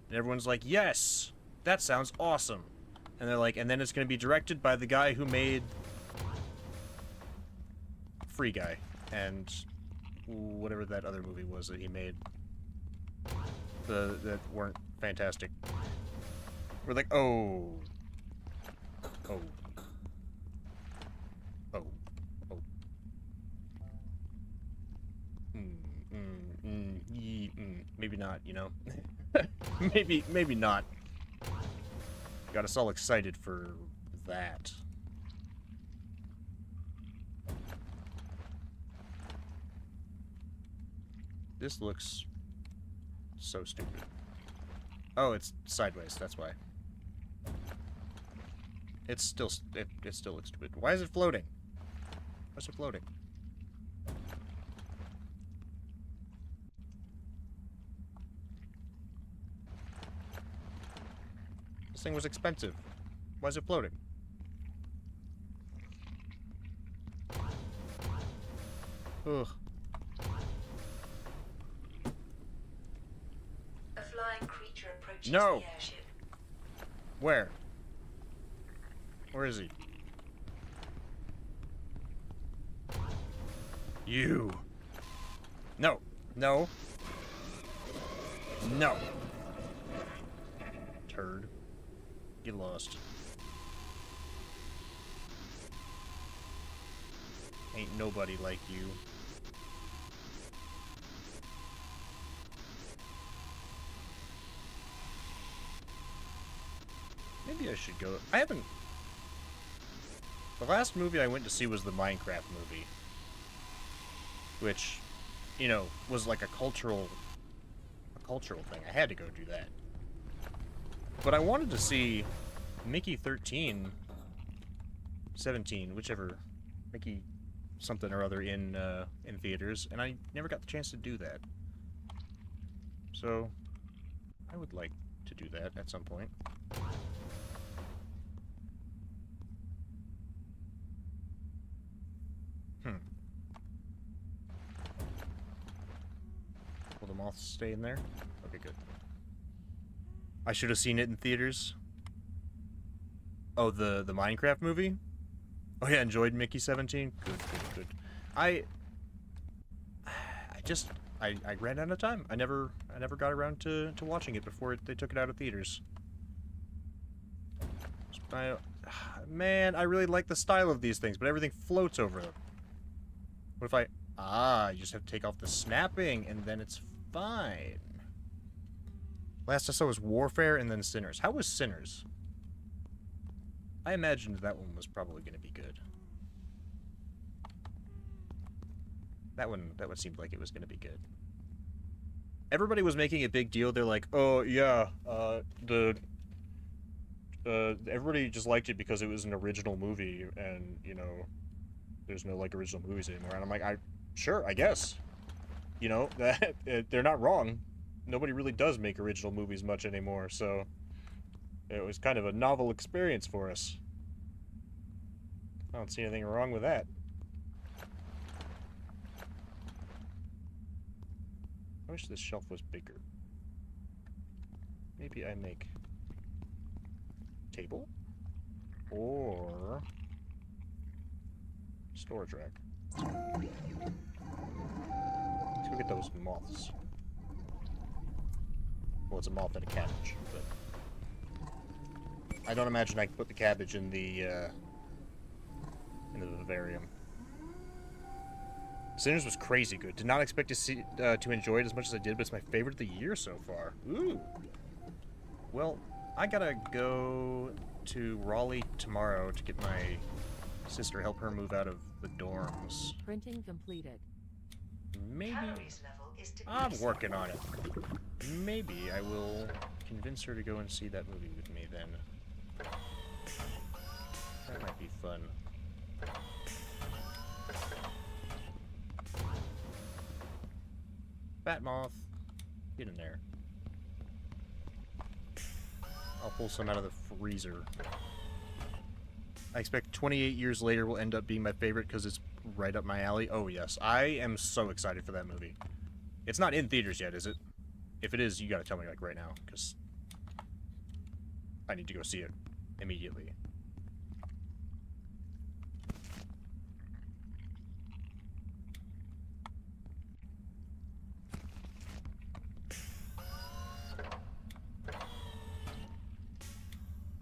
[SPEAKER 1] And everyone's like, yes! That sounds awesome! And they're like, and then it's gonna be directed by the guy who made Free Guy. And whatever that other movie was that he made. That weren't fantastic. We're like, oh. Oh. Oh. Oh. Maybe not, you know? maybe not. Got us all excited for that. This looks so stupid. Oh, it's sideways, that's why. It still looks stupid. Why is it floating? Why's it floating? This thing was expensive. Why is it floating? Ugh.
[SPEAKER 2] A flying creature approaches
[SPEAKER 1] No.
[SPEAKER 2] the airship.
[SPEAKER 1] Where? Where is he? You. No. No. No. Turd. Get lost. Ain't nobody like you. Maybe I should go. I haven't. The last movie I went to see was the Minecraft movie. Which, you know, was like a cultural thing. I had to go do that. But I wanted to see Mickey 13, 17, whichever, Mickey something or other in theaters, and I never got the chance to do that. So, I would like to do that at some point. Will the moths stay in there? Okay, good. I should have seen it in theaters. Oh, the Minecraft movie? Oh yeah, enjoyed Mickey 17? Good, good, good. I ran out of time. I never got around to watching it before they took it out of theaters. Man, I really like the style of these things, but everything floats over them. What if I... Ah, you just have to take off the snapping, and then it's fine. Last I saw was Warfare and then Sinners. How was Sinners? I imagined that one was probably going to be good. That one seemed like it was going to be good. Everybody was making a big deal. They're like, oh, yeah, everybody just liked it because it was an original movie, and, you know, there's no, like, original movies anymore. And I'm like, sure, I guess. You know, that they're not wrong. Nobody really does make original movies much anymore, so it was kind of a novel experience for us. I don't see anything wrong with that. I wish this shelf was bigger. Maybe I make table or storage rack. Let's go get those moths. Well, it's a moth and a cabbage, but I don't imagine I can put the cabbage in the vivarium. Sinners was crazy good. Did not expect to enjoy it as much as I did, but it's my favorite of the year so far. Ooh. Well, I gotta go to Raleigh tomorrow to get my sister, help her move out of the dorms.
[SPEAKER 3] Printing completed.
[SPEAKER 1] Maybe
[SPEAKER 2] Calories level is
[SPEAKER 1] I'm
[SPEAKER 2] decreasing.
[SPEAKER 1] working on it. Maybe I will convince her to go and see that movie with me then. That might be fun. Fat moth, get in there. I'll pull some out of the freezer. I expect 28 years later will end up being my favorite because it's right up my alley. Oh yes, I am so excited for that movie. It's not in theaters yet, is it? If it is, you gotta tell me like right now, because I need to go see it immediately.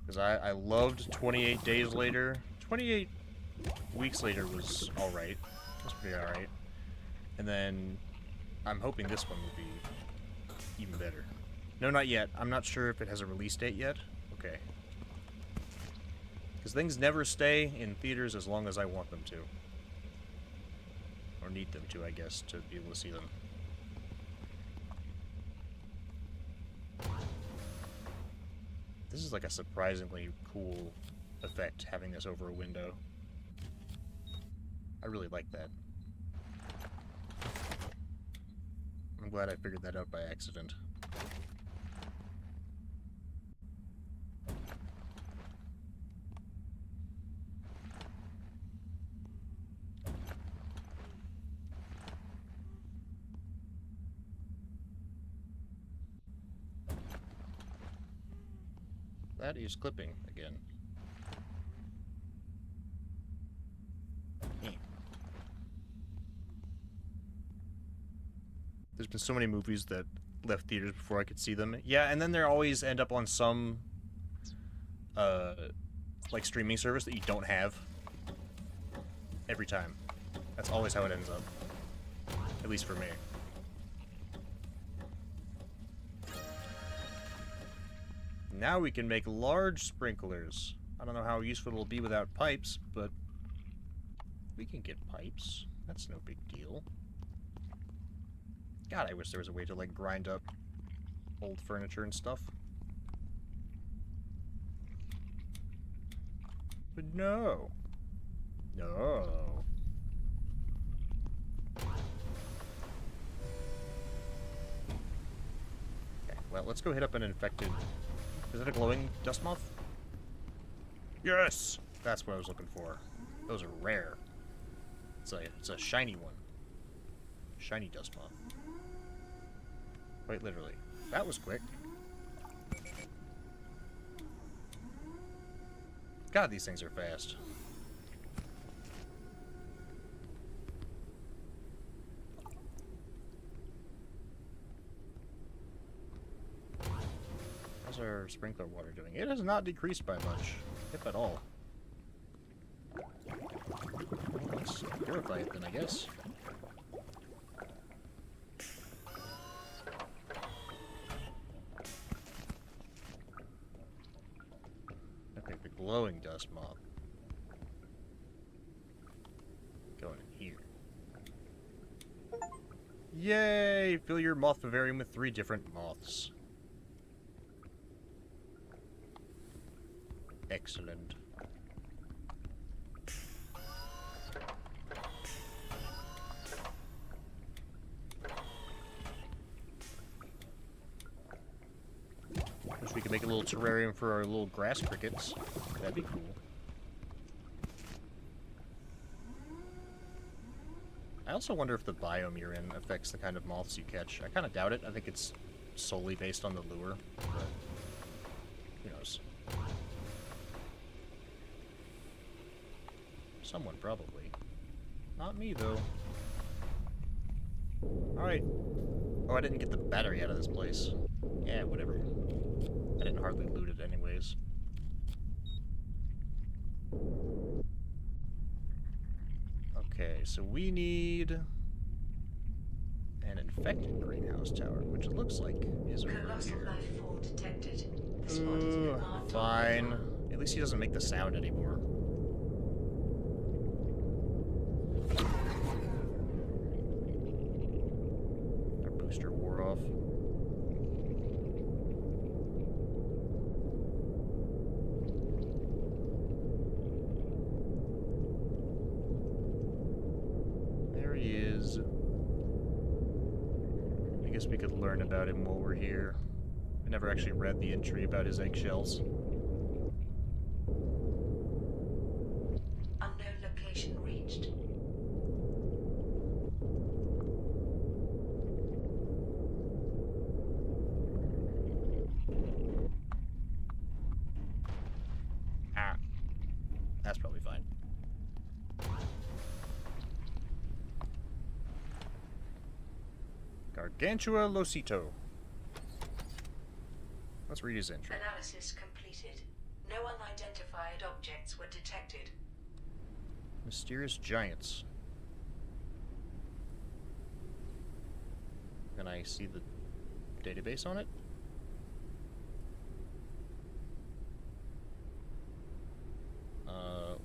[SPEAKER 1] Because I loved 28 Days Later. 28 Weeks Later was alright. It was pretty alright. And then I'm hoping this one will be even better. No, not yet. I'm not sure if it has a release date yet. Okay. Because things never stay in theaters as long as I want them to. Or need them to, I guess, to be able to see them. This is like a surprisingly cool effect, having this over a window. I really like that. I'm glad I figured that out by accident. that is clipping again. There's been so many movies that left theaters before I could see them. Yeah, and then they always end up on some, like, streaming service that you don't have. Every time. That's always how it ends up. At least for me. Now we can make large sprinklers. I don't know how useful it'll be without pipes, but we can get pipes. That's no big deal. God, I wish there was a way to, like, grind up old furniture and stuff. But no. No. Okay, well, let's go hit up an infected... Is that a glowing dust moth? Yes! That's what I was looking for. Those are rare. It's a shiny one. Shiny dust moth. Quite literally. That was quick. God, these things are fast. How's our sprinkler water doing? It has not decreased by much, if at all. Well, let's purify it then, I guess. Okay, the glowing dust moth. Going in here. Yay! Fill your moth vivarium with 3 different moths. Excellent. Wish we could make a little terrarium for our little grass crickets. That'd be cool. I also wonder if the biome you're in affects the kind of moths you catch. I kind of doubt it. I think it's solely based on the lure, but who knows. Someone, probably. Not me, though. Alright. Oh, I didn't get the battery out of this place. Yeah, whatever. I didn't hardly loot it anyways. Okay, so we need an infected greenhouse tower, which it looks like is over
[SPEAKER 2] Colossal
[SPEAKER 1] here.
[SPEAKER 2] life form detected. Spotted in a marked
[SPEAKER 1] Fine. At least he doesn't make the sound anymore. Our booster wore off. There he is. I guess we could learn about him while we're here. I never actually read the entry about his eggshells.
[SPEAKER 2] Unknown location reached.
[SPEAKER 1] Ah. That's probably fine. Gargantua losito. Let's read his entry.
[SPEAKER 2] Analysis completed. No unidentified objects were detected.
[SPEAKER 1] Mysterious giants. Can I see the database on it?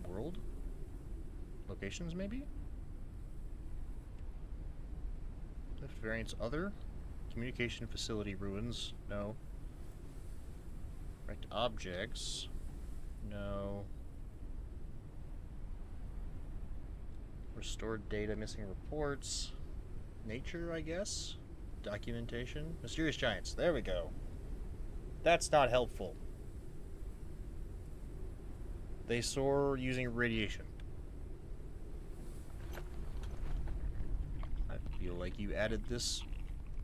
[SPEAKER 1] World? Locations, maybe? Lift variants other? Communication facility ruins? No. Wrecked objects? No. Restored data, missing reports. Nature, I guess? Documentation? Mysterious giants. There we go. That's not helpful. They soar using radiation. I feel like you added this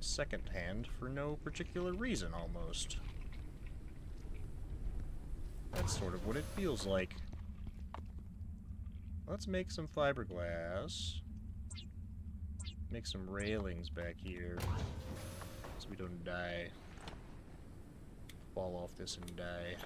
[SPEAKER 1] second hand for no particular reason, almost. That's sort of what it feels like. Let's make some fiberglass. Make some railings back here. So we don't die. Fall off this and die.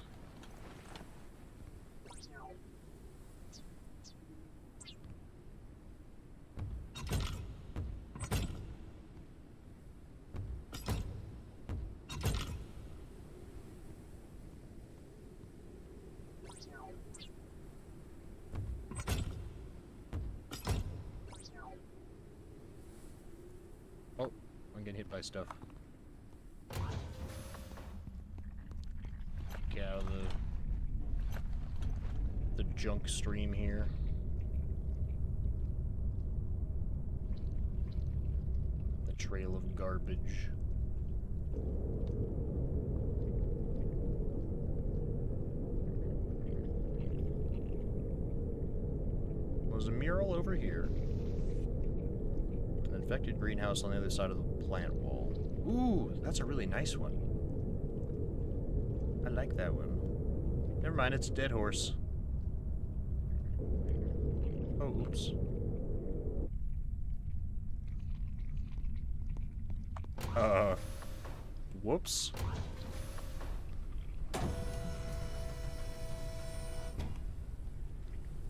[SPEAKER 1] Oh, I'm getting hit by stuff. Get out of the junk stream here. The trail of garbage. There's a mural over here. An infected greenhouse on the other side of the plant wall. Ooh, that's a really nice one. I like that one. Never mind, it's a dead horse. Oh, oops. Whoops.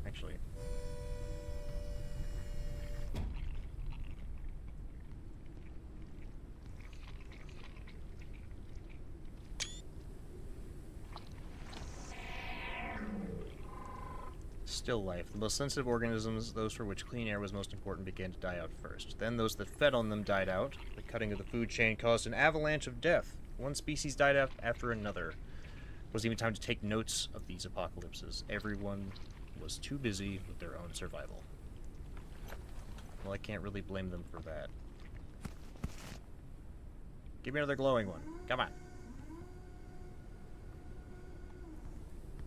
[SPEAKER 1] Actually. Still life. The most sensitive organisms, those for which clean air was most important, began to die out first. Then those that fed on them died out. The cutting of the food chain caused an avalanche of death. One species died out after another. It wasn't even time to take notes of these apocalypses. Everyone was too busy with their own survival. Well, I can't really blame them for that. Give me another glowing one. Come on.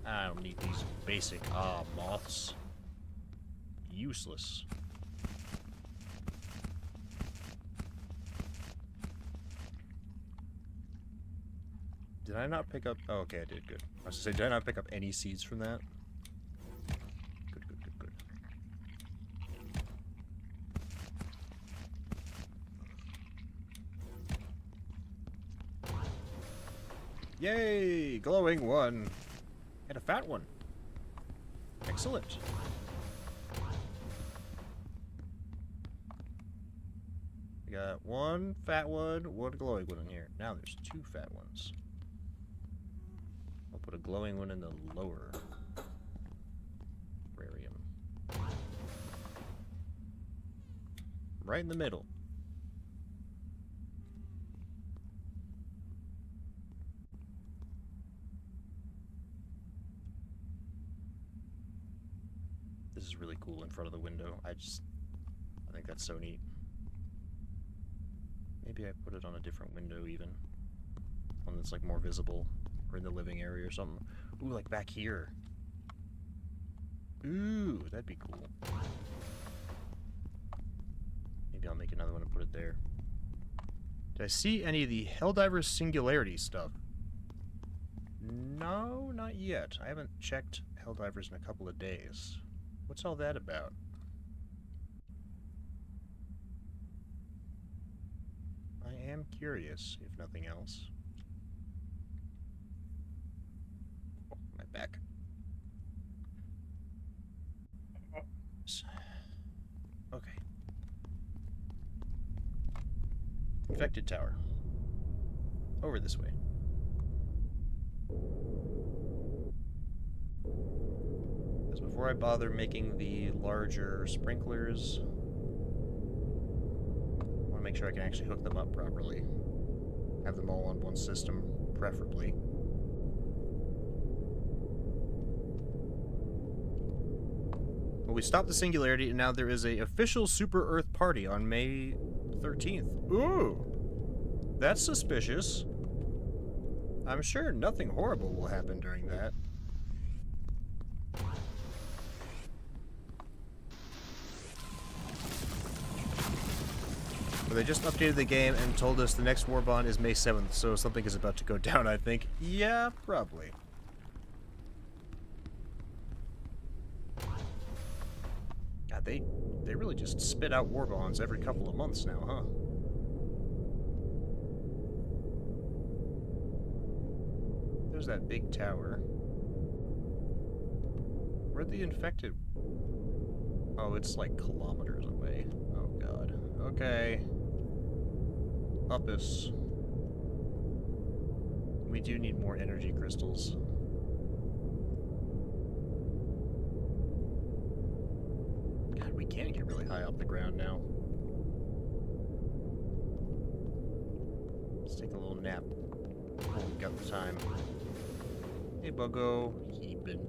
[SPEAKER 1] I don't need these basic, moths. Useless. Did I not pick up... Oh, okay, I did. Good. I was going to say, did I not pick up any seeds from that? Good, good, good, good. Yay! Glowing one! And a fat one. Excellent. We got one fat one glowing one in here. Now there's two fat ones. I'll put a glowing one in the lower aquarium. Right in the middle. This is really cool in front of the window. I think that's so neat. Maybe I put it on a different window even. One that's like more visible. Or in the living area or something. Ooh, like back here. Ooh, that'd be cool. Maybe I'll make another one and put it there. Did I see any of the Helldivers Singularity stuff? No, not yet. I haven't checked Helldivers in a couple of days. What's all that about? I am curious, if nothing else. Oh, my back. Okay. Infected tower. Over this way. Because before I bother making the larger sprinklers, I want to make sure I can actually hook them up properly. Have them all on one system, preferably. Well, we stopped the Singularity, and now there is a official Super Earth party on May 13th. Ooh! That's suspicious. I'm sure nothing horrible will happen during that. But they just updated the game and told us the next war bond is May 7th, so something is about to go down, I think. Yeah, probably. God, they really just spit out war bonds every couple of months now, huh? There's that big tower. Where'd the infected... Oh, it's like kilometers away. Oh god. Okay. Uppus. We do need more energy crystals. God, we can get really high off the ground now. Let's take a little nap. Oh, we got the time. Hey, Buggo. Heapin'.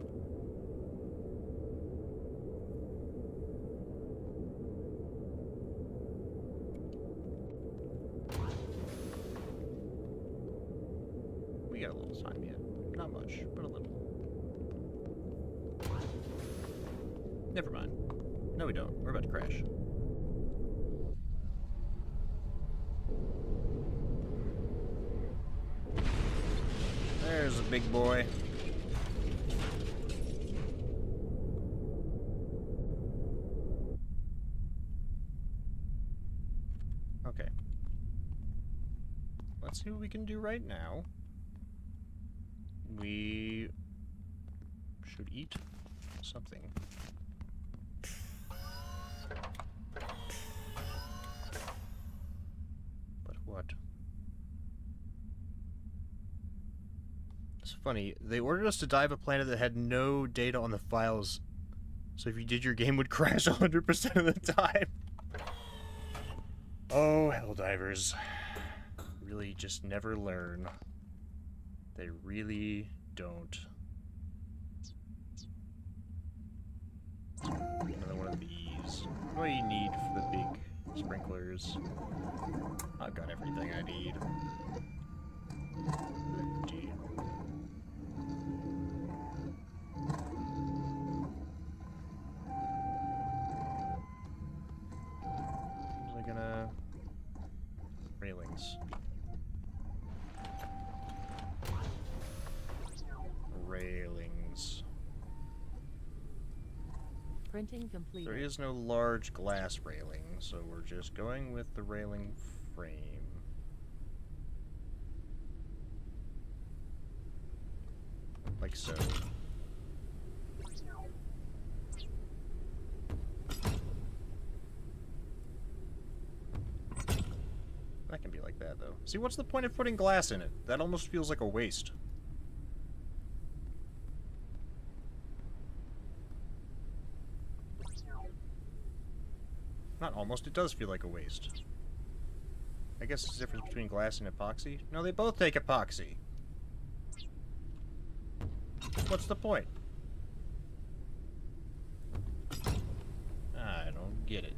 [SPEAKER 1] We got a little time yet. Not much, but a little. Never mind. No, we don't. We're about to crash. There's a big boy. Okay. Let's see what we can do right now. We should eat something. But what? It's funny, they ordered us to dive a planet that had no data on the files, so if you did, your game would crash 100% of the time. Oh, Helldivers. Really just never learn. They really don't. Another one of these. What do you need for the big sprinklers? I've got everything I need. Empty. Was I gonna... Railings. Railings.
[SPEAKER 3] Printing completed.
[SPEAKER 1] There is no large glass railing, so we're just going with the railing frame. Like so. That can be like that, though. See, what's the point of putting glass in it? That almost feels like a waste. Not almost, it does feel like a waste. I guess it's the difference between glass and epoxy. No, they both take epoxy. What's the point? I don't get it.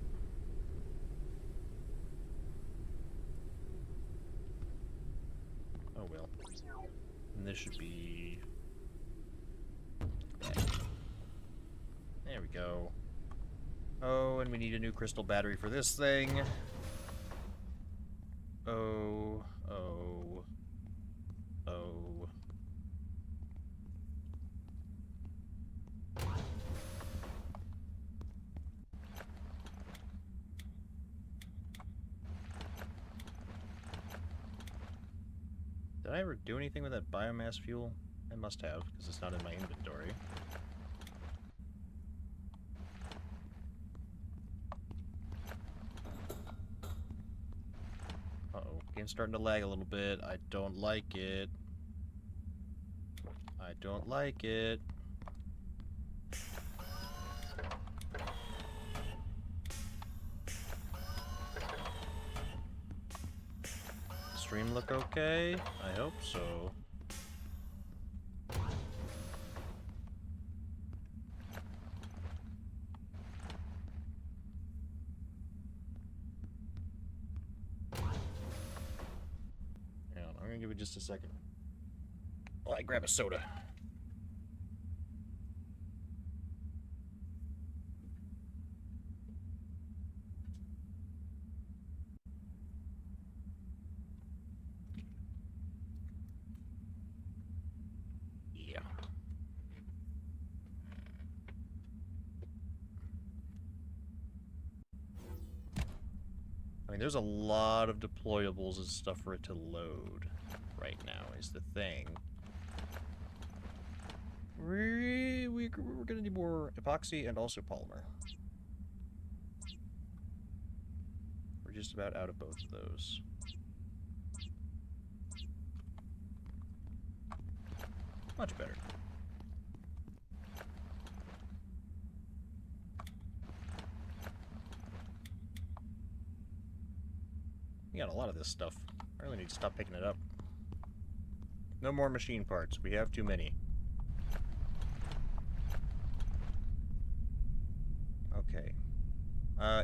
[SPEAKER 1] Oh well. And this should be... that. There we go. Oh, and we need a new crystal battery for this thing. Oh, oh, oh. Did I ever do anything with that biomass fuel? I must have, because it's not in my inventory. Uh-oh, game's starting to lag a little bit. I don't like it. I don't like it. Stream look okay? I hope so. Hang on, I'm gonna give it just a second. While I grab a soda. Yeah. mean, there's a lot of deployables and stuff for it to load right now, is the thing. We're gonna need more epoxy and also polymer. We're just about out of both of those. Much better. We got a lot of this stuff. I really need to stop picking it up. No more machine parts. We have too many. Okay.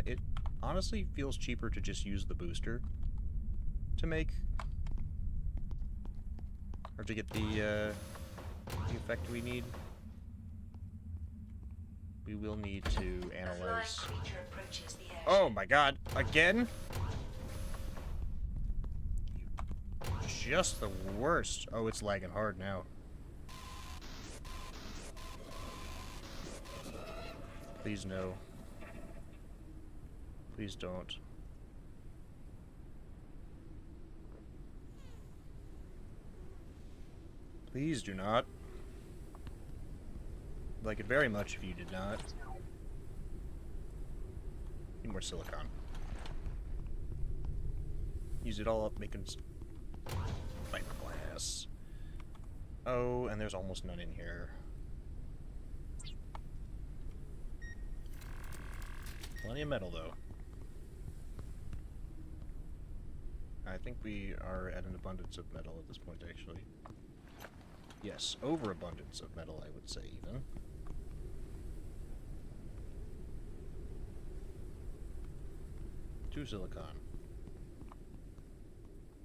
[SPEAKER 1] It honestly feels cheaper to just use the booster to make, or to get the effect we need. We will need to analyze.
[SPEAKER 2] A flying creature approaches the air.
[SPEAKER 1] Oh my god, again? Just the worst. Oh, it's lagging hard now. Please no. Please don't. Please do not. I'd like it very much if you did not. Need more silicon. Use it all up making fiberglass. Oh, and there's almost none in here. Plenty of metal, though. I think we are at an abundance of metal at this point, actually. Yes, overabundance of metal, I would say, even. Two silicon.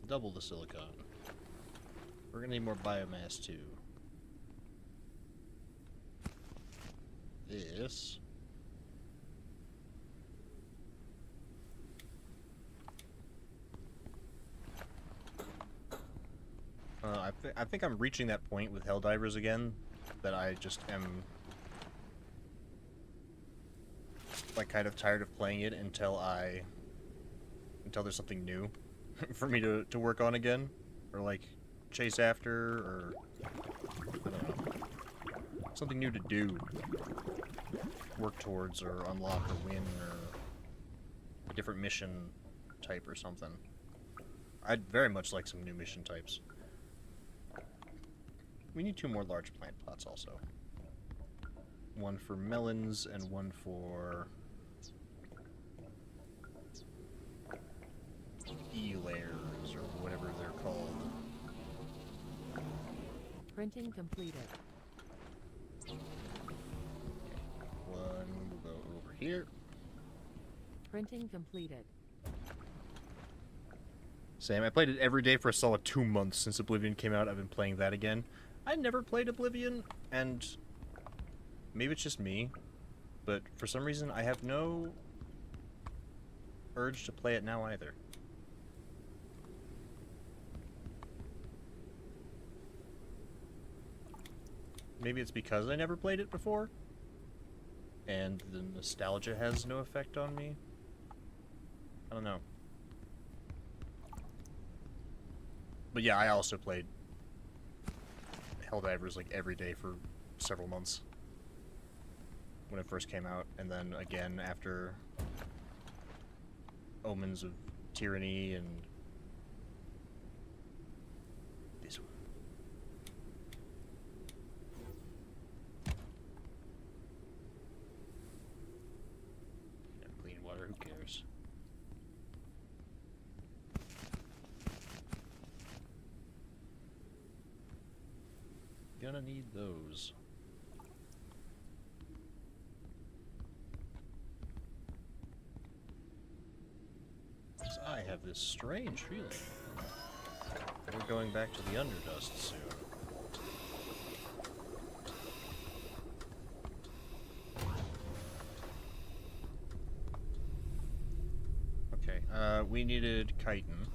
[SPEAKER 1] Double the silicon. We're gonna need more biomass, too. This. I think I'm reaching that point with Helldivers again, that I just am, like, kind of tired of playing it until there's something new for me to work on again, or, like, chase after, or, I don't know, something new to do, work towards, or unlock, or win, or a different mission type or something. I'd very much like some new mission types. We need 2 more large plant pots also. One for melons and one for E-layers, or whatever they're called.
[SPEAKER 3] Printing completed.
[SPEAKER 1] One will go over here.
[SPEAKER 3] Printing completed.
[SPEAKER 1] Same. I played it every day for a solid 2 months since Oblivion came out. I've been playing that again. I never played Oblivion, and maybe it's just me, but for some reason I have no urge to play it now either. Maybe it's because I never played it before, and the nostalgia has no effect on me. I don't know. But yeah, I also played Helldivers like every day for several months when it first came out, and then again after Omens of Tyranny and this one. Yeah, clean water, who cares? Gonna need those. 'Cause I have this strange feeling that we're going back to the Underdust soon. Okay, we needed chitin.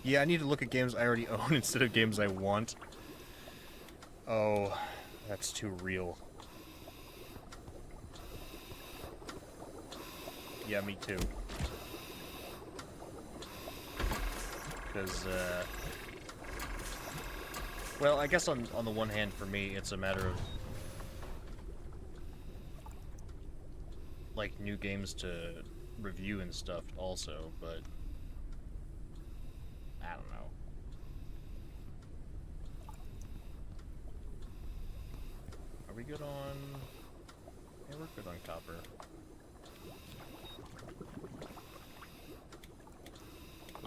[SPEAKER 1] Yeah, I need to look at games I already own instead of games I want. Oh, that's too real. Yeah, me too. Because, well, I guess on the one hand, for me, it's a matter of, like, new games to review and stuff also, but I don't know. Are we good on... Yeah, we're good on copper.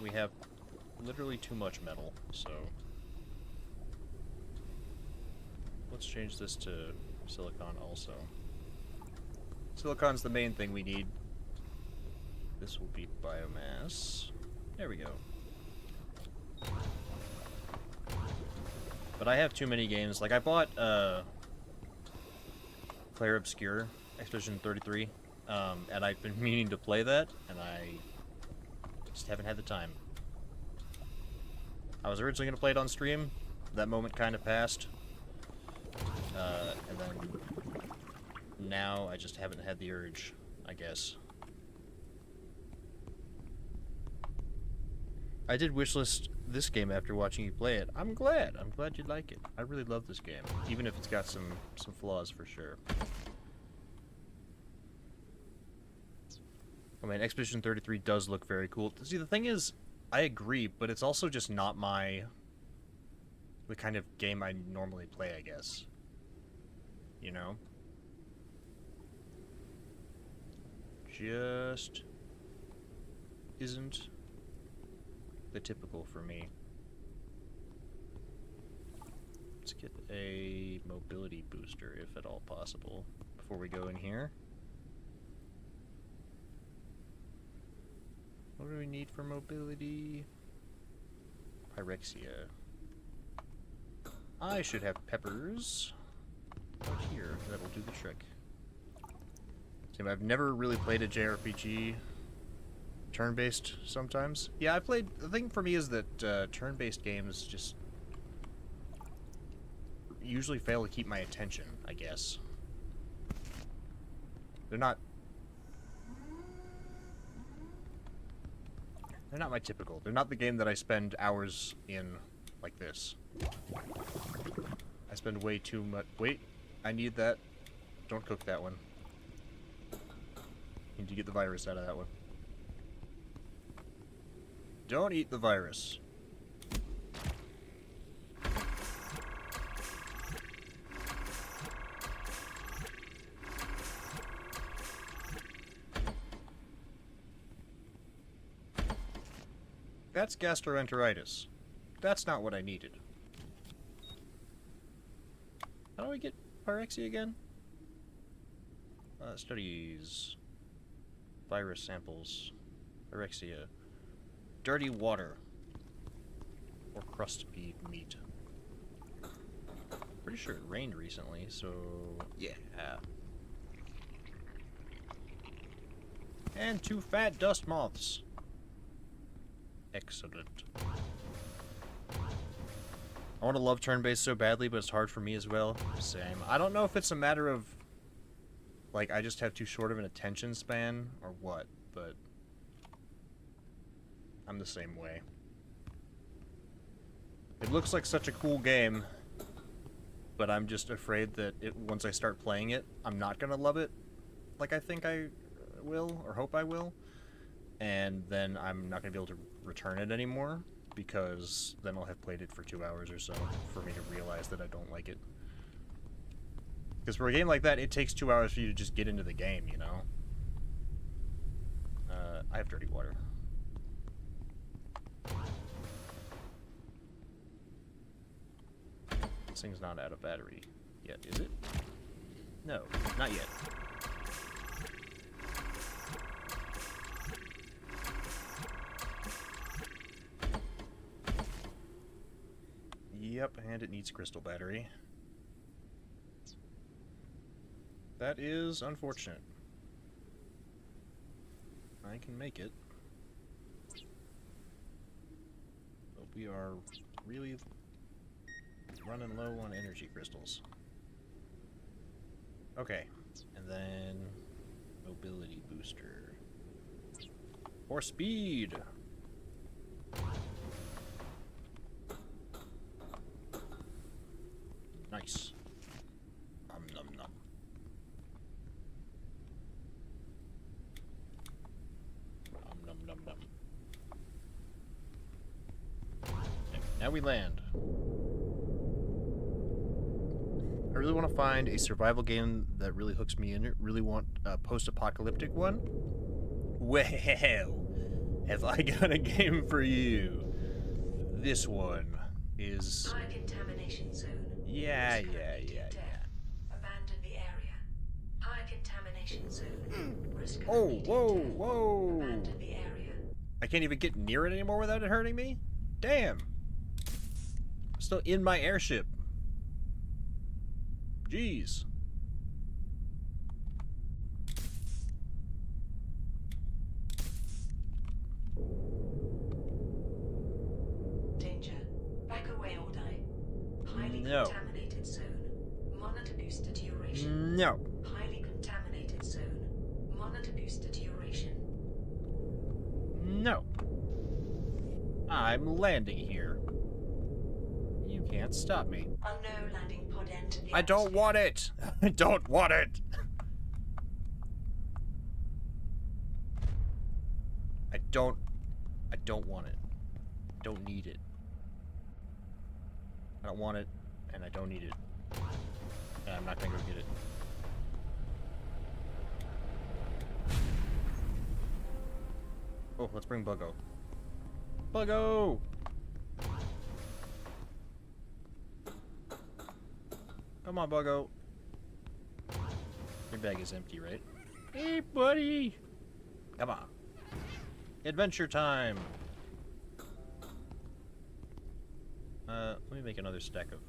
[SPEAKER 1] We have literally too much metal, so... Let's change this to silicon also. Silicon's the main thing we need. This will be biomass. There we go. But I have too many games. Like, I bought, Clair Obscur, Expedition 33, and I've been meaning to play that, and I just haven't had the time. I was originally going to play it on stream. That moment kind of passed. And then now I just haven't had the urge, I guess. I did wishlist this game after watching you play it. I'm glad. I'm glad you like it. I really love this game, even if it's got some flaws for sure. I mean, Expedition 33 does look very cool. See, the thing is, I agree, but it's also just not the kind of game I normally play, I guess. You know? Just isn't the typical for me. Let's get a mobility booster, if at all possible, before we go in here. What do we need for mobility? Pyrexia. I should have peppers out here. That will do the trick. See, I've never really played a JRPG turn-based sometimes. Yeah, I played... The thing for me is that turn-based games just usually fail to keep my attention, I guess. They're not my typical. They're not the game that I spend hours in like this. I spend way too much... Wait, I need that. Don't cook that one. Need to get the virus out of that one. Don't eat the virus. That's gastroenteritis. That's not what I needed. How do I get pyrexia again? Studies. Virus samples. Pyrexia. Dirty water. Or crust bead meat. Pretty sure it rained recently, so yeah. And 2 fat dust moths. Excellent. I want to love turn-based so badly, but it's hard for me as well. Same. I don't know if it's a matter of, like, I just have too short of an attention span, or what, but I'm the same way. It looks like such a cool game, but I'm just afraid that once I start playing it, I'm not gonna love it like I think I will, or hope I will, and then I'm not gonna be able to return it anymore, because then I'll have played it for 2 hours or so for me to realize that I don't like it. Because for a game like that, it takes 2 hours for you to just get into the game, you know? I have dirty water. This thing's not out of battery yet, is it? No, not yet. Yep, and it needs a crystal battery. That is unfortunate. I can make it. But we are really running low on energy crystals. Okay, and then mobility booster. More speed. Nice. Nom nom nom. Nom nom nom nom. Okay, now we land. I really want to find a survival game that really hooks me in. I really want a post-apocalyptic one. Well, have I got a game for you? This one is...
[SPEAKER 2] High contamination zone.
[SPEAKER 1] Yeah.
[SPEAKER 2] Abandon the area. High contamination zone. Risk of
[SPEAKER 1] Oh,
[SPEAKER 2] immediate
[SPEAKER 1] whoa,
[SPEAKER 2] death.
[SPEAKER 1] whoa.
[SPEAKER 2] Abandon the area.
[SPEAKER 1] I can't even get near it anymore without it hurting me? Damn. I'm still in my airship. Jeez.
[SPEAKER 2] Danger. Back away or die. Highly
[SPEAKER 1] No.
[SPEAKER 2] contaminated zone. Monitor booster duration.
[SPEAKER 1] No.
[SPEAKER 2] Highly contaminated zone. Monitor booster duration.
[SPEAKER 1] No. I'm landing here. You can't stop me.
[SPEAKER 2] Unknown landing pod entered the
[SPEAKER 1] I don't
[SPEAKER 2] atmosphere.
[SPEAKER 1] want it. I don't want it. I don't want it. I don't need it. I don't want it, and I don't need it. And I'm not gonna go get it. Oh, let's bring Buggo. Buggo! Come on, Buggo. Your bag is empty, right? Hey, buddy! Come on. Adventure time! Let me make another stack of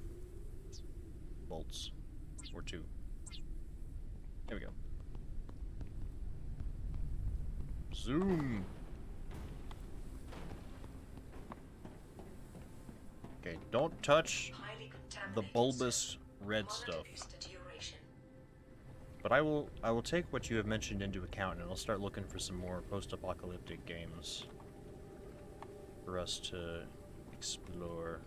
[SPEAKER 1] bolts. Or two. There we go. Zoom! Okay, don't touch
[SPEAKER 2] Highly
[SPEAKER 1] the
[SPEAKER 2] contaminated
[SPEAKER 1] bulbous red
[SPEAKER 2] zone.
[SPEAKER 1] stuff.
[SPEAKER 2] Monitor booster duration.
[SPEAKER 1] But I will take what you have mentioned into account, and I'll start looking for some more post-apocalyptic games for us to explore.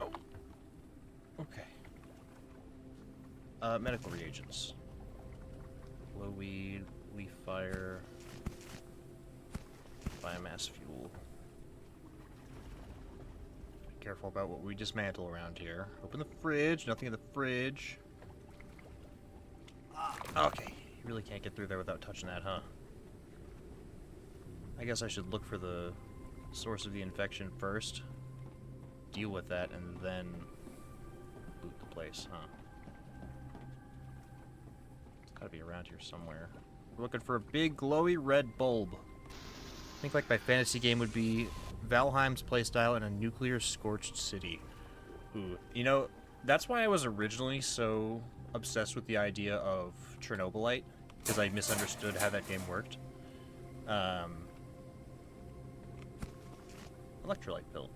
[SPEAKER 1] Oh. Okay. Medical reagents. Glow weed, leaf fire, biomass fuel. Be careful about what we dismantle around here. Open the fridge, nothing in the fridge. Okay, you really can't get through there without touching that, huh? I guess I should look for the source of the infection first, deal with that, and then loot the place, huh? It's gotta be around here somewhere. We're looking for a big glowy red bulb. I think like my fantasy game would be Valheim's playstyle in a nuclear scorched city. Ooh, you know, that's why I was originally so obsessed with the idea of Chernobylite, because I misunderstood how that game worked. Electrolyte pill.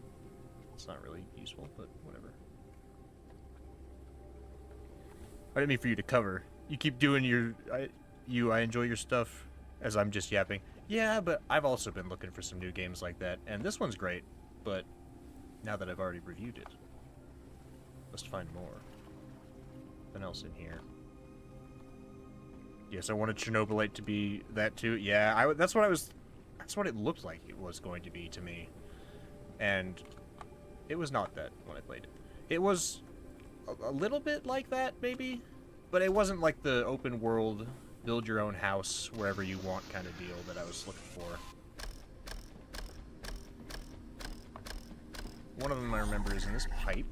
[SPEAKER 1] It's not really useful, but whatever. I didn't mean for you to cover. You keep doing your... I enjoy your stuff as I'm just yapping. Yeah, but I've also been looking for some new games like that, and this one's great, but now that I've already reviewed it, let's find more. Nothing else in here. Yes, I wanted Chernobylite to be that too. Yeah, that's what it looked like it was going to be to me. And it was not that when I played it. It was a little bit like that, maybe, but it wasn't like the open world, build your own house wherever you want kind of deal that I was looking for. One of them I remember is in this pipe.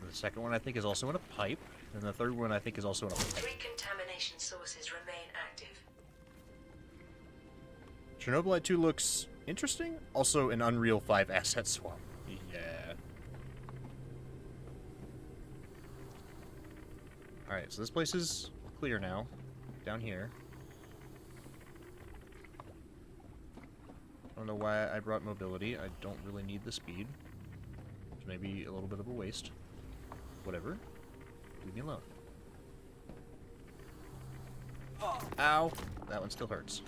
[SPEAKER 1] The second one I think is also in a pipe. And the third one I think is also in a pipe.
[SPEAKER 2] 3 contamination sources remain active.
[SPEAKER 1] Chernobylite 2 looks interesting. Also an Unreal 5 asset swap. Yeah. Alright, so this place is clear now. Down here. I don't know why I brought mobility. I don't really need the speed. Which may be a little bit of a waste. Whatever. Leave me alone. Ow! That one still hurts.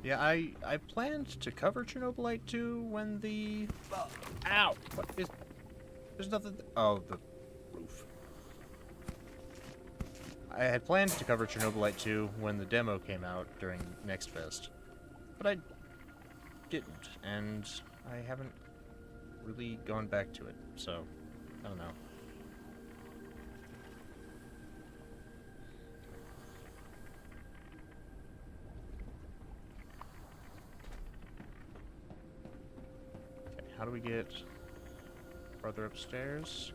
[SPEAKER 1] Yeah, I planned to cover Chernobylite 2 when the... Ow! What is... There's nothing... Oh, the roof. I had planned to cover Chernobylite 2 when the demo came out during Next Fest. But I didn't, and I haven't really gone back to it, so... I don't know. How do we get farther upstairs?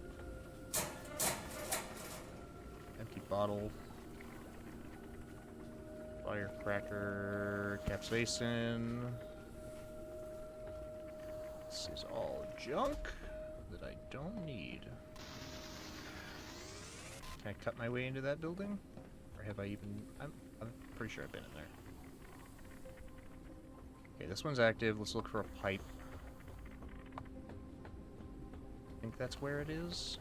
[SPEAKER 1] Empty bottle. Firecracker. Capsaicin. This is all junk that I don't need. Can I cut my way into that building? Or have I even... I'm pretty sure I've been in there. Okay, this one's active. Let's look for a pipe. I think that's where it is.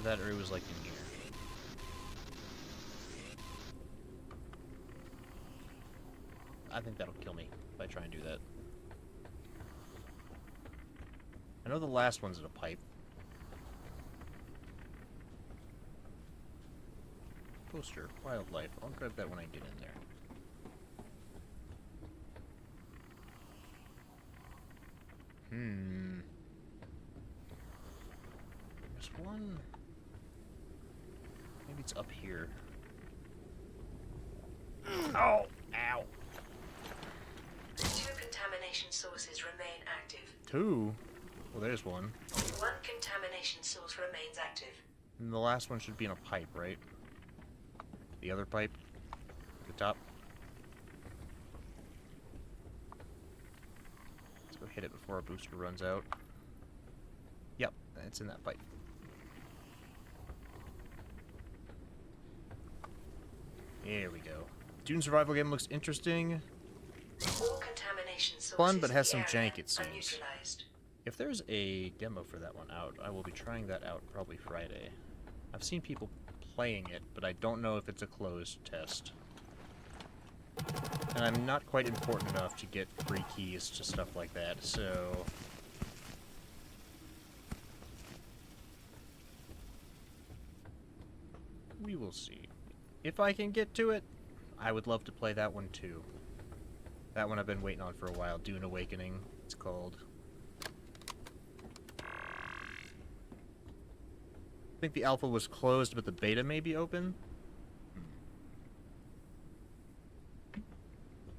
[SPEAKER 1] That area was like in here. I think that'll kill me if I try and do that. I know the last one's in a pipe. Poster, wildlife. I'll grab that when I get in there. There's one... Maybe it's up here. Oh! Ow!
[SPEAKER 2] 2 contamination sources remain active.
[SPEAKER 1] 2? Well, there's one.
[SPEAKER 2] 1 contamination source remains active.
[SPEAKER 1] And the last one should be in a pipe, right? The other pipe? At the top? Let's go hit it before our booster runs out. Yep, it's in that pipe. There we go. Dune survival game looks interesting.
[SPEAKER 2] All contamination sources
[SPEAKER 1] Fun, but has
[SPEAKER 2] in the
[SPEAKER 1] some
[SPEAKER 2] area
[SPEAKER 1] jank, it seems.
[SPEAKER 2] unutilized.
[SPEAKER 1] If there's a demo for that one out, I will be trying that out probably Friday. I've seen people playing it, but I don't know if it's a closed test. And I'm not quite important enough to get free keys to stuff like that, so... we will see. If I can get to it, I would love to play that one too. That one I've been waiting on for a while. Dune Awakening, it's called. I think the alpha was closed, but the beta may be open.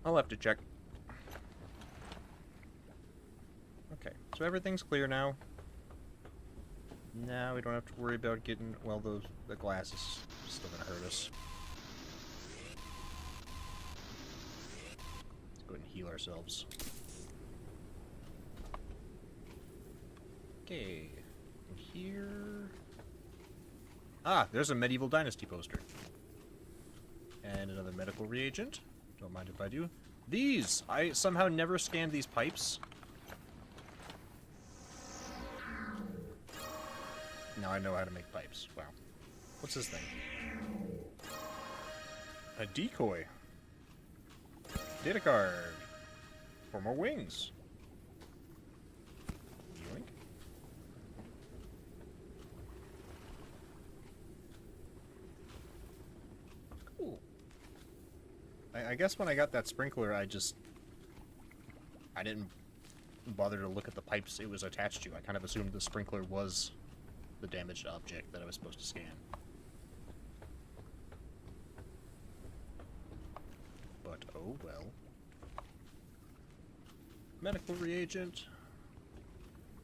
[SPEAKER 1] I'll have to check. Okay, so everything's clear now. Now we don't have to worry about getting... well, the glass is still gonna hurt us. Let's go ahead and heal ourselves. Okay, in here... ah, there's a Medieval Dynasty poster. And another medical reagent. Don't mind if I do. These! I somehow never scanned these pipes. Now I know how to make pipes. Wow. What's this thing? A decoy. Data card. 4 more wings. Yoink. Cool. I guess when I got that sprinkler, I didn't bother to look at the pipes it was attached to. I kind of assumed the sprinkler was the damaged object that I was supposed to scan. But oh well. Medical reagent.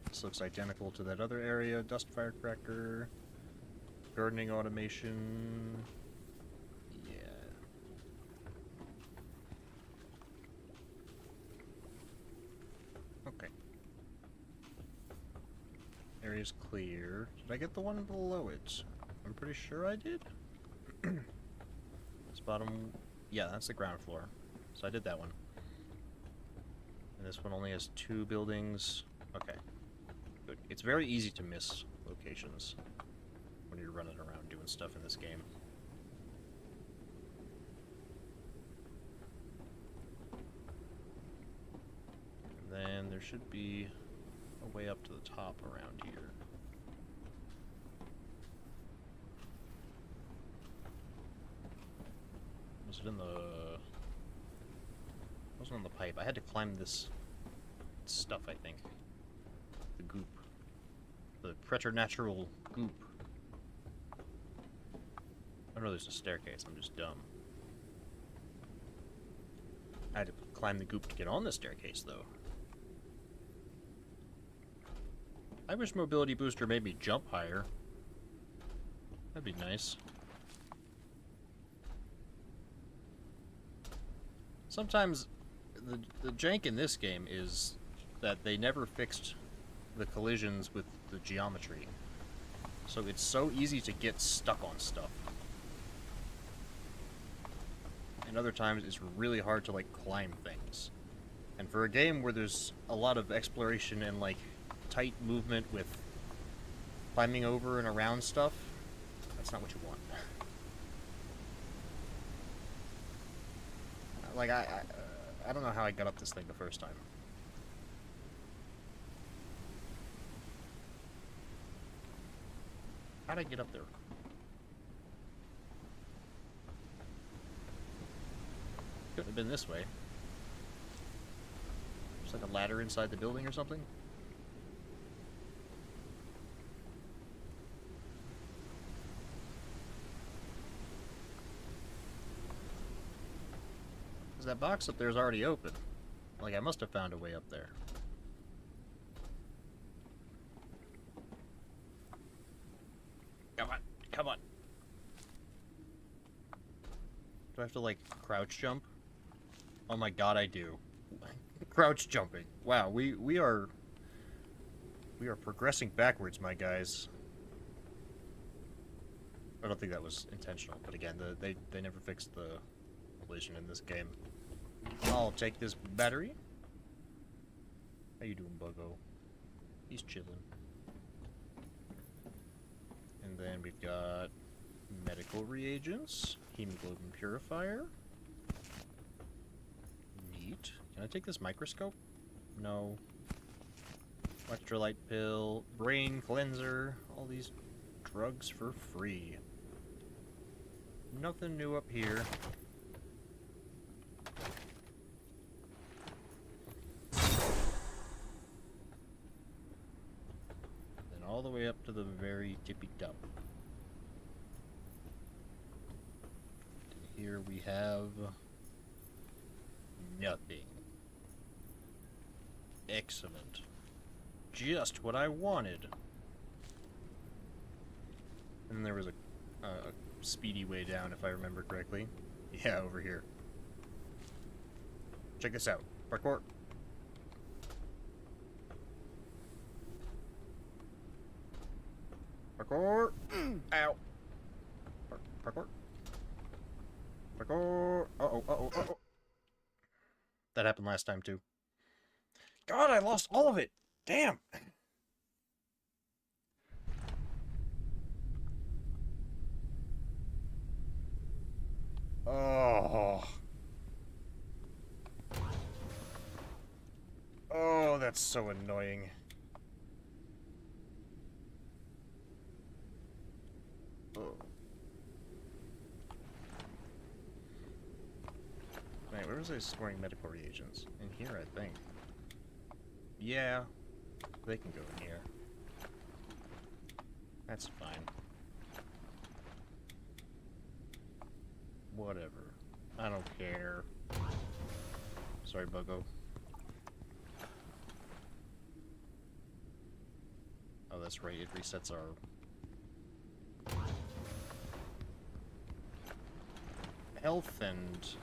[SPEAKER 1] This looks identical to that other area. Dust firecracker. Gardening automation. Yeah. Okay. Area's clear. Did I get the one below it? I'm pretty sure I did. This bottom... yeah, that's the ground floor. So I did that one. And this one only has 2 buildings. Okay. Good. It's very easy to miss locations. locations when you're running around doing stuff in this game. And then there should be a way up to the top around here. Was it in the... It wasn't on the pipe. I had to climb this stuff, I think. The goop. The preternatural goop. I know there's a staircase, I'm just dumb. I had to climb the goop to get on the staircase, though. I wish Mobility Booster made me jump higher. That'd be nice. Sometimes the jank in this game is that they never fixed the collisions with the geometry. So it's so easy to get stuck on stuff. And other times it's really hard to, like, climb things. And for a game where there's a lot of exploration and, like, tight movement with climbing over and around stuff, that's not what you want. Like, I don't know how I got up this thing the first time. How'd I get up there? Couldn't have been this way. There's like a ladder inside the building or something? Because that box up there is already open. Like, I must have found a way up there. Come on, come on. Do I have to, like, crouch jump? Oh my god, I do. Crouch jumping. Wow, we are progressing backwards, my guys. I don't think that was intentional, but again, they never fixed the collision in this game. I'll take this battery. How you doing, Buggo? He's chilling. And then we've got medical reagents, hemoglobin purifier. Neat. Can I take this microscope? No. Electrolyte pill, brain cleanser, all these drugs for free. Nothing new up here. Then all the way up to the very tippy top. Here we have nothing. Excellent. Just what I wanted. And there was a speedy way down, if I remember correctly. Yeah, over here. Check this out. Parkour. Parkour. Ow. Parkour. Parkour. Uh-oh, uh-oh, uh-oh. That happened last time, too. God, I lost all of it! Damn! Oh. Oh, that's so annoying. Oh. Wait, where was I storing medical reagents? In here, I think. Yeah, they can go in here. That's fine. Whatever. I don't care. Sorry, Buggo. Oh, that's right. It resets our... health and...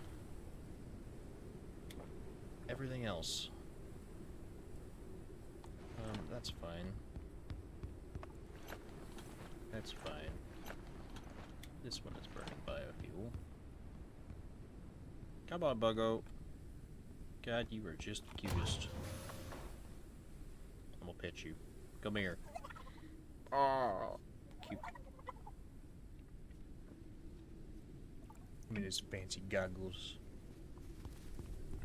[SPEAKER 1] everything else. That's fine. That's fine. This one is burning biofuel. Come on, Buggo. God, you are just the cutest. I'm gonna pet you. Come here. Oh, cute. I mean, his fancy goggles.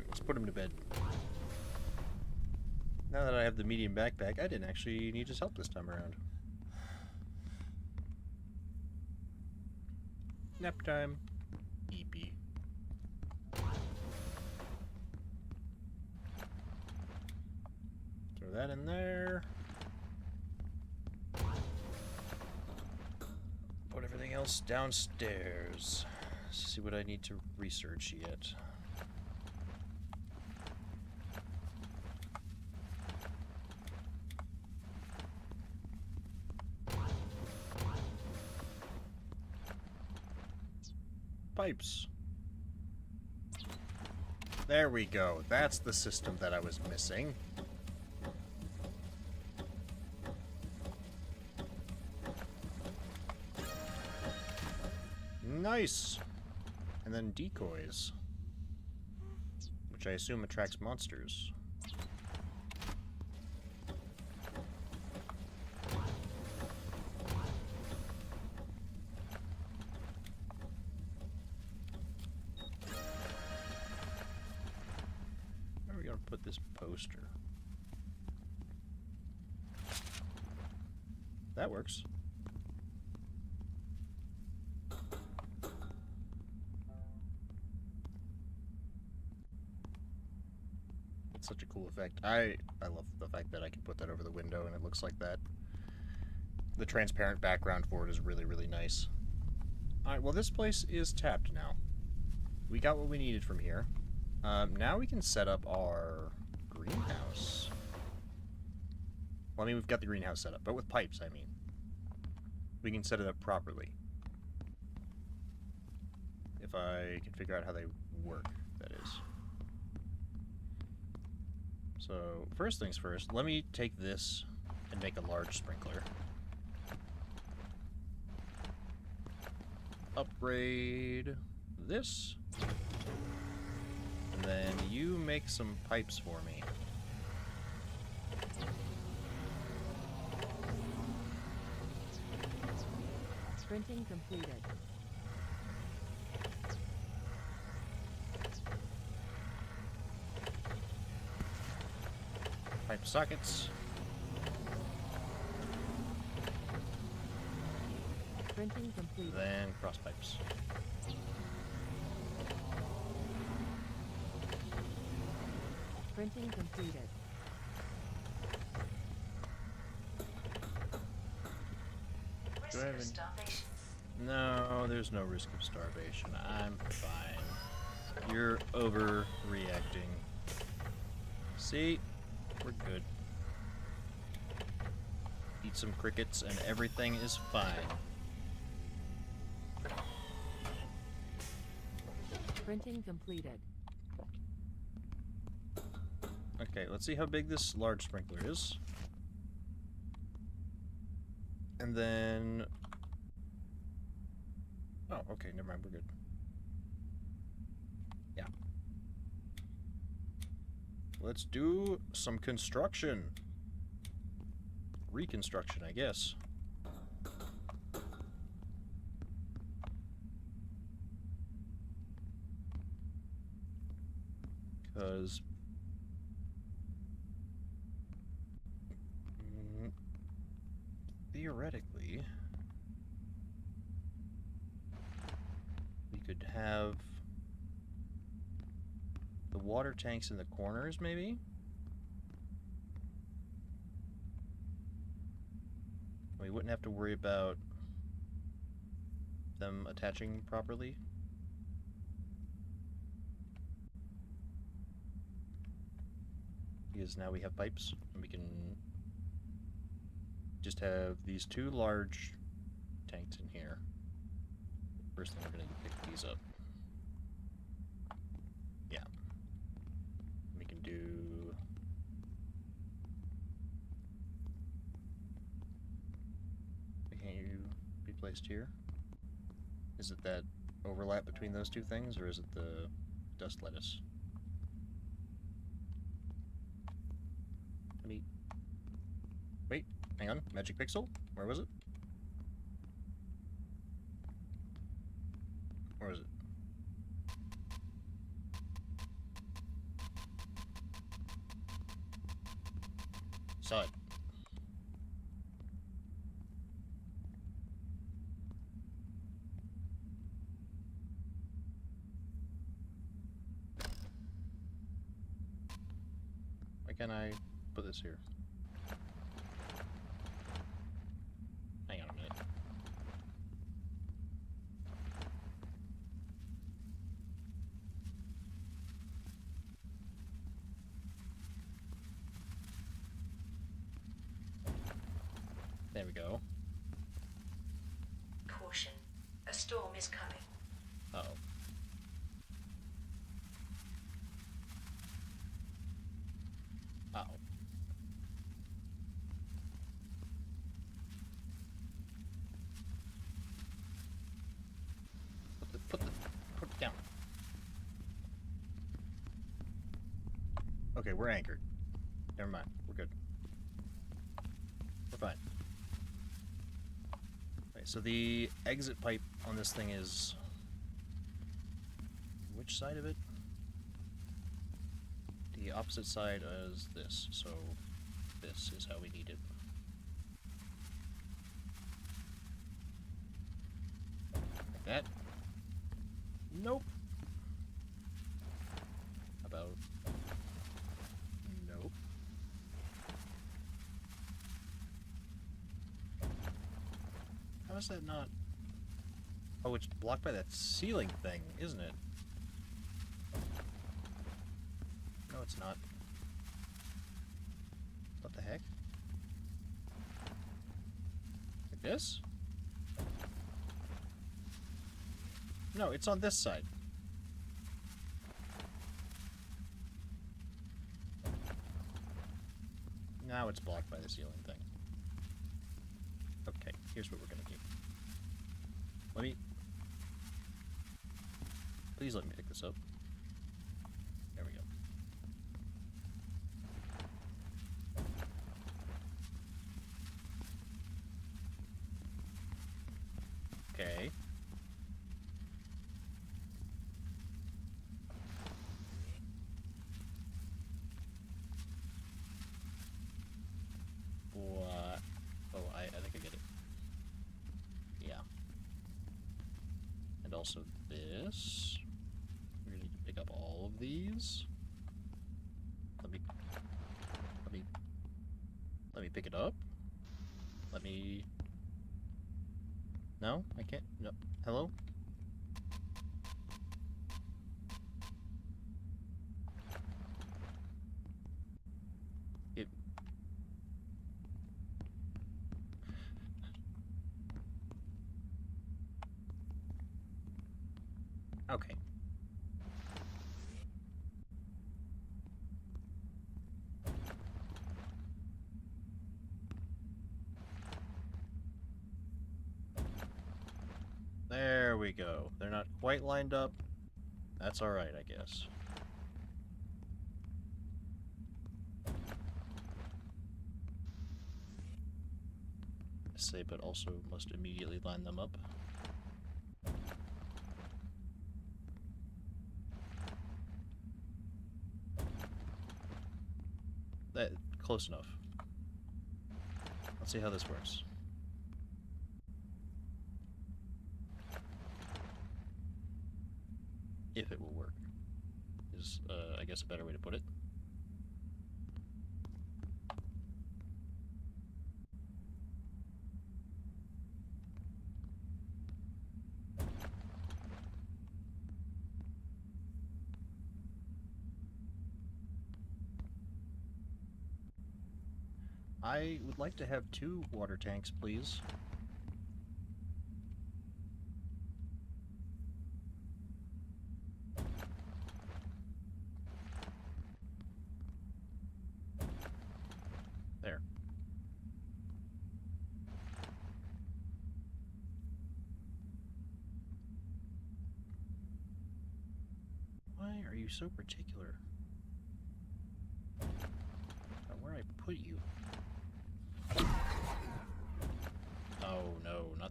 [SPEAKER 1] Let's put him to bed. Now that I have the medium backpack, I didn't actually need his help this time around. Nap time. EP. Throw that in there. Put everything else downstairs. Let's see what I need to research yet. Pipes. There we go. That's the system that I was missing. Nice. And then decoys, which I assume attracts monsters. Where are we gonna put this poster? That works. Such a cool effect. I love the fact that I can put that over the window and it looks like that. The transparent background for it is really, really nice. Alright, well this place is tapped now. We got what we needed from here. Now we can set up our greenhouse. Well, I mean, we've got the greenhouse set up, but with pipes, I mean. We can set it up properly. If I can figure out how they work, that is. So, first things first, let me take this and make a large sprinkler. Upgrade this. And then you make some pipes for me.
[SPEAKER 3] Printing completed.
[SPEAKER 1] Pipe sockets.
[SPEAKER 3] Printing completed.
[SPEAKER 1] Then cross pipes.
[SPEAKER 3] Printing completed.
[SPEAKER 2] Risk
[SPEAKER 1] Do I have
[SPEAKER 2] of
[SPEAKER 1] any-
[SPEAKER 2] starvation.
[SPEAKER 1] No, there's no risk of starvation. I'm fine. You're overreacting. See? We're good. Eat some crickets and everything is fine.
[SPEAKER 3] Printing completed.
[SPEAKER 1] Okay, let's see how big this large sprinkler is. And then... Oh, okay, never mind, we're good. Yeah. Let's do some construction. Reconstruction, I guess. Because... theoretically... we could have... the water tanks in the corners, maybe? We wouldn't have to worry about them attaching properly. Because now we have pipes, and we can just have these two large tanks in here. First thing we're going to pick these up. Yeah. We can do... Can't you be placed here? Is it that overlap between those two things, or is it the dust lettuce? Let me... Wait. Hang on, magic pixel? Where was it? Where was it? Saw it. Why can't I put this here? Hang on a minute. There we go.
[SPEAKER 2] Caution. A storm is coming.
[SPEAKER 1] Uh-oh. Uh-oh. Put it down. Okay, we're anchored. Never mind. We're good. We're fine. Right, so the exit pipe on this thing is... Which side of it? The opposite side is this, so this is how we need it. Like that. Nope. About... Nope. How is that not... Oh, it's blocked by that ceiling thing, isn't it? No, it's not. What the heck? Like this? No, it's on this side. Now it's blocked by the ceiling thing. Okay, here's what we're gonna do. Let me... Please let me pick this up. There we go. Okay. What? Oh, I think I get it. Yeah. And also this. We're gonna need to pick up all of these. Let me pick it up. Let me... No, I can't. No. Hello? It... Okay. There we go. They're not quite lined up. That's alright, I guess. Say, but also must immediately line them up. That close enough. Let's see how this works. If it will work, is I guess a better way to put it. I would like to have 2 water tanks, please. There. Why are you so particular about where I put you?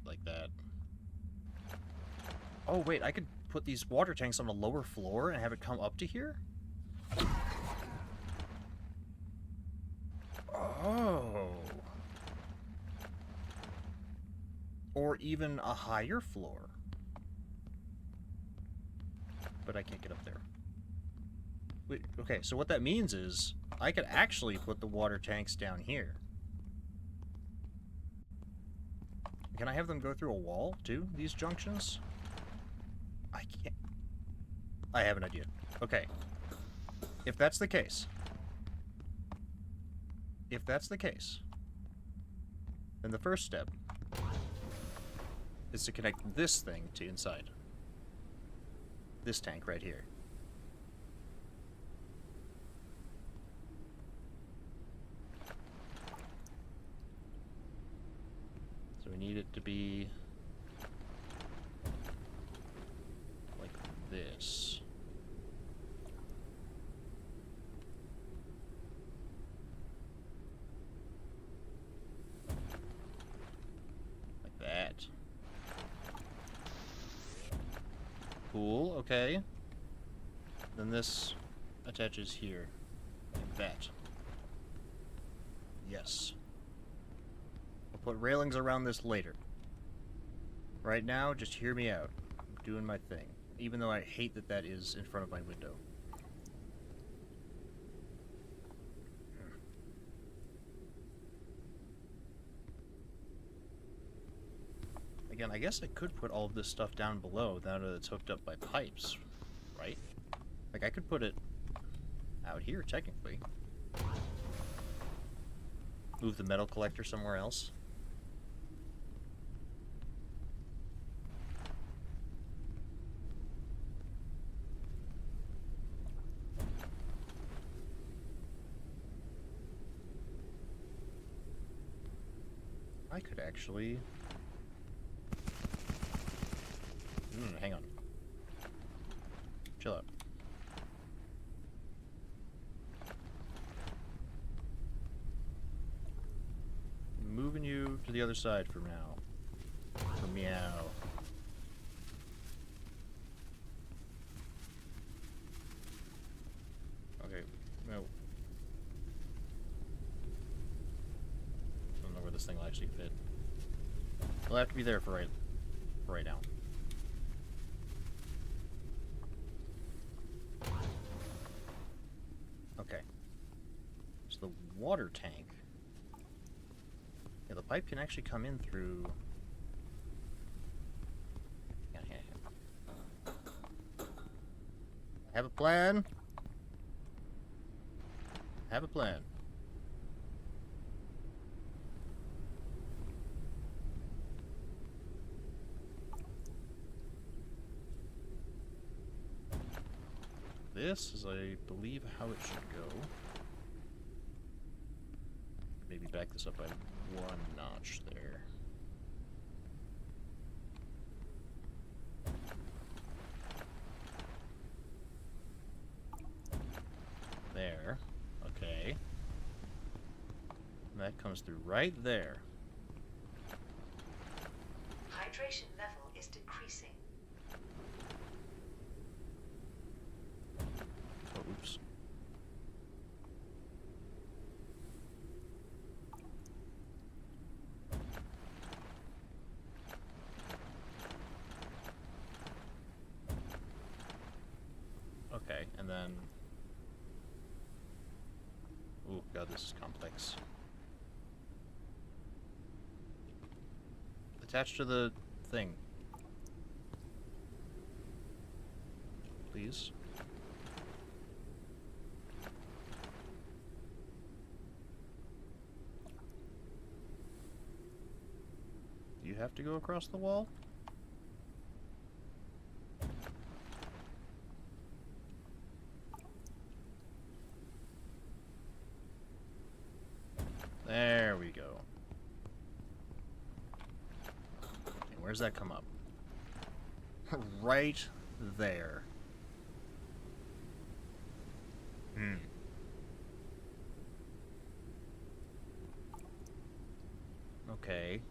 [SPEAKER 1] not like that. Oh, wait, I could put these water tanks on the lower floor and have it come up to here? Oh. Or even a higher floor. But I can't get up there. Wait, okay, so what that means is I could actually put the water tanks down here. Can I have them go through a wall, too, these junctions? I can't... I have an idea. Okay. If that's the case... then the first step is to connect this thing to inside. This tank right here. So we need it to be like this. Like that. Cool, okay. Then this attaches here. Like that. Yes. I'll put railings around this later. Right now, just hear me out. I'm doing my thing. Even though I hate that that is in front of my window. Again, I guess I could put all of this stuff down below now that it's hooked up by pipes, right? Like, I could put it out here, technically. Move the metal collector somewhere else. I could actually... hang on. Chill out. Moving you to the other side for now. For meow. Okay, no. I don't know where this thing will actually fit. It'll have to be there for right now. Okay. So the water tank. Yeah, the pipe can actually come in through... Yeah. I have a plan. I have a plan. This is, I believe, how it should go. Maybe back this up by one notch there. There. Okay. And that comes through right there.
[SPEAKER 2] Hydration level is decreasing.
[SPEAKER 1] Oh, oops. Okay, and then... Oh god, this is complex. Attached to the thing. Please. Do you have to go across the wall? There we go. And where's that come up? Right there. Okay.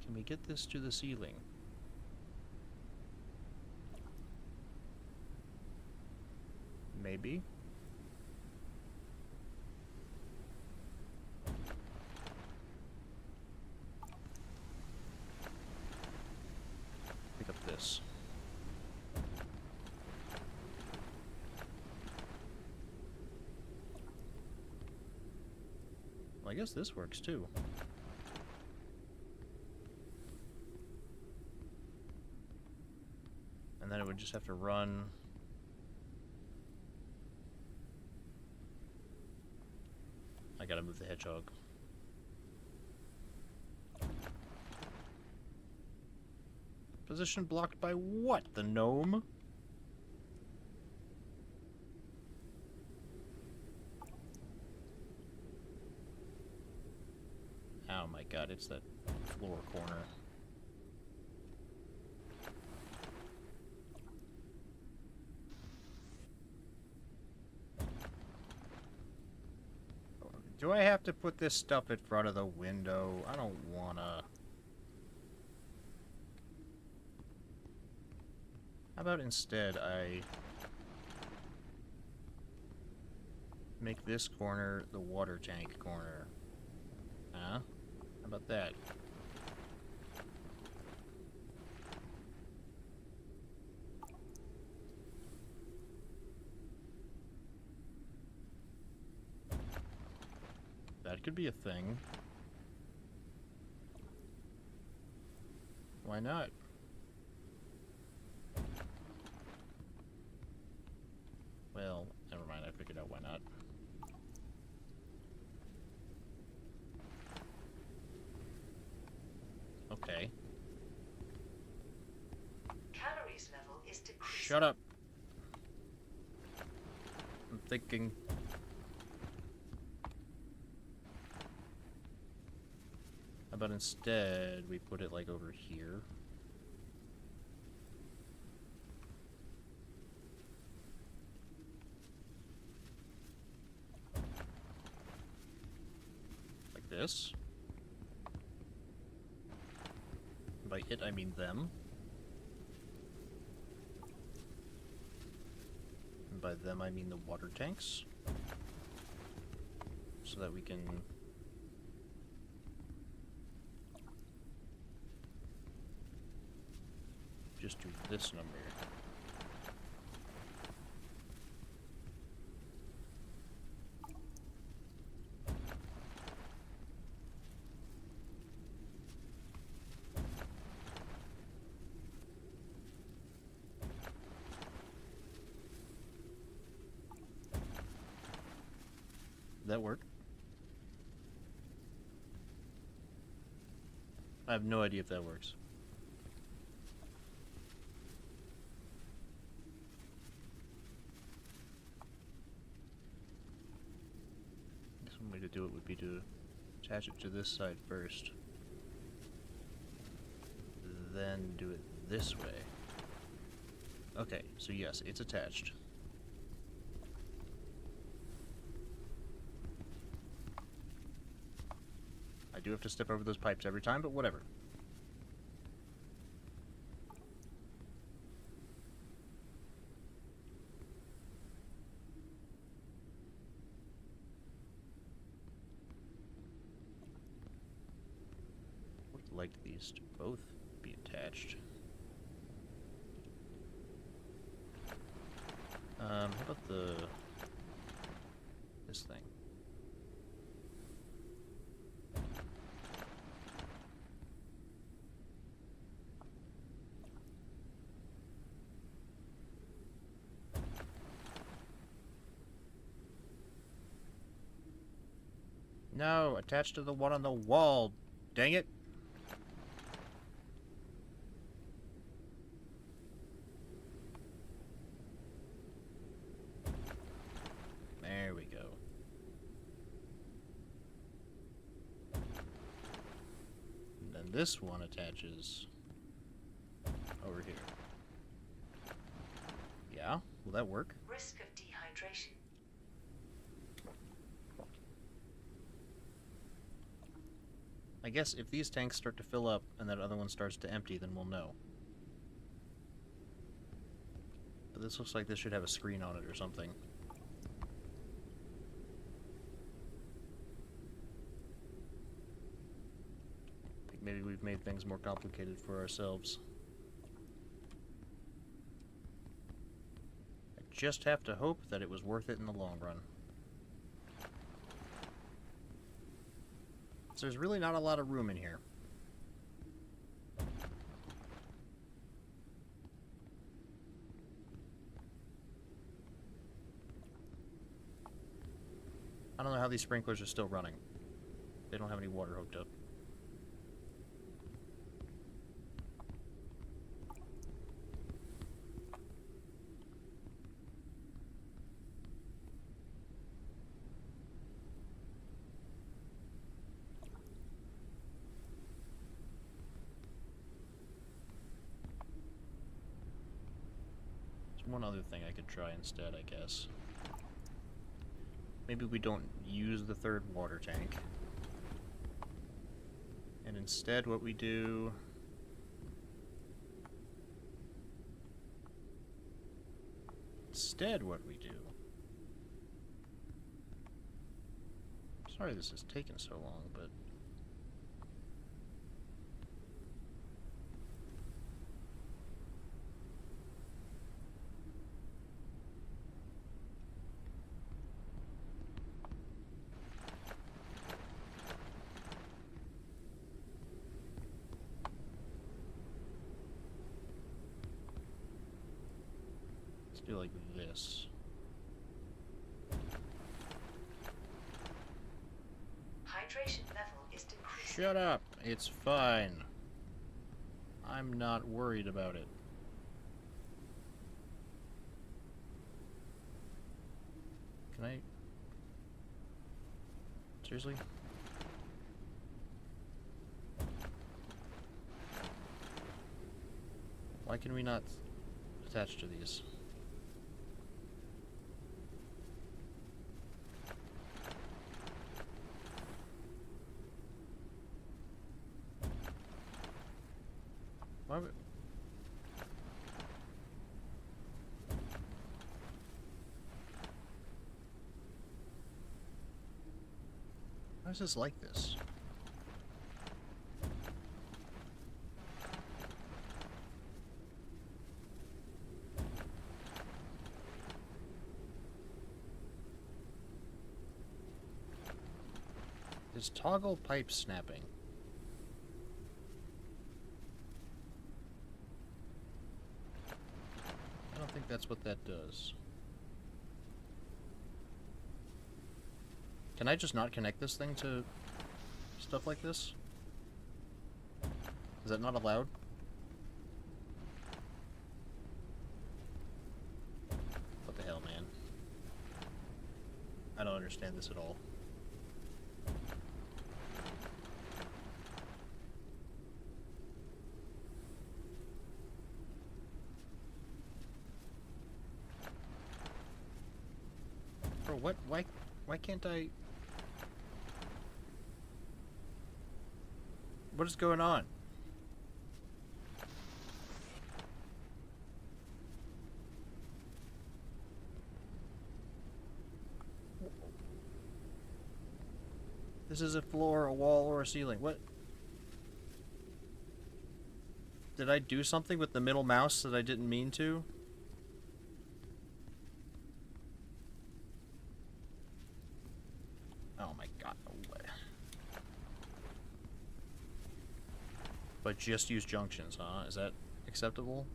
[SPEAKER 1] Can we get this to the ceiling? Maybe. Pick up this. Well, I guess this works too. And then it would just have to run. I gotta move the hedgehog. Position blocked by what? The gnome? Oh my god, it's that floor corner. Do I have to put this stuff in front of the window? I don't wanna. How about instead I make this corner the water tank corner? Huh? How about that? That could be a thing. Why not? Well, never mind, I figured out why not. Okay.
[SPEAKER 2] Calories level is decreasing.
[SPEAKER 1] Shut up. I'm thinking. How about instead we put it like over here? Like this? By it, I mean them. And by them, I mean the water tanks. So that we can just do this number. Did that work? I have no idea if that works. One way to do it would be to attach it to this side first. Then do it this way. Okay, so yes, it's attached. I do have to step over those pipes every time, but whatever. Would like these to both be attached. How about this thing? No, attached to the one on the wall. Dang it. There we go. And then this one attaches over here. Yeah, will that work?
[SPEAKER 2] Risk of dehydration.
[SPEAKER 1] I guess if these tanks start to fill up and that other one starts to empty, then we'll know. But this looks like this should have a screen on it or something. I think maybe we've made things more complicated for ourselves. I just have to hope that it was worth it in the long run. So there's really not a lot of room in here. I don't know how these sprinklers are still running. They don't have any water hooked up. One other thing I could try instead, I guess. Maybe we don't use the third water tank. And instead what we do... Sorry this is taking so long, but... do like this.
[SPEAKER 2] Hydration level is decreasing.
[SPEAKER 1] Shut up! It's fine. I'm not worried about it. Can I... Seriously? Why can we not attach to these? Why would... Why is this like this? Is toggle pipe snapping? I don't think that's what that does. Can I just not connect this thing to stuff like this? Is that not allowed? What the hell, man? I don't understand this at all. Bro, what? Why can't I... What is going on? This is a floor, a wall, or a ceiling. What? Did I do something with the middle mouse that I didn't mean to? Oh my god, no way. But just use junctions, huh? Is that acceptable?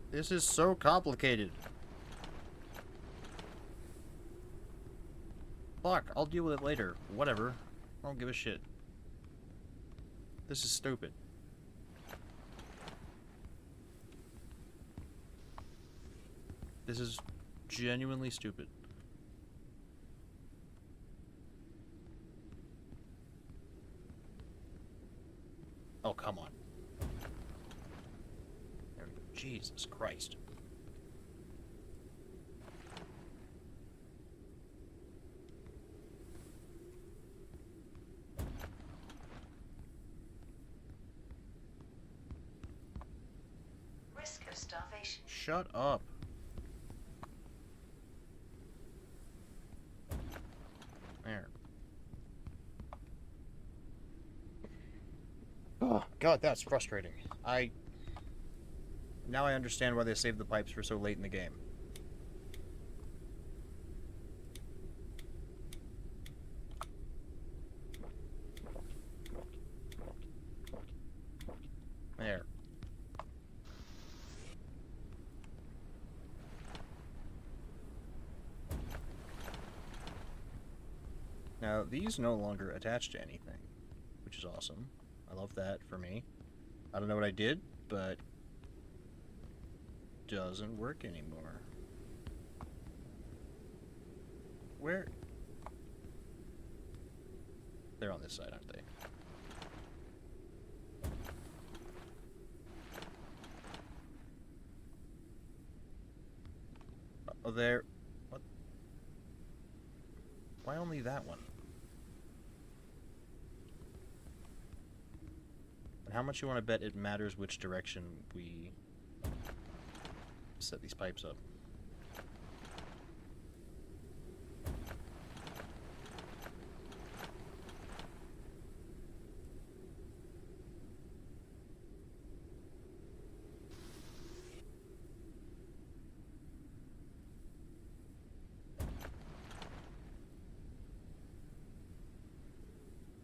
[SPEAKER 1] This is so complicated. Fuck, I'll deal with it later. Whatever. I don't give a shit. This is stupid. This is genuinely stupid. Oh, come on. There we go. Jesus Christ.
[SPEAKER 2] Risk of starvation.
[SPEAKER 1] Shut up. There. Oh, God, that's frustrating. Now I understand why they saved the pipes for so late in the game. There. Now, these no longer attach to anything, which is awesome. I love that for me. I don't know what I did, but doesn't work anymore. Where? They're on this side, aren't they? Oh, there. What? Why only that one? And how much you want to bet it matters which direction we set these pipes up?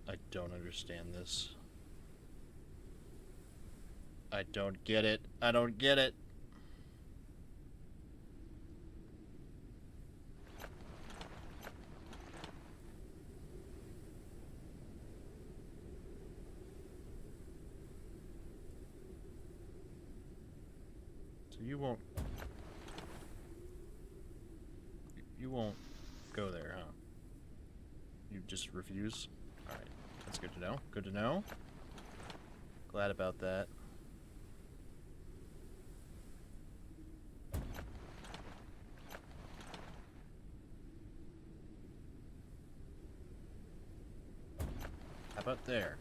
[SPEAKER 1] I don't understand this. I don't get it. I don't get it. So you won't go there, huh? You just refuse? Alright. That's good to know. Good to know. Glad about that. How about there?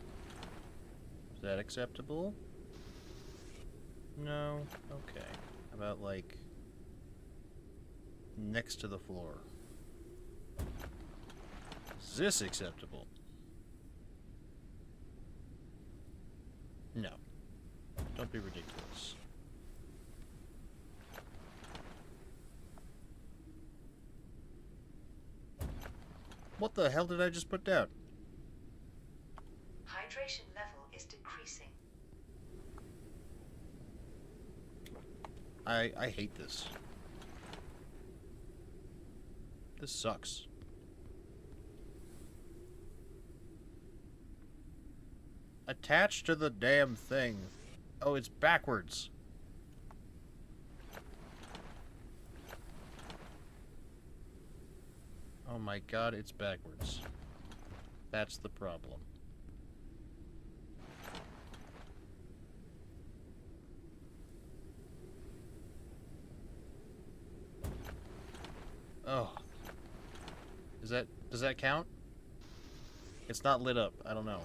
[SPEAKER 1] Is that acceptable? No? Okay. How about, like, next to the floor? Is this acceptable? No. Don't be ridiculous. What the hell did I just put down?
[SPEAKER 2] Hydration level is decreasing.
[SPEAKER 1] I hate this. This sucks. Attached to the damn thing. Oh, it's backwards. Oh my god, it's backwards. That's the problem. Oh. Does that count? It's not lit up. I don't know.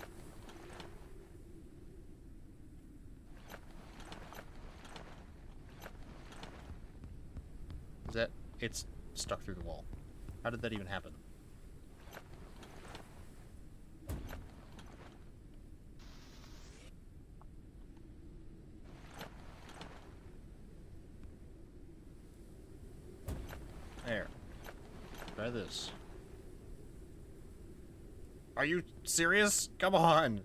[SPEAKER 1] It's stuck through the wall. How did that even happen? There. Try this. Are you serious? Come on!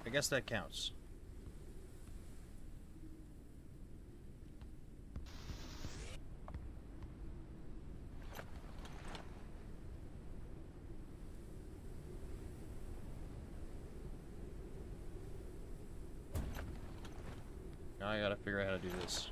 [SPEAKER 1] I guess that counts. Now I gotta figure out how to do this.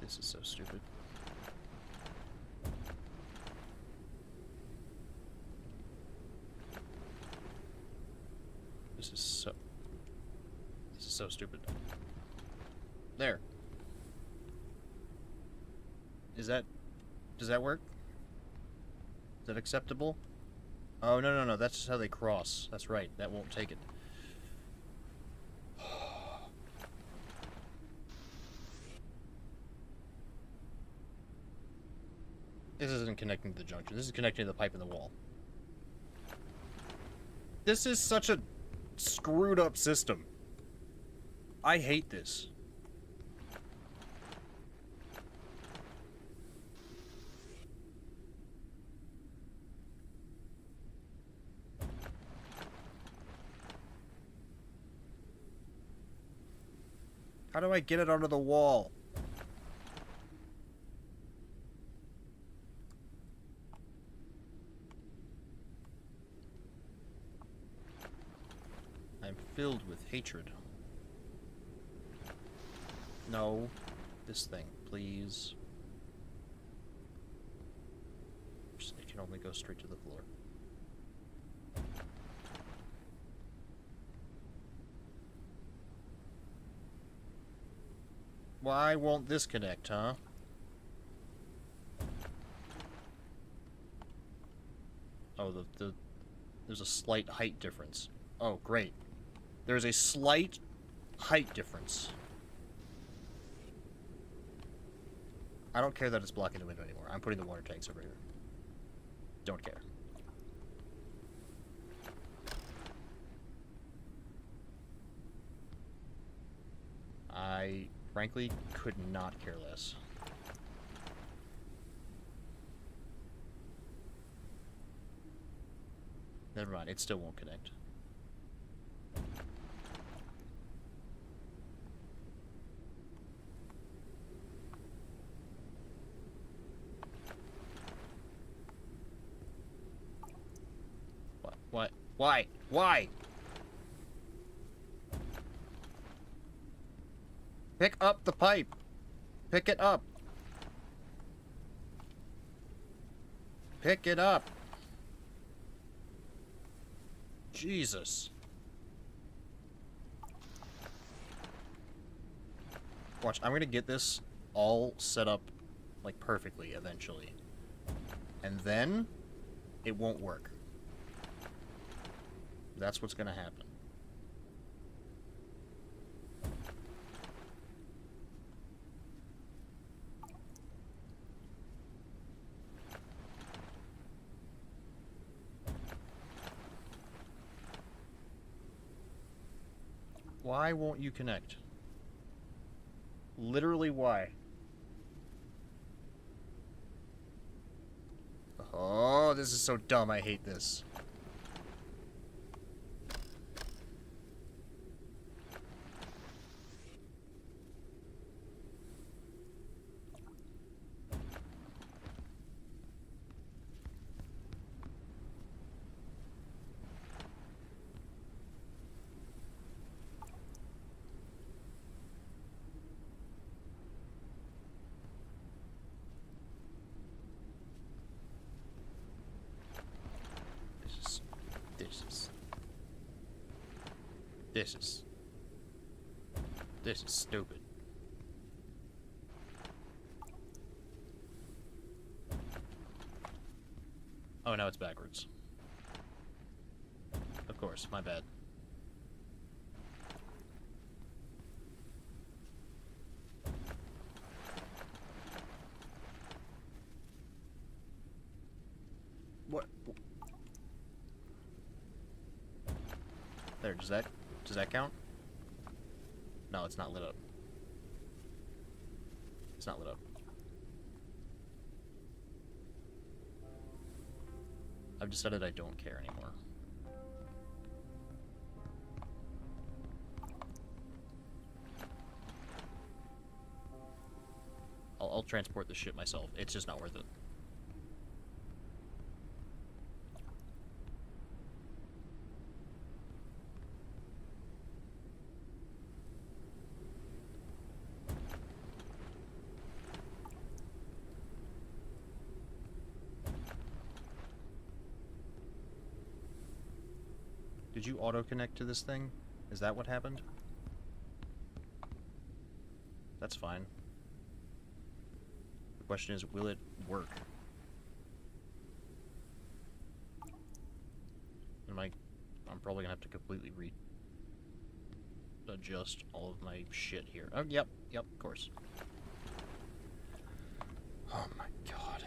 [SPEAKER 1] This is so stupid. This is so stupid. There. Does that work? Is that acceptable? Oh, no, that's just how they cross. That's right, that won't take it. This isn't connecting to the junction. This is connecting to the pipe in the wall. This is such a screwed up system. I hate this. How do I get it onto the wall? I'm filled with hatred. No. This thing, please. It can only go straight to the floor. Why won't this connect, huh? Oh, there's a slight height difference. Oh, great. There's a slight height difference. I don't care that it's blocking the window anymore. I'm putting the water tanks over here. Don't care. I frankly could not care less. Never mind, it still won't connect. What? Why? Why? Pick up the pipe. Pick it up. Pick it up. Jesus. Watch, I'm gonna get this all set up, like, perfectly eventually. And then, it won't work. That's what's gonna happen. Why won't you connect? Literally, why? Oh, this is so dumb. I hate this. This is stupid. Oh, no, it's backwards. Of course, my bad. What? There, does that count? No, it's not lit up. It's not lit up. I've decided I don't care anymore. I'll transport this shit myself. It's just not worth it. Did you auto-connect to this thing? Is that what happened? That's fine. The question is, will it work? I'm probably gonna have to completely adjust all of my shit here. Oh, yep, of course. Oh my god.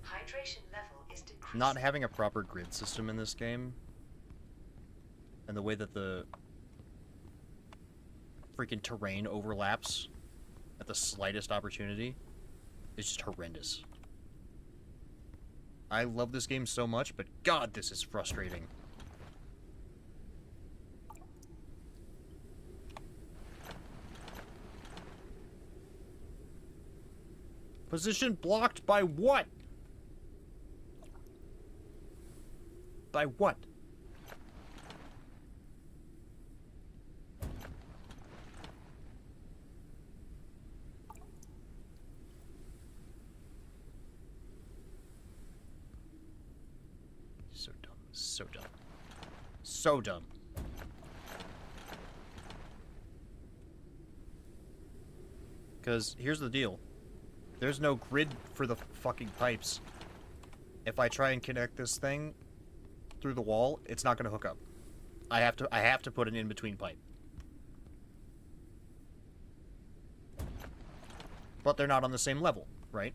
[SPEAKER 2] Hydration level is decreasing.
[SPEAKER 1] Not having a proper grid system in this game, and the way that the freaking terrain overlaps at the slightest opportunity is just horrendous. I love this game so much, but god, this is frustrating. Position blocked by what? By what? So dumb. So dumb. So dumb. Because here's the deal. There's no grid for the fucking pipes. If I try and connect this thing through the wall, it's not going to hook up. I have to put an in-between pipe. But they're not on the same level, right?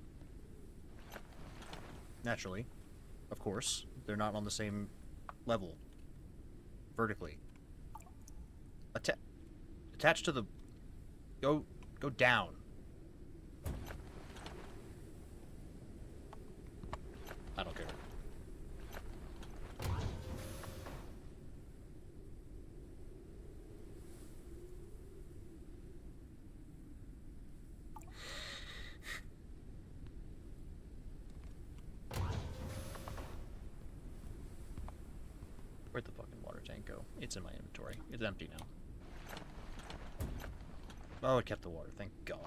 [SPEAKER 1] Naturally. Of course. They're not on the same level. Vertically. Attach to the... Go down. I don't care. Where'd the fucking water tank go? It's in my inventory. It's empty now. Oh, it kept the water. Thank God.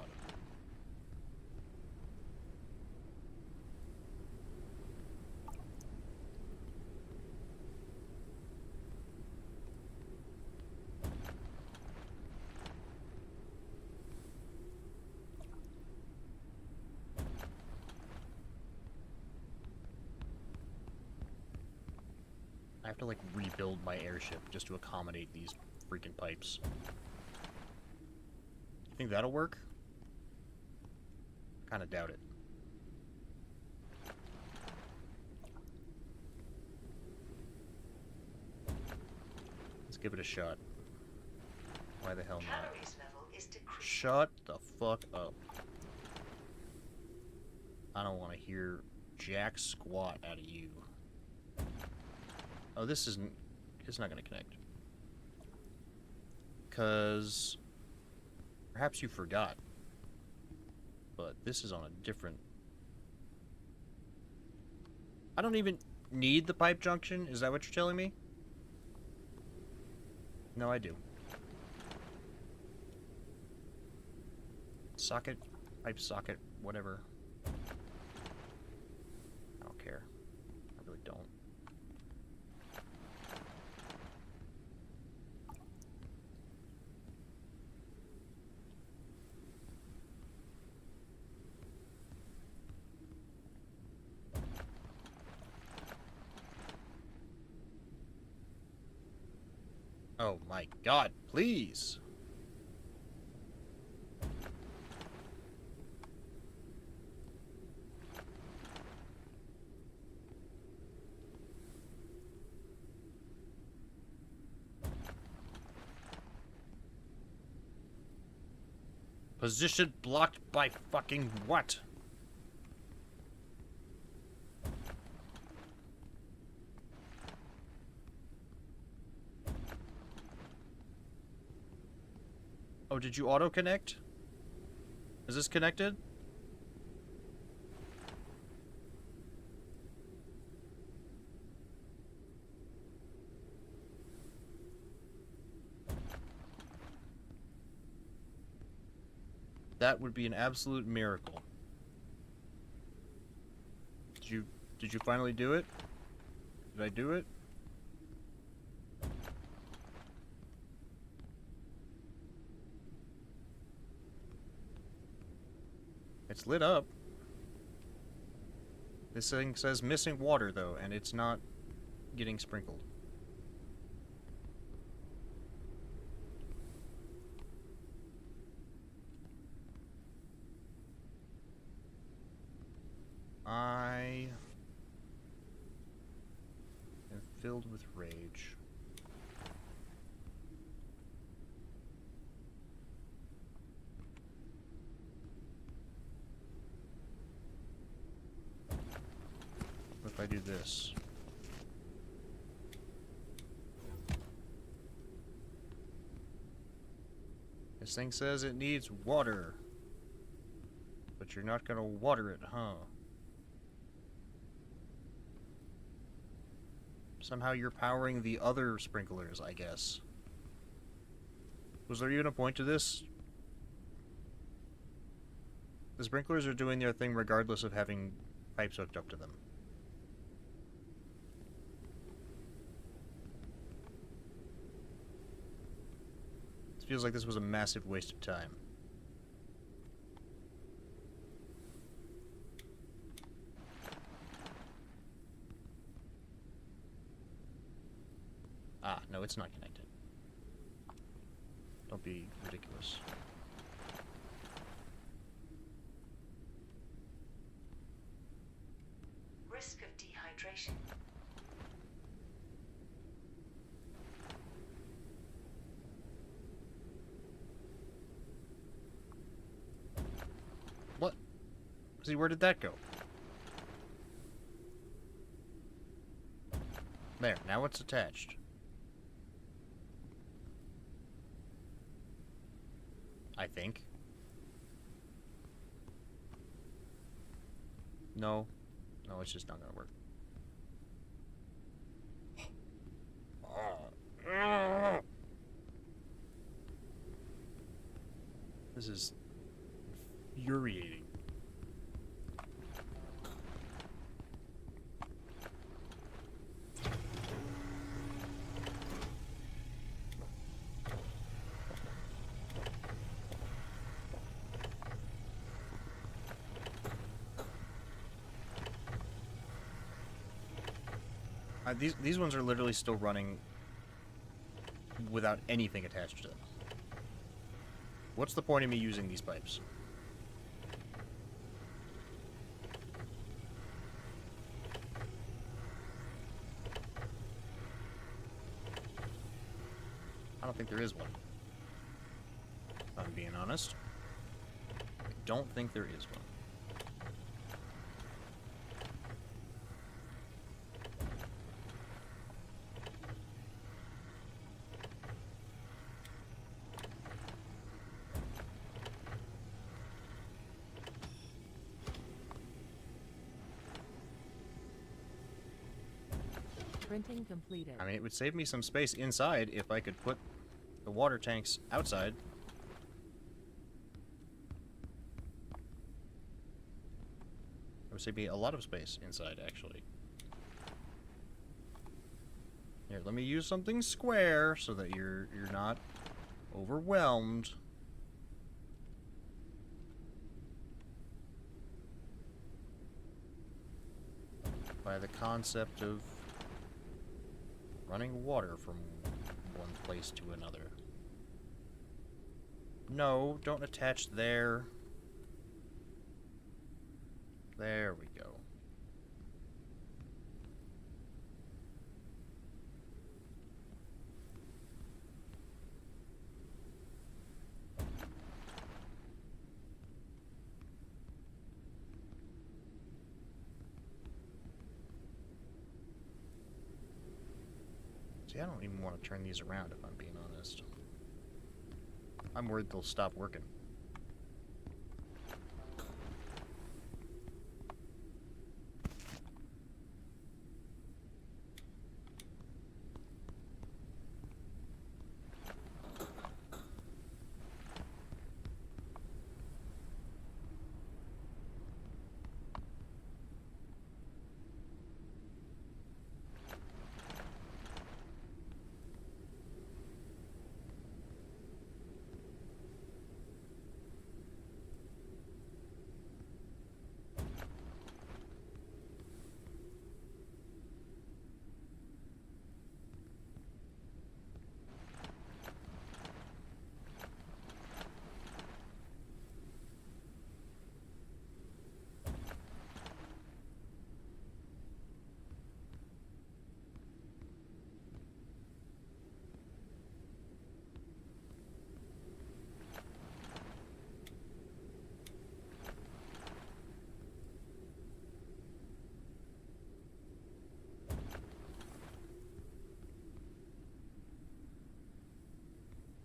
[SPEAKER 1] I have to, like, rebuild my airship just to accommodate these freaking pipes. You think that'll work? Kinda doubt it. Let's give it a shot. Why the hell not?
[SPEAKER 2] Calories level is decreasing.
[SPEAKER 1] Shut the fuck up. I don't want to hear jack squat out of you. Oh, this isn't... It's not going to connect. Because... Perhaps you forgot. But this is on a different... I don't even need the pipe junction? Is that what you're telling me? No, I do. Socket, pipe socket, whatever. I don't care. I really don't. Oh my god, please! Position blocked by fucking what? Oh, did you auto-connect? Is this connected? That would be an absolute miracle. Did you finally do it? Did I do it? It's lit up. This thing says missing water though, and it's not getting sprinkled. I am filled with rage. What if I do this? This thing says it needs water. But you're not gonna water it, huh? Somehow you're powering the other sprinklers, I guess. Was there even a point to this? The sprinklers are doing their thing regardless of having pipes hooked up to them. It feels like this was a massive waste of time. Ah, no, it's not connected. Don't be ridiculous.
[SPEAKER 2] Risk of dehydration.
[SPEAKER 1] What? See, where did that go? There, now it's attached. I think. No. No, it's just not gonna work. This is infuriating. These ones are literally still running without anything attached to them. What's the point of me using these pipes? I don't think there is one. If I'm being honest. I don't think there is one.
[SPEAKER 3] Printing completed.
[SPEAKER 1] I mean, it would save me some space inside if I could put the water tanks outside. It would save me a lot of space inside, actually. Here, let me use something square so that you're not overwhelmed. By the concept of running water from one place to another. No, don't attach there. There we go. See, I don't even want to turn these around if I'm being honest. I'm worried they'll stop working.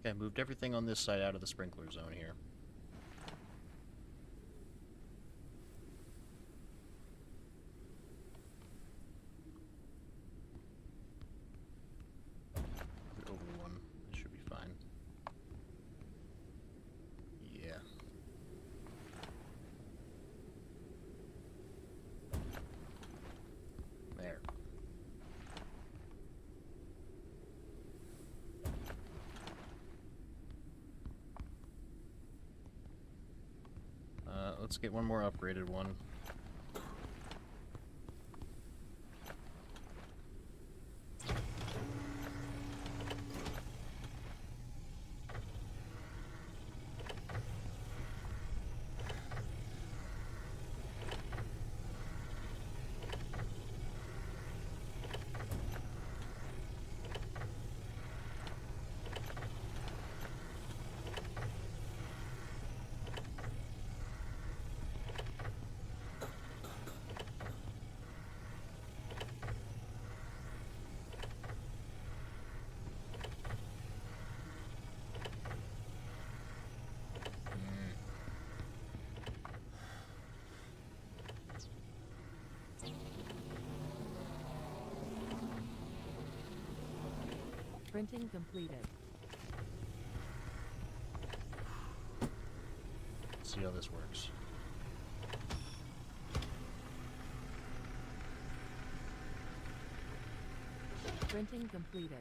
[SPEAKER 1] Okay, I moved everything on this side out of the sprinkler zone here. Over one, it should be fine. Yeah. There. Let's get one more upgraded one.
[SPEAKER 3] Printing completed.
[SPEAKER 1] Let's see how this works.
[SPEAKER 3] Printing completed.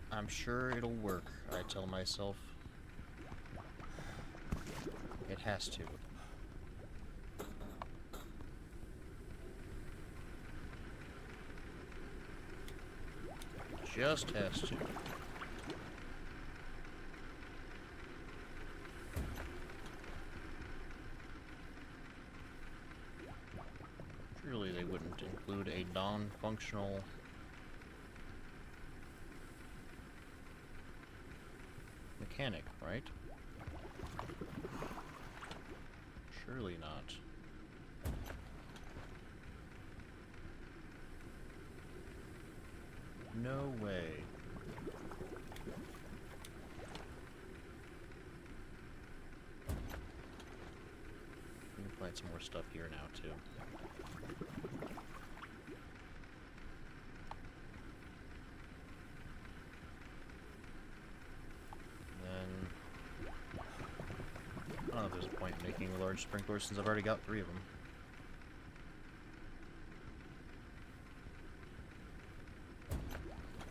[SPEAKER 1] I'm sure it'll work, I tell myself. It has to. Just has to. Surely they wouldn't include a non-functional mechanic, right? Surely not. No way. We can find some more stuff here now, too. point in making a large sprinkler since I've already got 3 of them.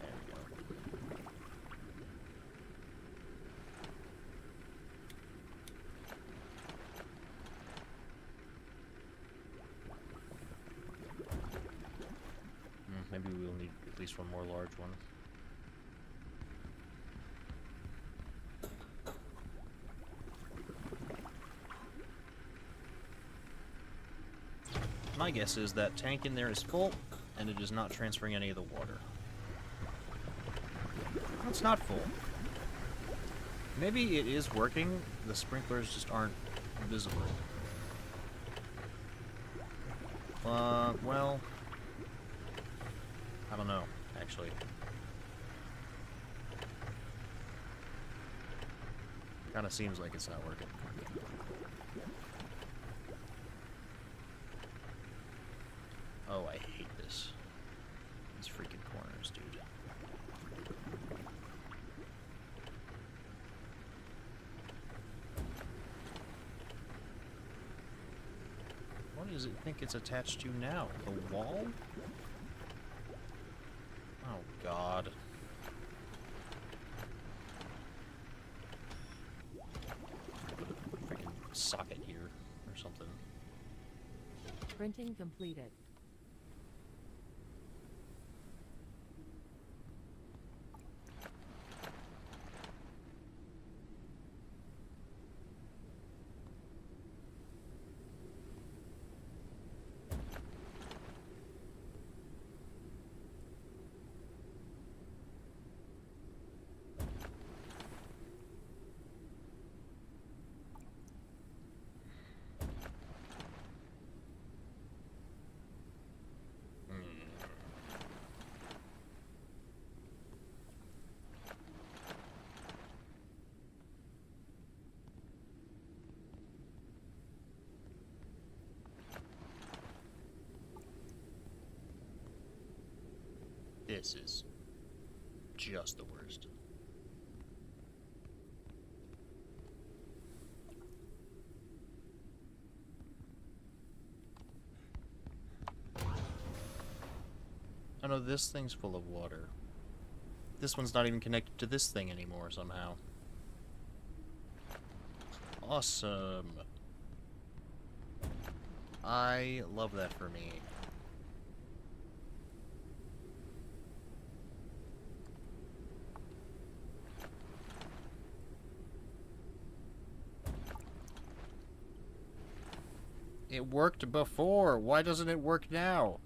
[SPEAKER 1] There we go. Maybe we'll need at least one more large one. My guess is that tank in there is full, and it is not transferring any of the water. No, it's not full. Maybe it is working, the sprinklers just aren't visible. Well... I don't know, actually. Kinda seems like it's not working. Oh, I hate this. These freaking corners, dude. What does it think it's attached to now? The wall? Oh, God. Freaking socket here or something.
[SPEAKER 3] Printing completed. This is just the worst. Oh no, this thing's full of water. This one's not even connected to this thing anymore somehow. Awesome. I love that for me. It worked before. Why doesn't it work now?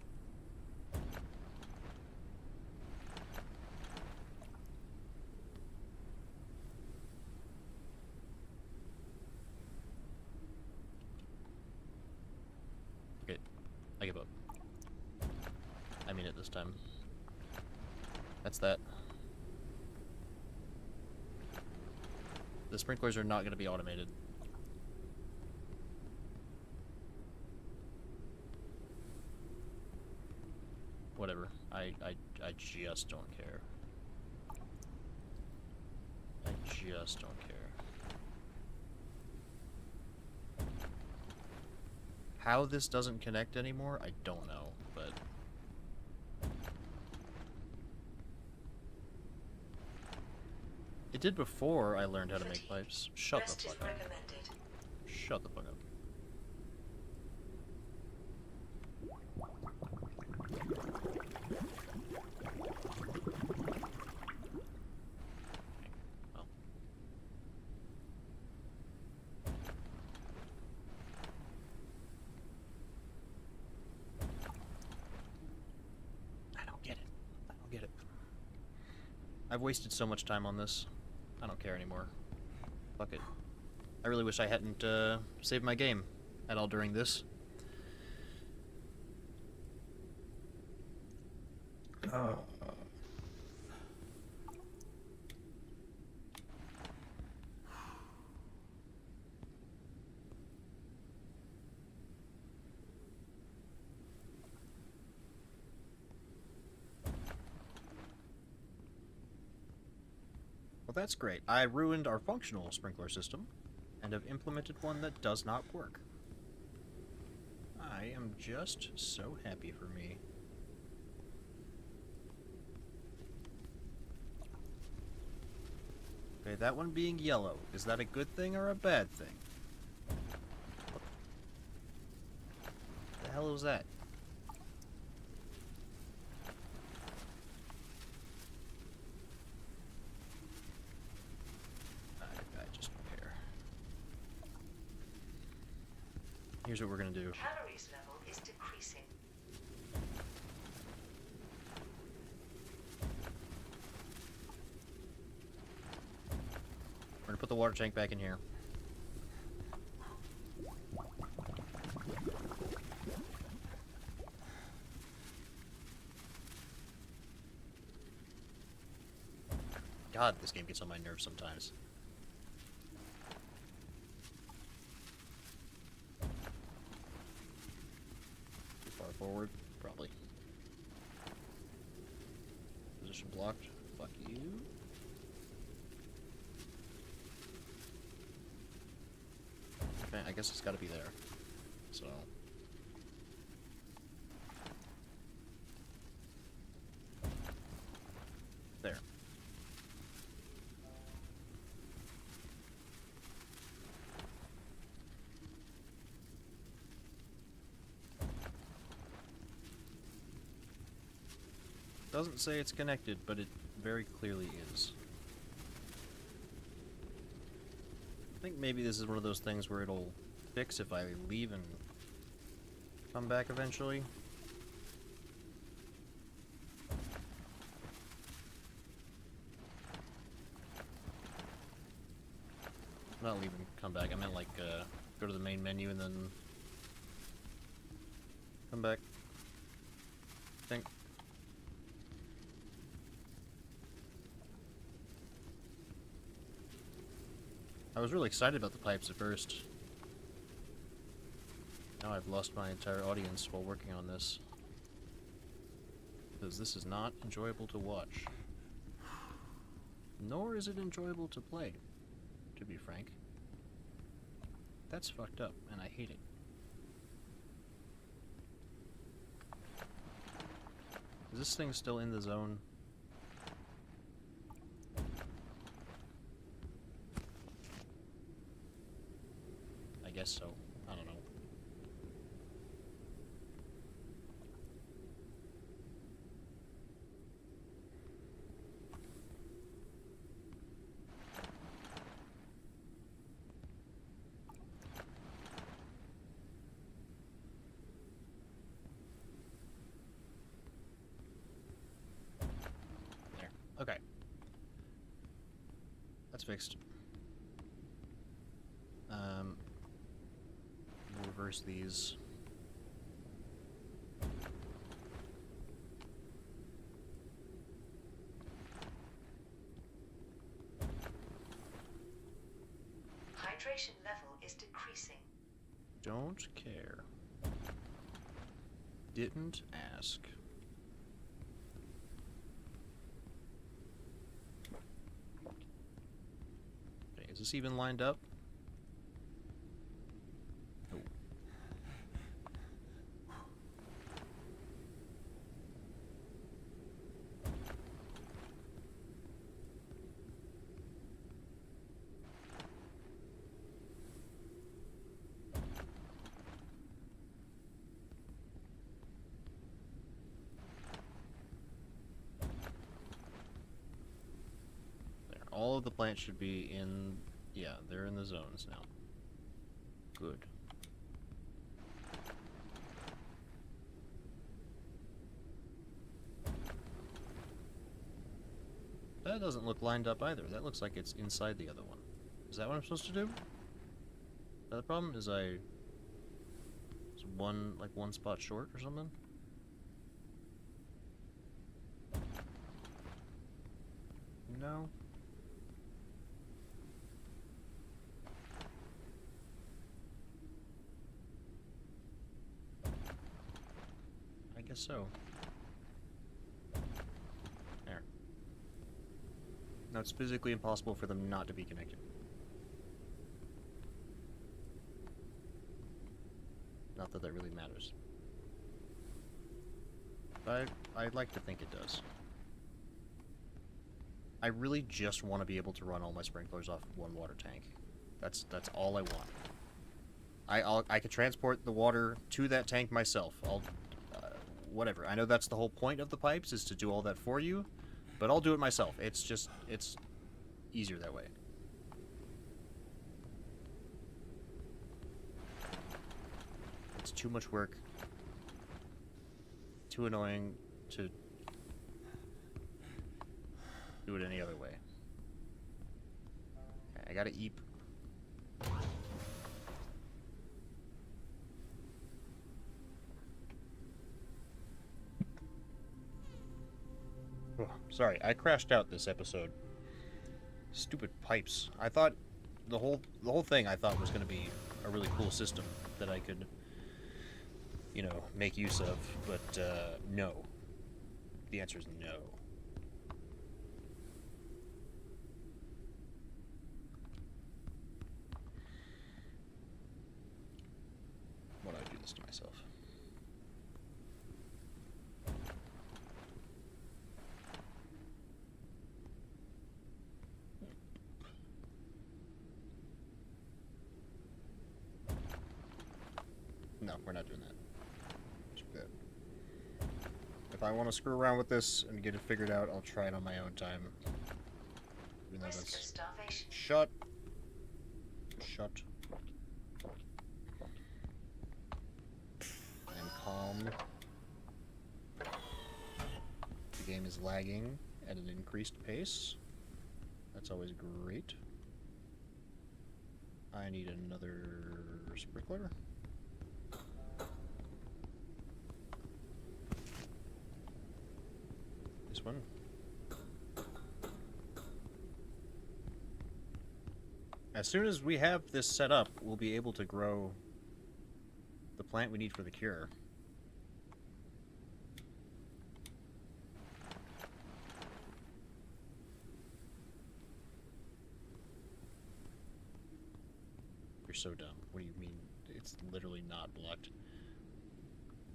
[SPEAKER 3] Okay, I give up. I mean it this time. That's that. The sprinklers are not going to be automated. Whatever. I just don't care. I just don't care. How this doesn't connect anymore, I don't know, but... It did before I learned how to make pipes. Shut the fuck up. Shut the fuck up. Oh. I don't get it. I don't get it. I've wasted so much time on this. I don't care anymore. Fuck it. I really wish I hadn't saved my game at all during this. Well, that's great. I ruined our functional sprinkler system. and have implemented one that does not work. I am just so happy for me. Okay, that one being yellow, is that a good thing or a bad thing? What the hell was that? I just repair. Here's what we're gonna do.
[SPEAKER 2] Calories level is decreasing.
[SPEAKER 3] We're gonna put the water tank back in here. God, this game gets on my nerves sometimes. Too far forward? Probably. Position blocked. Fuck you. Okay, I guess it's gotta be there. So. There. Doesn't say it's connected, but it very clearly is. I think maybe this is one of those things where it'll fix if I leave and come back eventually. Not leave and come back, I meant like go to the main menu and then come back. I think. I was really excited about the pipes at first. Now I've lost my entire audience while working on this. Because this is not enjoyable to watch. Nor is it enjoyable to play, to be frank. That's fucked up, and I hate it. Is this thing still in the zone? I guess so. I don't know. There. Okay. That's fixed. We'll reverse these.
[SPEAKER 2] Hydration level is decreasing.
[SPEAKER 3] Don't care. Didn't ask. Okay, is this even lined up? No. There. All of the plants should be in... Yeah, they're in the zones now. Good. That doesn't look lined up either. That looks like it's inside the other one. Is that what I'm supposed to do? The problem is I... Is one spot short or something? No. I guess so. There. No, it's physically impossible for them not to be connected. Not that that really matters. But I'd like to think it does. I really just want to be able to run all my sprinklers off of one water tank. That's all I want. I could transport the water to that tank myself. Whatever. I know that's the whole point of the pipes, is to do all that for you, but I'll do it myself. It's easier that way. It's too much work. Too annoying to do it any other way. Okay, I gotta eat. Oh, sorry, I crashed out this episode. Stupid pipes. I thought the whole thing I thought was going to be a really cool system that I could, you know, make use of, but no. The answer is no. Why do I do this to myself? No, we're not doing that. Screw that. If I want to screw around with this and get it figured out, I'll try it on my own time. Even though
[SPEAKER 2] Risk of
[SPEAKER 3] that's...
[SPEAKER 2] starvation.
[SPEAKER 3] Shut. I'm calm. The game is lagging at an increased pace. That's always great. I need another sprinkler. This one. As soon as we have this set up, we'll be able to grow the plant we need for the cure. You're so dumb. What do you mean? It's literally not blocked.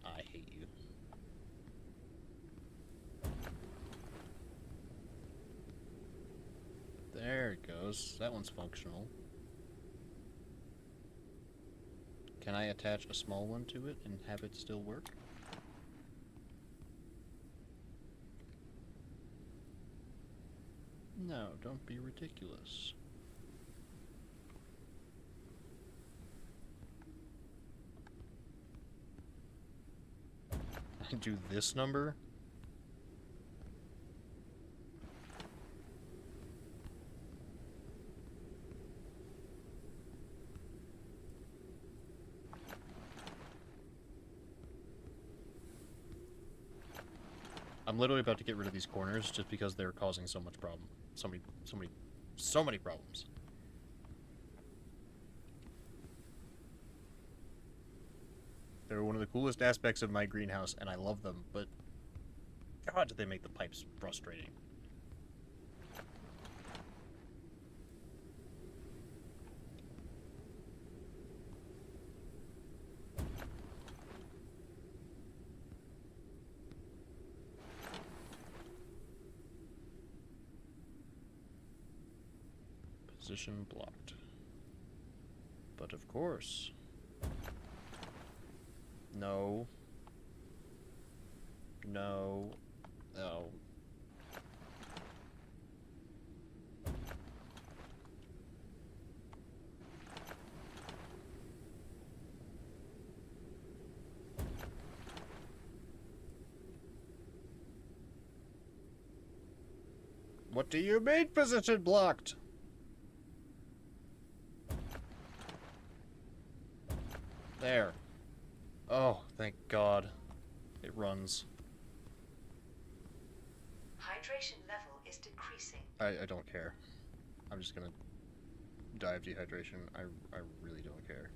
[SPEAKER 3] I hate you. There it goes. That one's functional. Can I attach a small one to it and have it still work? No, don't be ridiculous. I do this number? I'm literally about to get rid of these corners just because they're causing so much problem. So many problems. They're one of the coolest aspects of my greenhouse, and I love them, but God, did they make the pipes frustrating. Position blocked. But of course. No. No. No. What do you mean position blocked? There. Oh, thank God. It runs.
[SPEAKER 2] Hydration level is decreasing.
[SPEAKER 3] I don't care. I'm just gonna die of dehydration. I really don't care.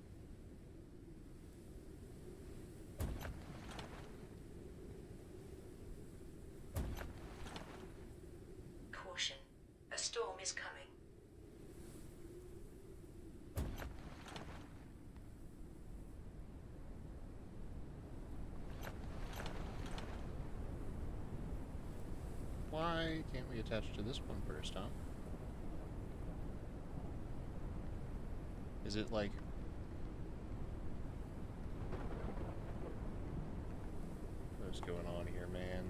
[SPEAKER 2] Caution. A storm is coming.
[SPEAKER 3] can't we attach to this one first, huh? Is it like... What's going on here, man?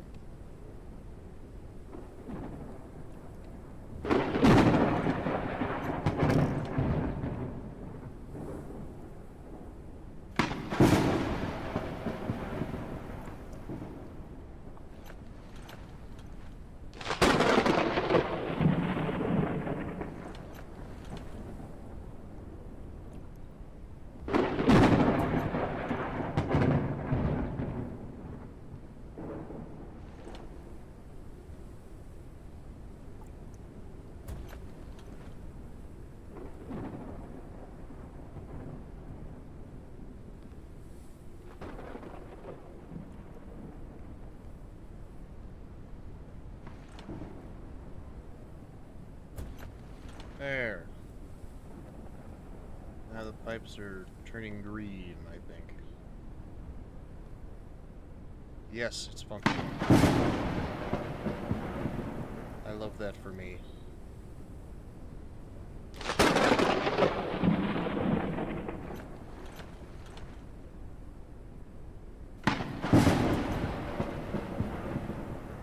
[SPEAKER 3] There. Now the pipes are turning green, I think. Yes, it's functional. I love that for me.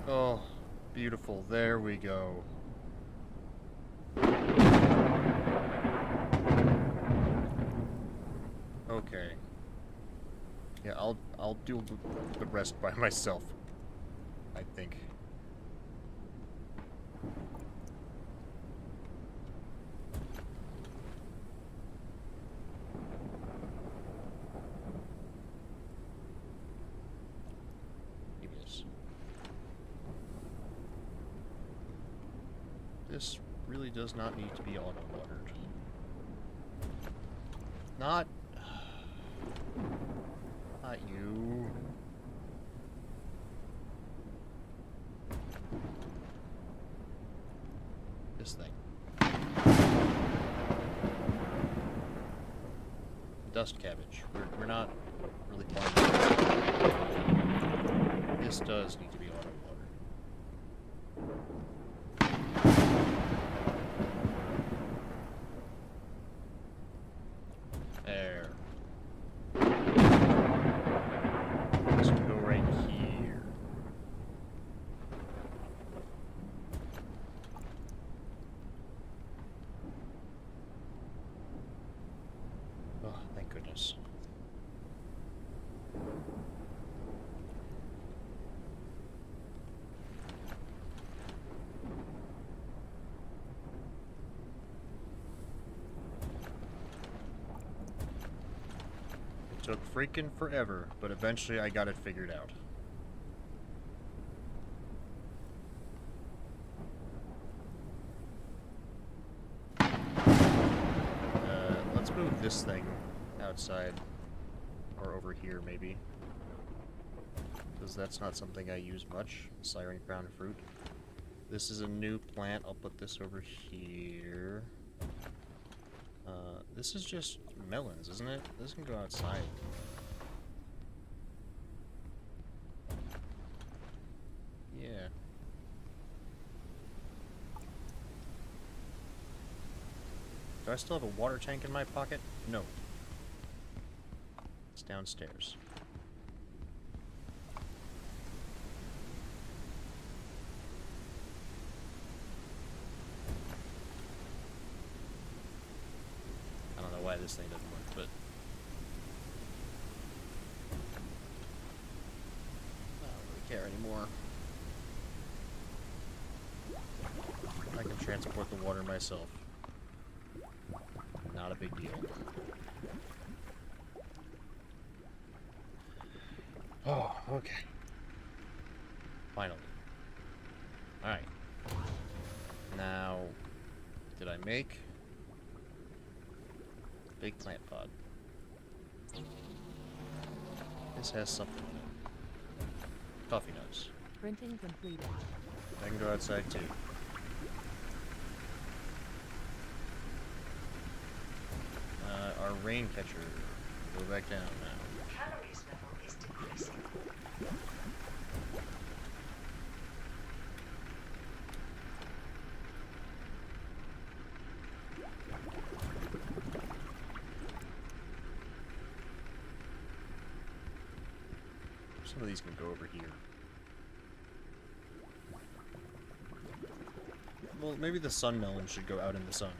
[SPEAKER 3] Oh, beautiful. There we go. Okay. Yeah, I'll do the rest by myself, I think. Yes. This really does not need to be auto-watered. Not you. This thing. Dust cabbage. We're not really far. This does need to be auto-watered. There. This can go right here. Oh, thank goodness. It took freaking forever, but eventually I got it figured out. Let's move this thing outside, or over here maybe, because that's not something I use much. Siren crown fruit. This is a new plant. I'll put this over here. This is just melons, isn't it? This can go outside. Yeah. Do I still have a water tank in my pocket? No. It's downstairs. I don't know why this thing doesn't work, but... I don't really care anymore. I can transport the water myself. Not a big deal. Oh, okay. Finally. Alright. Now, did I make big plant pod? This has something in it. Coffee nuts.
[SPEAKER 4] Printing completed.
[SPEAKER 3] I can go outside too. Our rain catcher. Go back down now.
[SPEAKER 2] Calories level is decreasing.
[SPEAKER 1] some of these can go over here. Well, maybe the sun melon should go out in the sun.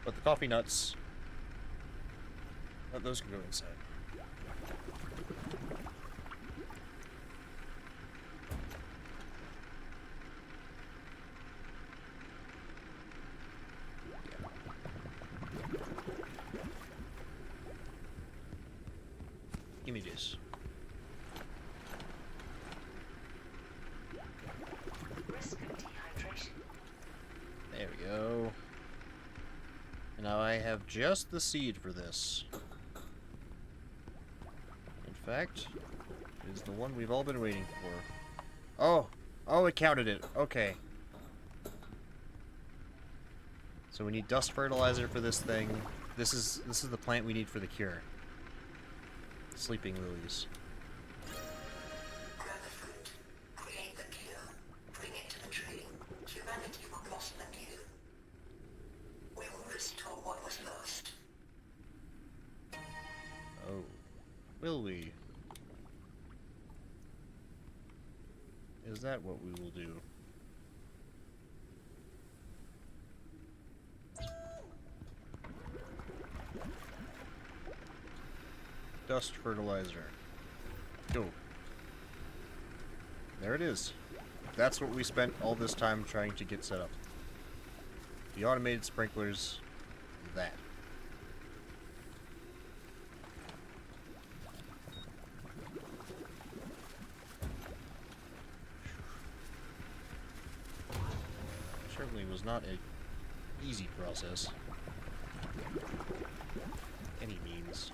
[SPEAKER 1] But the coffee nuts, those can go inside. Give me this.
[SPEAKER 2] Risk of dehydration.
[SPEAKER 1] There we go. And now I have just the seed for this. In fact, it is the one we've all been waiting for. Oh! Oh, it counted it. Okay. So we need dust fertilizer for this thing. This is the plant we need for the cure. Sleeping lilies.
[SPEAKER 4] Grow the fruit, create the cure, bring it to the tree. Humanity will blossom anew. We will restore what was lost.
[SPEAKER 1] Oh. Will we? Is that what we will do? Dust fertilizer. Go. There it is. That's what we spent all this time trying to get set up. The automated sprinklers. That. Certainly was not an easy process. Any means.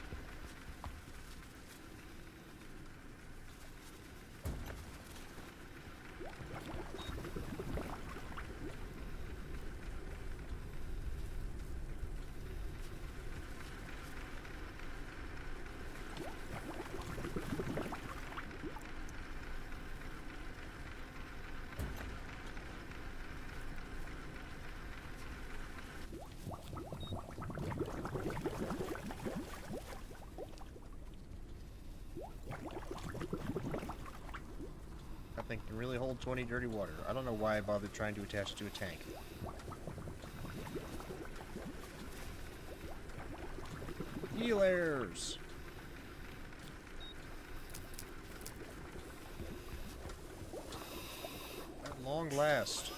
[SPEAKER 1] That thing can really hold 20 dirty water. I don't know why I bothered trying to attach it to a tank. Healers! At long last.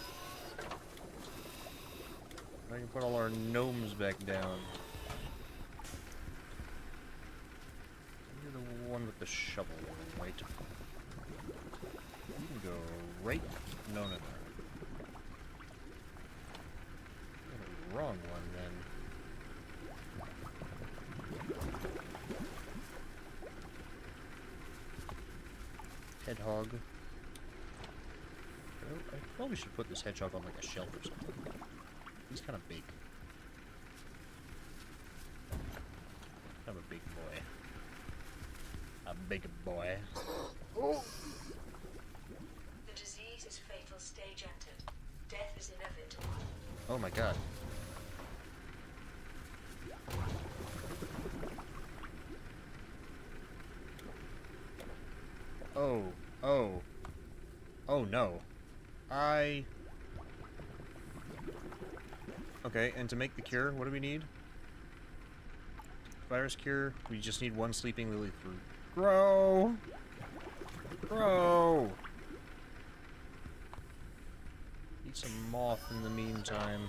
[SPEAKER 1] I can put all our gnomes back down. You're the one with the shovel, right? You can go right. No, no, no. The wrong one then. Hedgehog. Oh, I probably should put this hedgehog on like a shelf or something. He's kind of big. Kind of a big boy. A big boy. Oh!
[SPEAKER 2] The disease is fatal stage entered. Death is inevitable.
[SPEAKER 1] Oh my god. Oh. Oh. Oh no. Okay, and to make the cure, what do we need? Virus cure, we just need one sleeping lily fruit. Grow! Grow! Eat some moth in the meantime.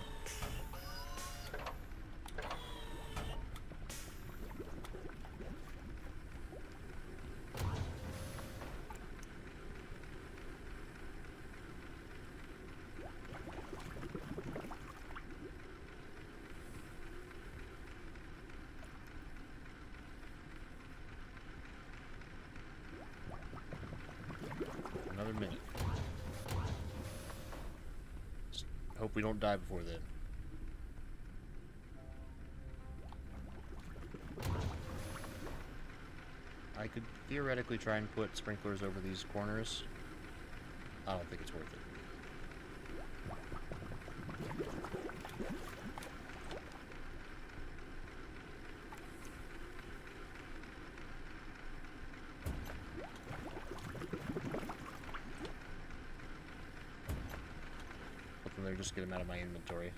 [SPEAKER 1] Another minute. Just hope we don't die before then. I could theoretically try and put sprinklers over these corners. I don't think it's worth it.
[SPEAKER 3] just get them out of my inventory.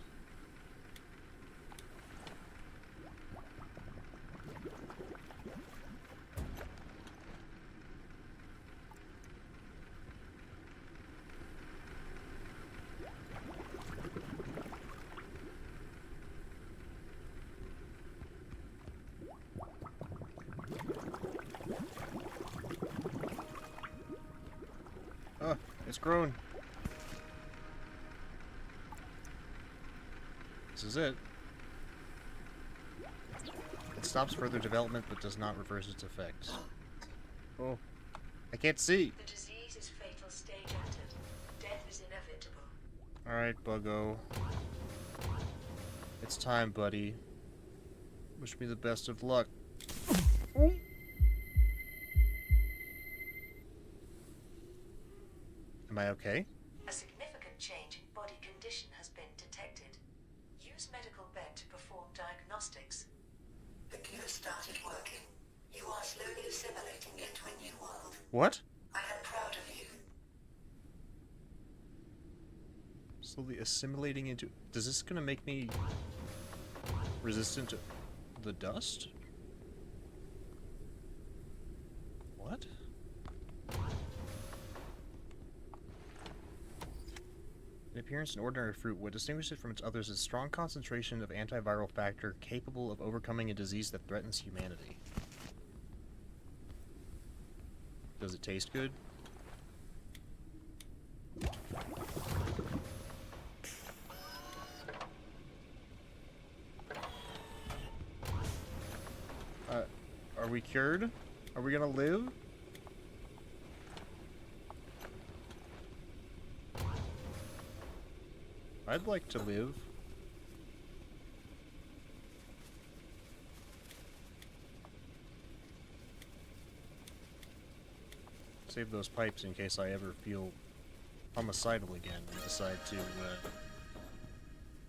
[SPEAKER 3] Oh, it's grown. This is it. It stops further development but does not reverse its effects. Oh, I can't see.
[SPEAKER 2] The disease is fatal stage entered. Death is inevitable.
[SPEAKER 3] Alright, Buggo. It's time, buddy. Wish me the best of luck. Am I okay?
[SPEAKER 2] A significant change in body condition has been detected. Use medical bed to perform diagnostics.
[SPEAKER 4] The cure started working. You are slowly assimilating into a new world.
[SPEAKER 3] What?
[SPEAKER 4] I am proud of you.
[SPEAKER 3] Slowly assimilating into... Does this gonna make me resistant to the dust? What? In appearance, an ordinary fruit, what distinguishes it from its others is a strong concentration of antiviral factor capable of overcoming a disease that threatens humanity. Does it taste good? Are we cured? Are we gonna live? I'd like to live. Save those pipes in case I ever feel homicidal again and decide to,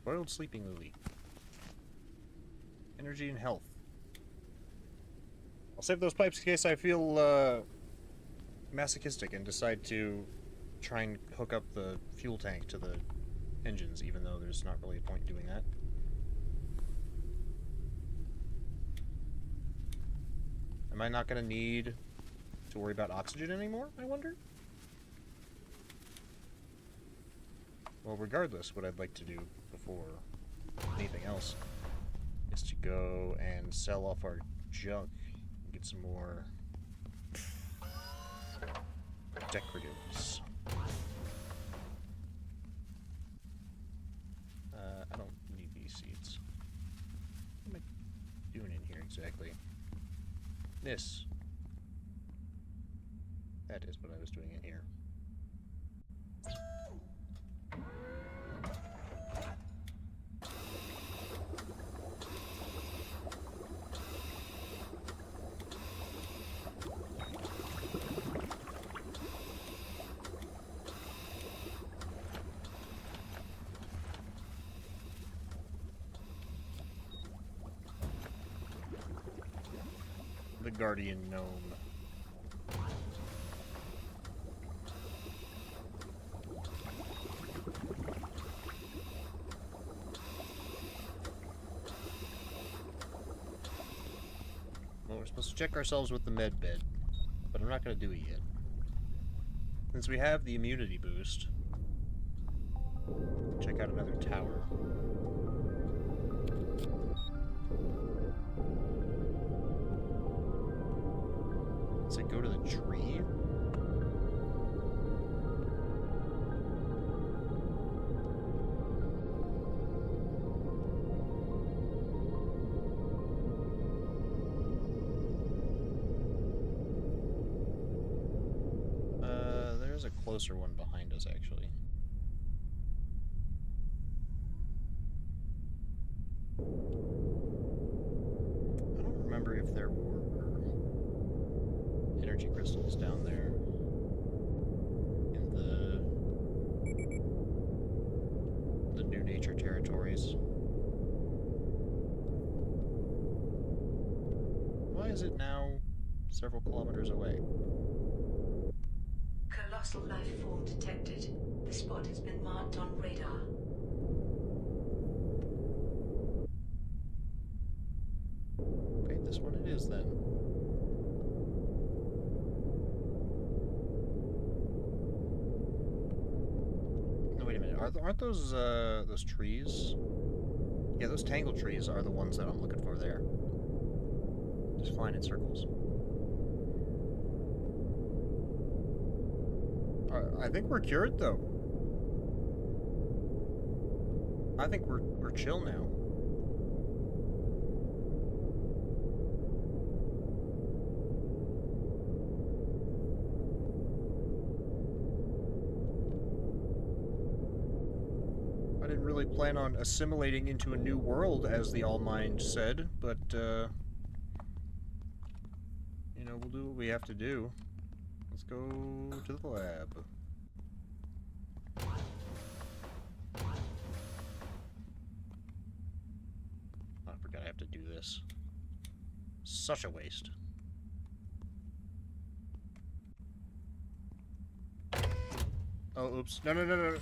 [SPEAKER 3] Boiled sleeping lily. Energy and health. I'll save those pipes in case I feel, masochistic and decide to try and hook up the fuel tank to the engines, even though there's not really a point in doing that. Am I not going to need to worry about oxygen anymore, I wonder? Well, regardless, what I'd like to do before anything else is to go and sell off our junk and get some more decoratives. I don't need these seeds. What am I doing in here exactly? This. That is what I was doing in here. The Guardian Gnome. Well, we're supposed to check ourselves with the med bed, but I'm not going to do it yet. Since we have the immunity boost, check out another tower. Does it go to the tree? There's a closer one behind us, actually. I don't remember if there were energy crystals down there in the New Nature territories. Why is it now several kilometers away?
[SPEAKER 2] Colossal life form detected. The spot has been marked on radar.
[SPEAKER 3] this one it is then. No, wait a minute. Aren't those trees? Yeah, those tangled trees are the ones that I'm looking for there. Just flying in circles. I think we're cured, though. I think we're chill now. I didn't really plan on assimilating into a new world, as the All-Mind said, but, you know, we'll do what we have to do. Let's go to the lab. I forgot I have to do this. Such a waste. Oh, oops. No, no, no, no.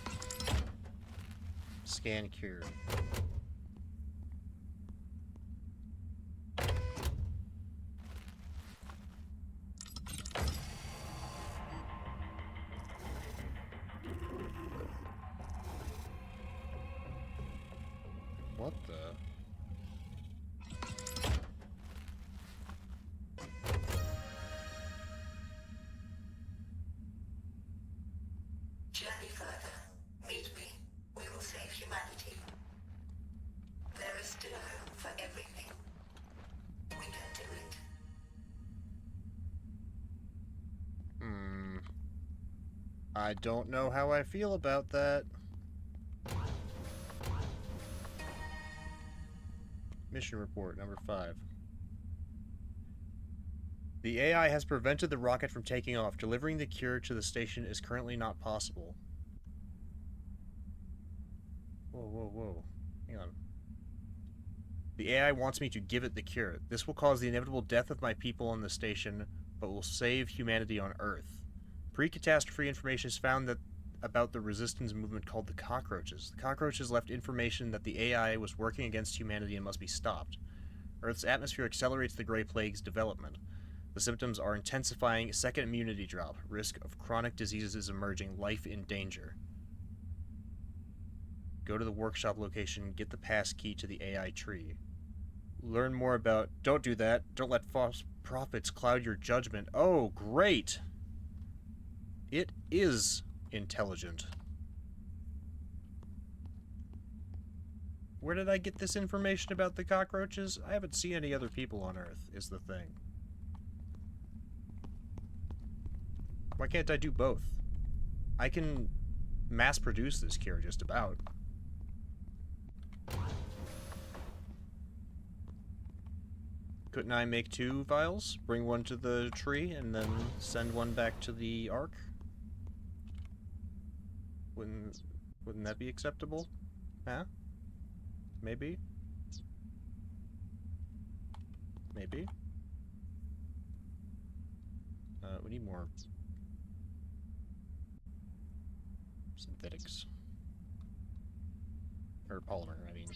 [SPEAKER 3] Scan cure. What the?
[SPEAKER 4] Journey further. Meet me. We will save humanity. There is still hope for everything. We can do it.
[SPEAKER 3] I don't know how I feel about that. Mission report number 5. The AI has prevented the rocket from taking off. Delivering the cure to the station is currently not possible. Whoa, whoa, whoa. Hang on. The AI wants me to give it the cure. This will cause the inevitable death of my people on the station, but will save humanity on Earth. Pre-catastrophe information is found that about the resistance movement called the Cockroaches. The Cockroaches left information that the AI was working against humanity and must be stopped. Earth's atmosphere accelerates the Grey Plague's development. The symptoms are intensifying, second immunity drop, risk of chronic diseases emerging, life in danger. Go to the workshop location, get the pass key to the AI tree. Learn more about... Don't do that. Don't let false prophets cloud your judgment. Oh, great! It is intelligent. Where did I get this information about the cockroaches? I haven't seen any other people on Earth, is the thing. Why can't I do both? I can mass produce this cure just about. Couldn't I make 2 vials? Bring one to the tree and then send one back to the Ark? Wouldn't that be acceptable? Huh? Maybe? Maybe? We need more synthetics. Or polymer, I mean.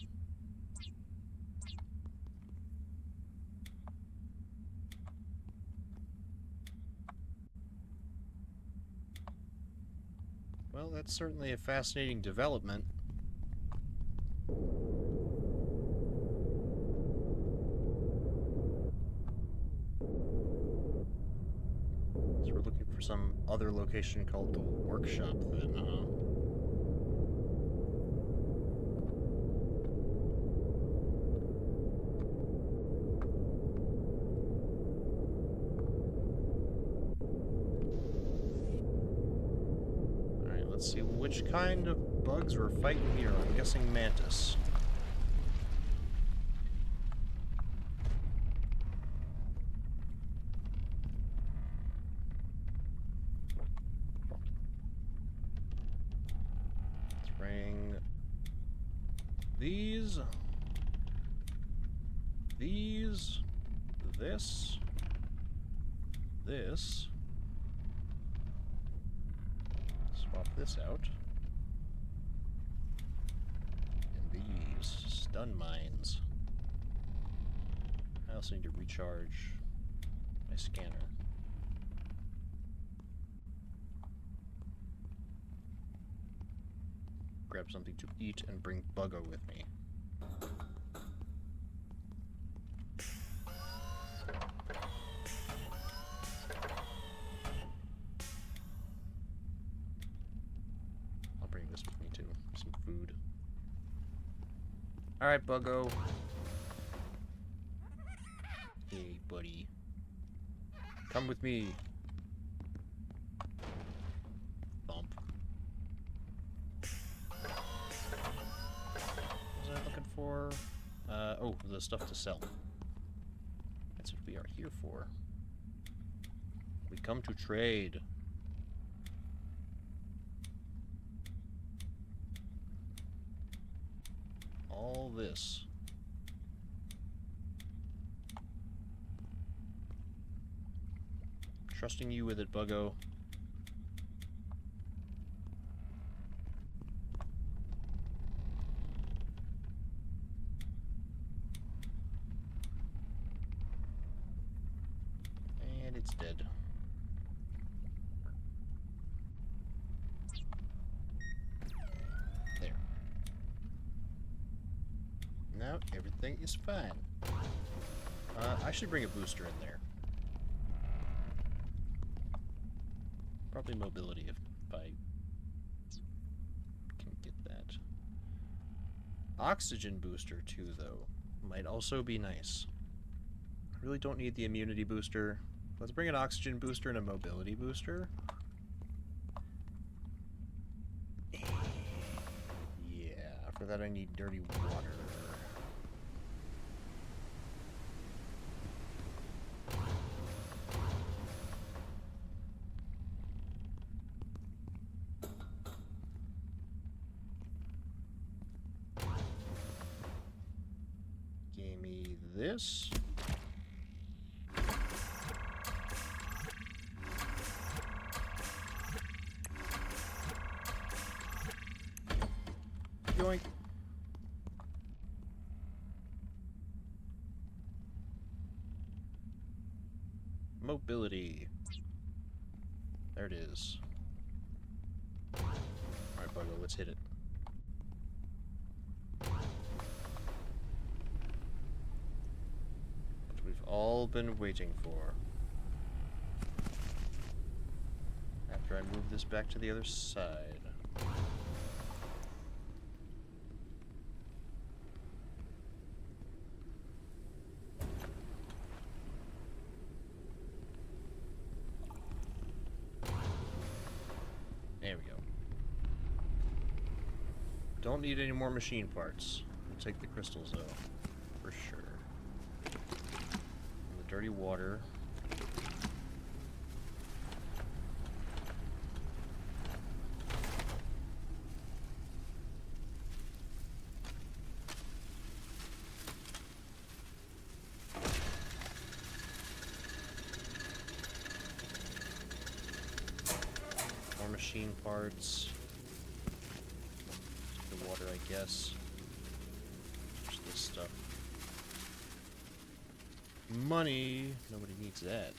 [SPEAKER 3] Well, that's certainly a fascinating development. So we're looking for some other location called the workshop then, huh? Let's see which kind of bugs we're fighting here. I'm guessing mantis. Let's bring these, this. Swap this out. And these stun mines.
[SPEAKER 1] I also need to recharge my scanner. Grab something to eat and bring Buggo with me. I'll bring this with me too. Some food. Alright, Buggo. Hey, buddy. Come with me. Thump. What was I looking for? Oh, the stuff to sell. That's what we are here for. We come to trade. All this. Trusting you with it, Buggo. And it's dead. There. Now everything is fine. I should bring a booster in there. Probably mobility if I can get that. Oxygen booster too, though. Might also be nice. I really don't need the immunity booster. Let's bring an oxygen booster and a mobility booster. Yeah, for that I need dirty water. Give me this. Yoink. Mobility. There it is. Alright, Buggo, let's hit it. What we've all been waiting for. After I move this back to the other side. There we go. Don't need any more machine parts. We'll take the crystals though, for sure. And the dirty water. More machine parts. The water, I guess. Just this stuff. Money! Nobody needs that.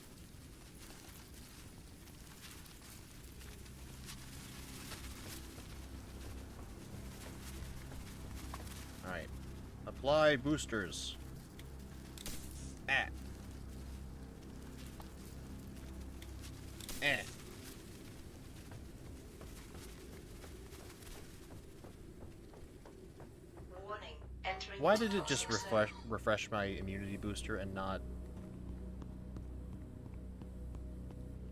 [SPEAKER 1] Alright. Apply boosters. Ah. Eh.
[SPEAKER 2] Warning. Entering
[SPEAKER 1] Why did it just
[SPEAKER 2] toxic zone.
[SPEAKER 1] refresh my immunity booster and not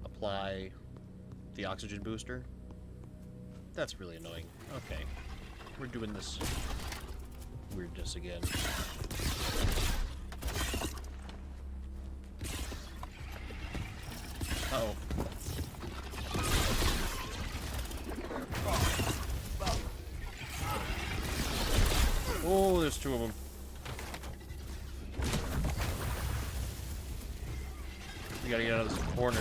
[SPEAKER 1] apply the oxygen booster? That's really annoying. Okay. We're doing this weirdness again. Uh-oh. Oh, there's two of them. We gotta get out of this corner.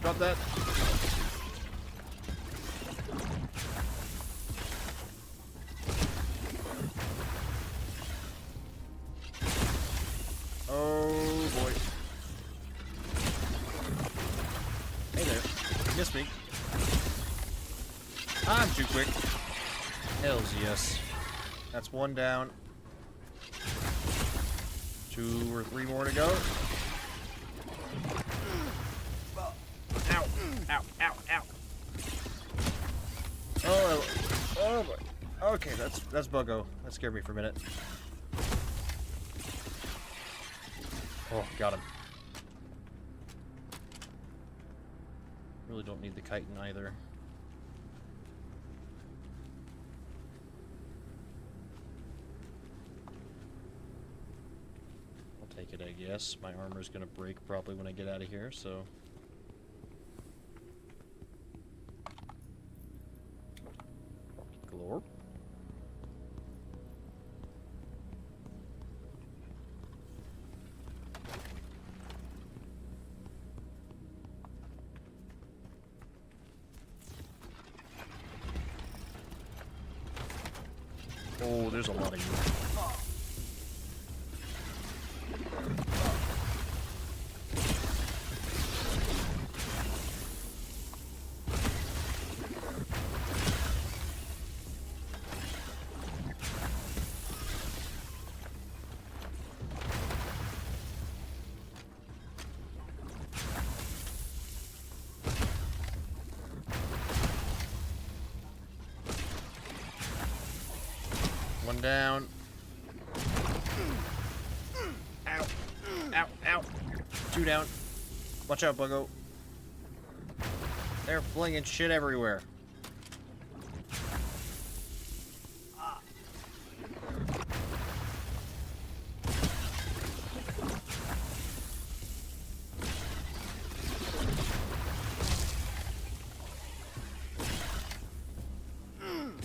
[SPEAKER 1] Drop that. I'm too quick. Hells yes. That's one down. 2 or 3 more to go. Ow! Ow! Ow! Ow! Oh! Oh boy. Okay, that's Buggo. That scared me for a minute. Oh, got him. Really don't need the chitin either. I'll take it, I guess. My armor's gonna break probably when I get out of here, so... Glorp. Oh, there's a lot of you. One down. Ow. Ow. Ow. 2 down. Watch out, Buggo. They're flinging shit everywhere.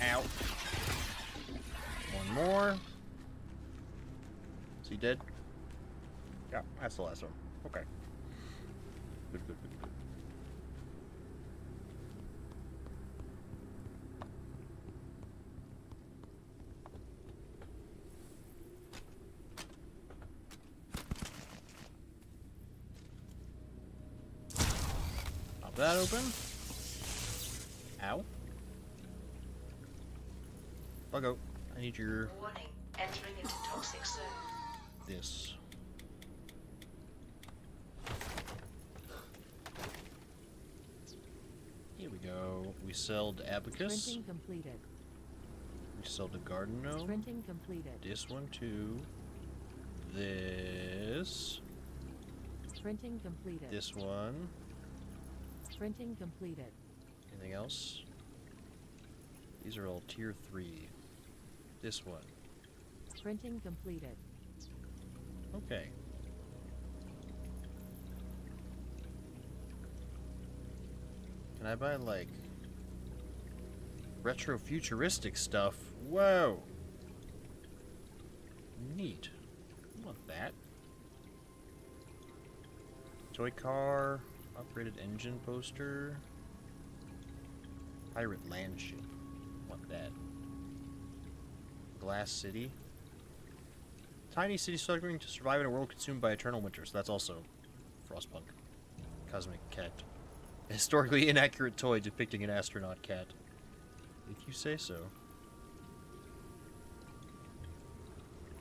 [SPEAKER 1] Ow. One more. Is he dead? Yeah, that's the last one. Okay. Good, good, good, good. Pop that open. Ow. Buggo, I need your...
[SPEAKER 2] Warning, entering into toxic zone.
[SPEAKER 1] this. Here we go. We sell the Abacus.
[SPEAKER 5] Printing completed.
[SPEAKER 1] We sell the Garden Gnome.
[SPEAKER 5] Printing completed.
[SPEAKER 1] This one too. This.
[SPEAKER 5] Printing completed.
[SPEAKER 1] This one.
[SPEAKER 5] Printing completed.
[SPEAKER 1] Anything else? These are all tier 3. This one.
[SPEAKER 5] Printing completed.
[SPEAKER 1] Okay. Can I buy, like, retro-futuristic stuff? Whoa! Neat. I want that. Toy car, upgraded engine poster, pirate land ship. Want that. Glass city. Tiny city struggling to survive in a world consumed by eternal winter. So that's also Frostpunk. Cosmic cat. A historically inaccurate toy depicting an astronaut cat. If you say so.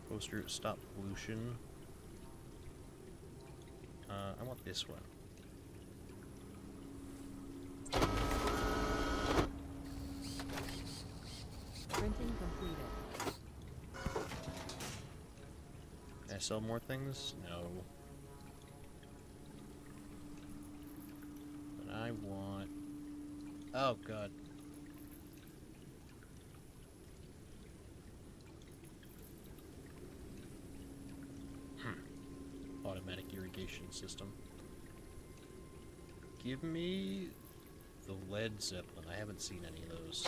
[SPEAKER 1] Poster, stop pollution. I want this one.
[SPEAKER 5] Printing completed.
[SPEAKER 1] Can I sell more things? No. But I want... Oh, God. Automatic irrigation system. Give me the Led Zeppelin. I haven't seen any of those.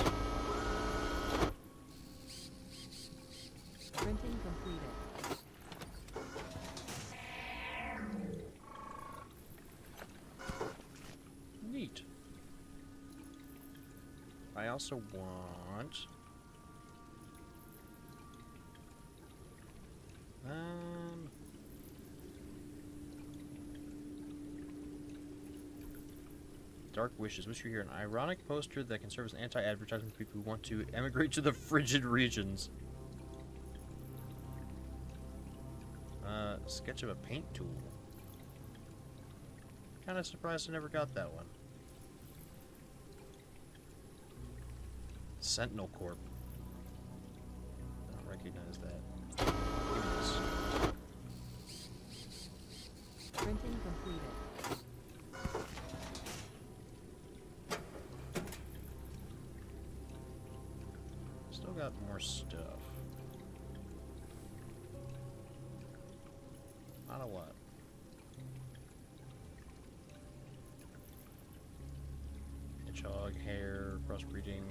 [SPEAKER 5] Printing completed.
[SPEAKER 1] Neat. I also want...
[SPEAKER 3] Dark Wishes. Wish you here an ironic poster that can serve as an anti-advertisement for people who want to emigrate to the frigid regions. Sketch of a paint tool. Kind of surprised I never got that one. Sentinel Corp. I don't recognize that. Give me this.
[SPEAKER 5] Printing completed.
[SPEAKER 3] Still got more stuff. Not a lot. Hedgehog, hair, crossbreeding.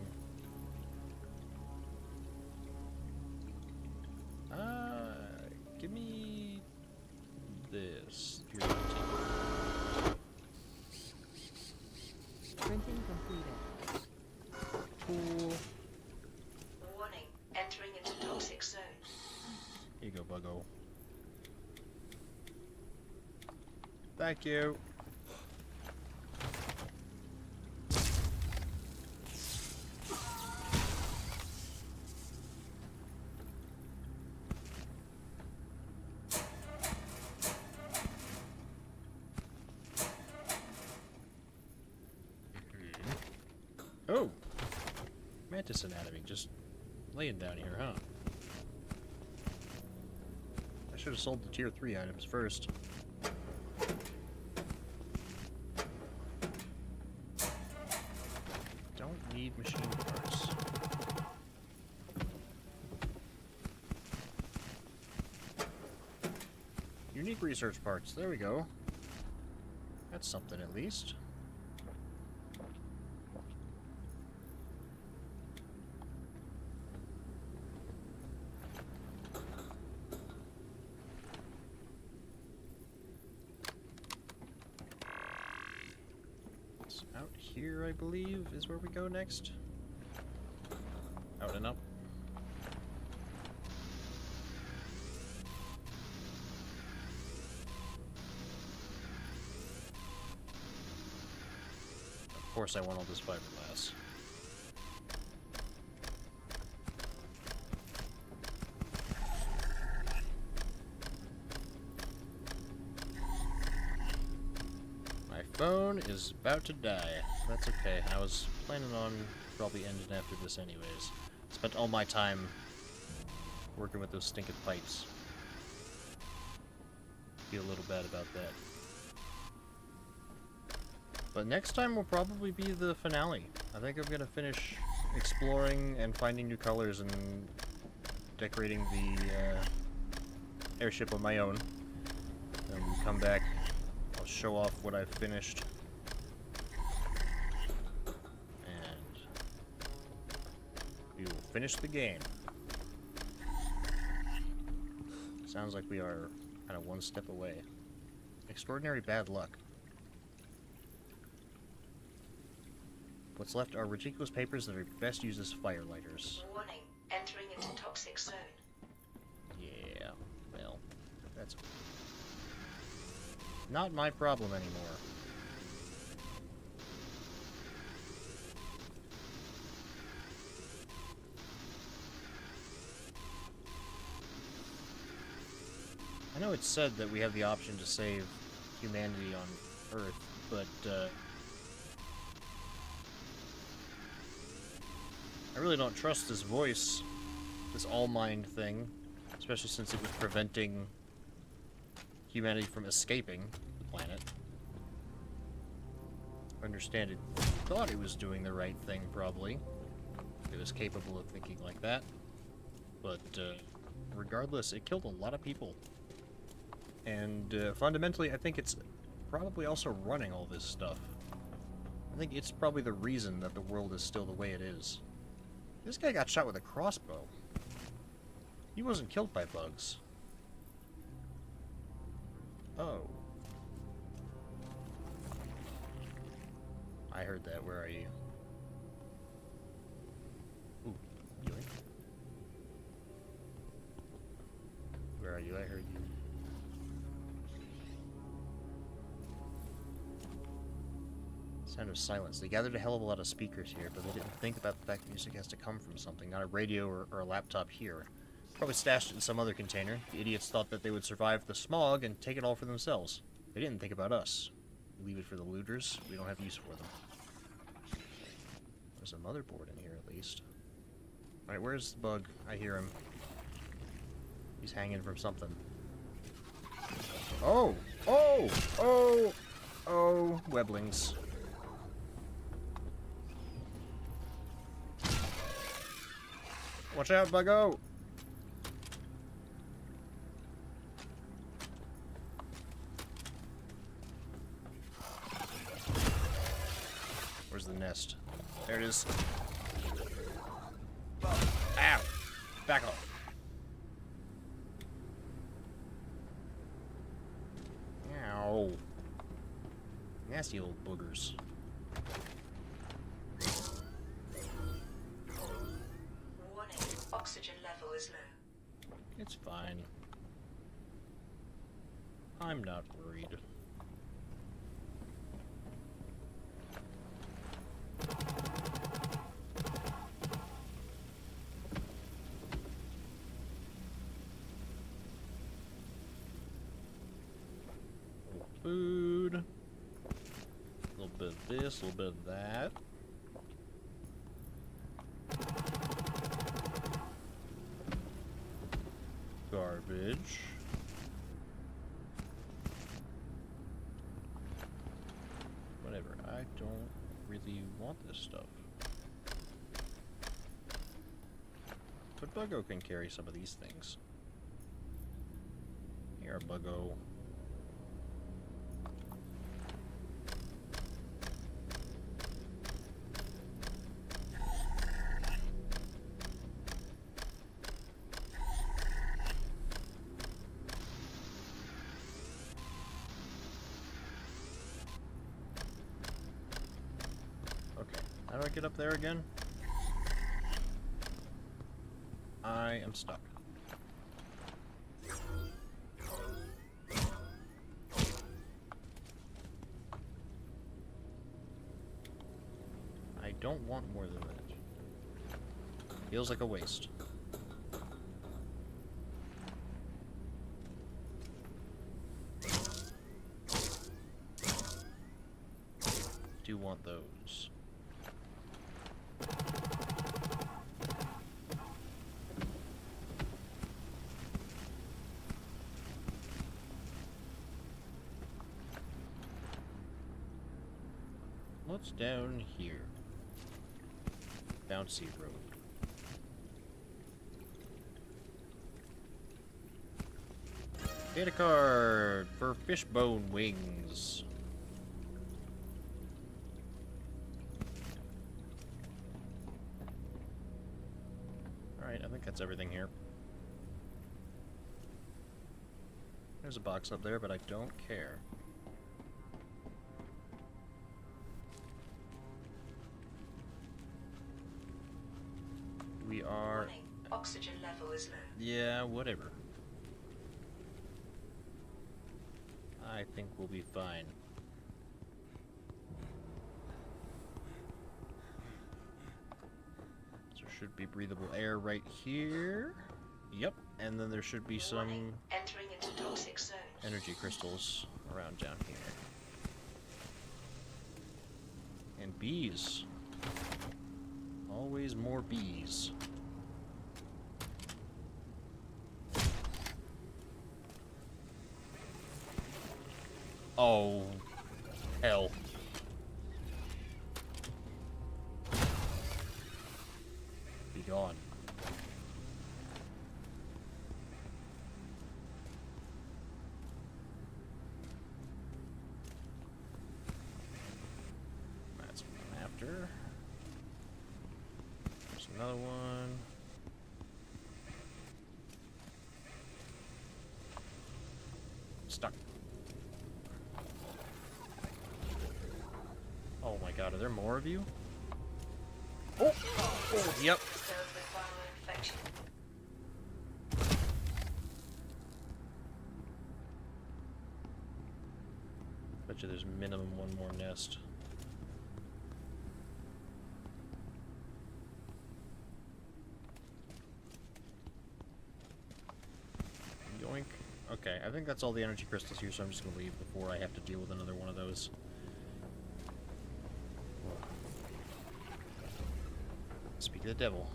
[SPEAKER 3] Give me this. You're gonna take
[SPEAKER 5] Printing completed.
[SPEAKER 3] it. Cool.
[SPEAKER 2] Warning, entering into toxic zone.
[SPEAKER 3] Here you go, Buggo. Thank you. Oh! Mantis anatomy, just laying down here, huh? I should have sold the tier 3 items first. Don't need machine parts. Unique research parts, there we go. That's something at least. Out here, I believe, is where we go next. Out and up. Of course I want all this fiberglass. My phone is about to die. That's okay. I was planning on probably ending after this anyways. Spent all my time working with those stinking pipes. Feel a little bad about that. But next time will probably be the finale. I think I'm gonna finish exploring and finding new colors and decorating the airship on my own. Then come back. I'll show off what I've finished. And we will finish the game. Sounds like we are kind of one step away. Extraordinary bad luck. What's left are ridiculous papers that are best used as firelighters.
[SPEAKER 2] Warning, entering into toxic zone.
[SPEAKER 3] Yeah, well, that's not my problem anymore. I know it's said that we have the option to save humanity on Earth, but I really don't trust this voice, this all-mind thing, especially since it was preventing humanity from escaping the planet. I understand it thought it was doing the right thing, probably. It was capable of thinking like that. But regardless, it killed a lot of people. And fundamentally, I think it's probably also running all this stuff. I think it's probably the reason that the world is still the way it is. This guy got shot with a crossbow. He wasn't killed by bugs. Oh. I heard that. Where are you? Ooh, yoink. Where are you? I heard you. Sound of silence. They gathered a hell of a lot of speakers here, but they didn't think about the fact that music has to come from something, not a radio or a laptop here. Probably stashed it in some other container. The idiots thought that they would survive the smog and take it all for themselves. They didn't think about us. Leave it for the looters. We don't have use for them. There's a motherboard in here, at least. Alright, where's the bug? I hear him. He's hanging from something. Oh! Oh! Oh! Oh! Weblings. Watch out, buggo! Where's the nest? There it is. Ow! Back off. Ow. Nasty old boogers.
[SPEAKER 2] Warning, oxygen level is low.
[SPEAKER 3] It's fine. I'm not worried. Food. A little bit of this, a little bit of that. Garbage. Whatever. I don't really want this stuff. But Buggo can carry some of these things. Here, Buggo. How do I get up there again? I am stuck. I don't want more than that. Feels like a waste. Do want those. What's down here? Bouncy road. Data card for fishbone wings. Alright, I think that's everything here. There's a box up there, but I don't care. We are...
[SPEAKER 2] Warning, oxygen level is low.
[SPEAKER 3] Yeah, whatever. I think we'll be fine. So there should be breathable air right here. Yep, and then there should be some
[SPEAKER 2] Warning, entering into toxic zones.
[SPEAKER 3] energy crystals around down here. And bees. Always more bees. Oh, hell. Be gone. That's what I'm after. There's another one. Stuck. Oh my god, are there more of you? Oh! Oh, yep.
[SPEAKER 2] Disturbed with viral infection.
[SPEAKER 3] Bet you there's minimum one more nest. think that's all the energy crystals here, so I'm just gonna leave before I have to deal with another one of those. Speak of the devil.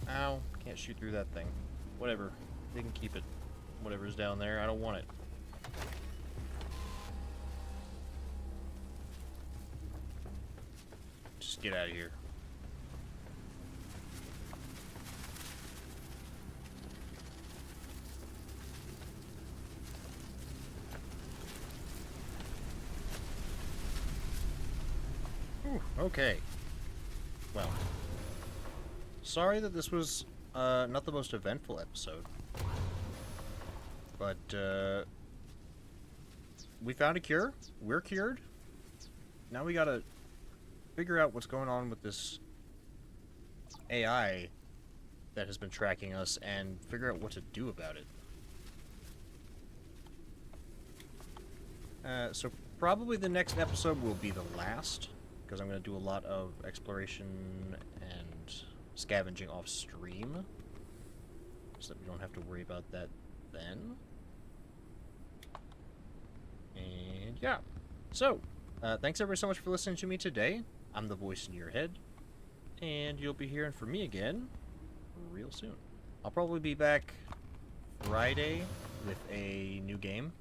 [SPEAKER 3] Ow, can't shoot through that thing. Whatever, they can keep it. Whatever's down there, I don't want it. Just get out of here. Whew, okay. Well, sorry that this was not the most eventful episode, but we found a cure. We're cured. Now we gotta figure out what's going on with this AI that has been tracking us and figure out what to do about it. So probably the next episode will be the last, because I'm going to do a lot of exploration and scavenging off stream, so that we don't have to worry about that then. And yeah, so thanks everybody so much for listening to me today. I'm the voice in your head, and you'll be hearing from me again real soon. I'll probably be back Friday with a new game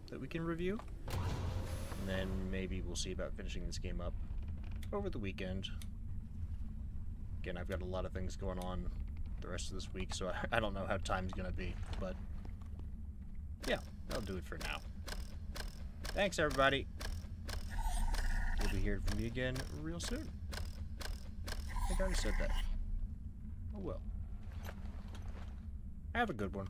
[SPEAKER 3] that we can review, and then maybe we'll see about finishing this game up over the weekend. Again, I've got a lot of things going on the rest of this week, so I don't know how time's gonna be, but yeah, I'll do it for now. Thanks everybody. We'll be hearing from you again real soon. I think I already said that. Oh well. Have a good one.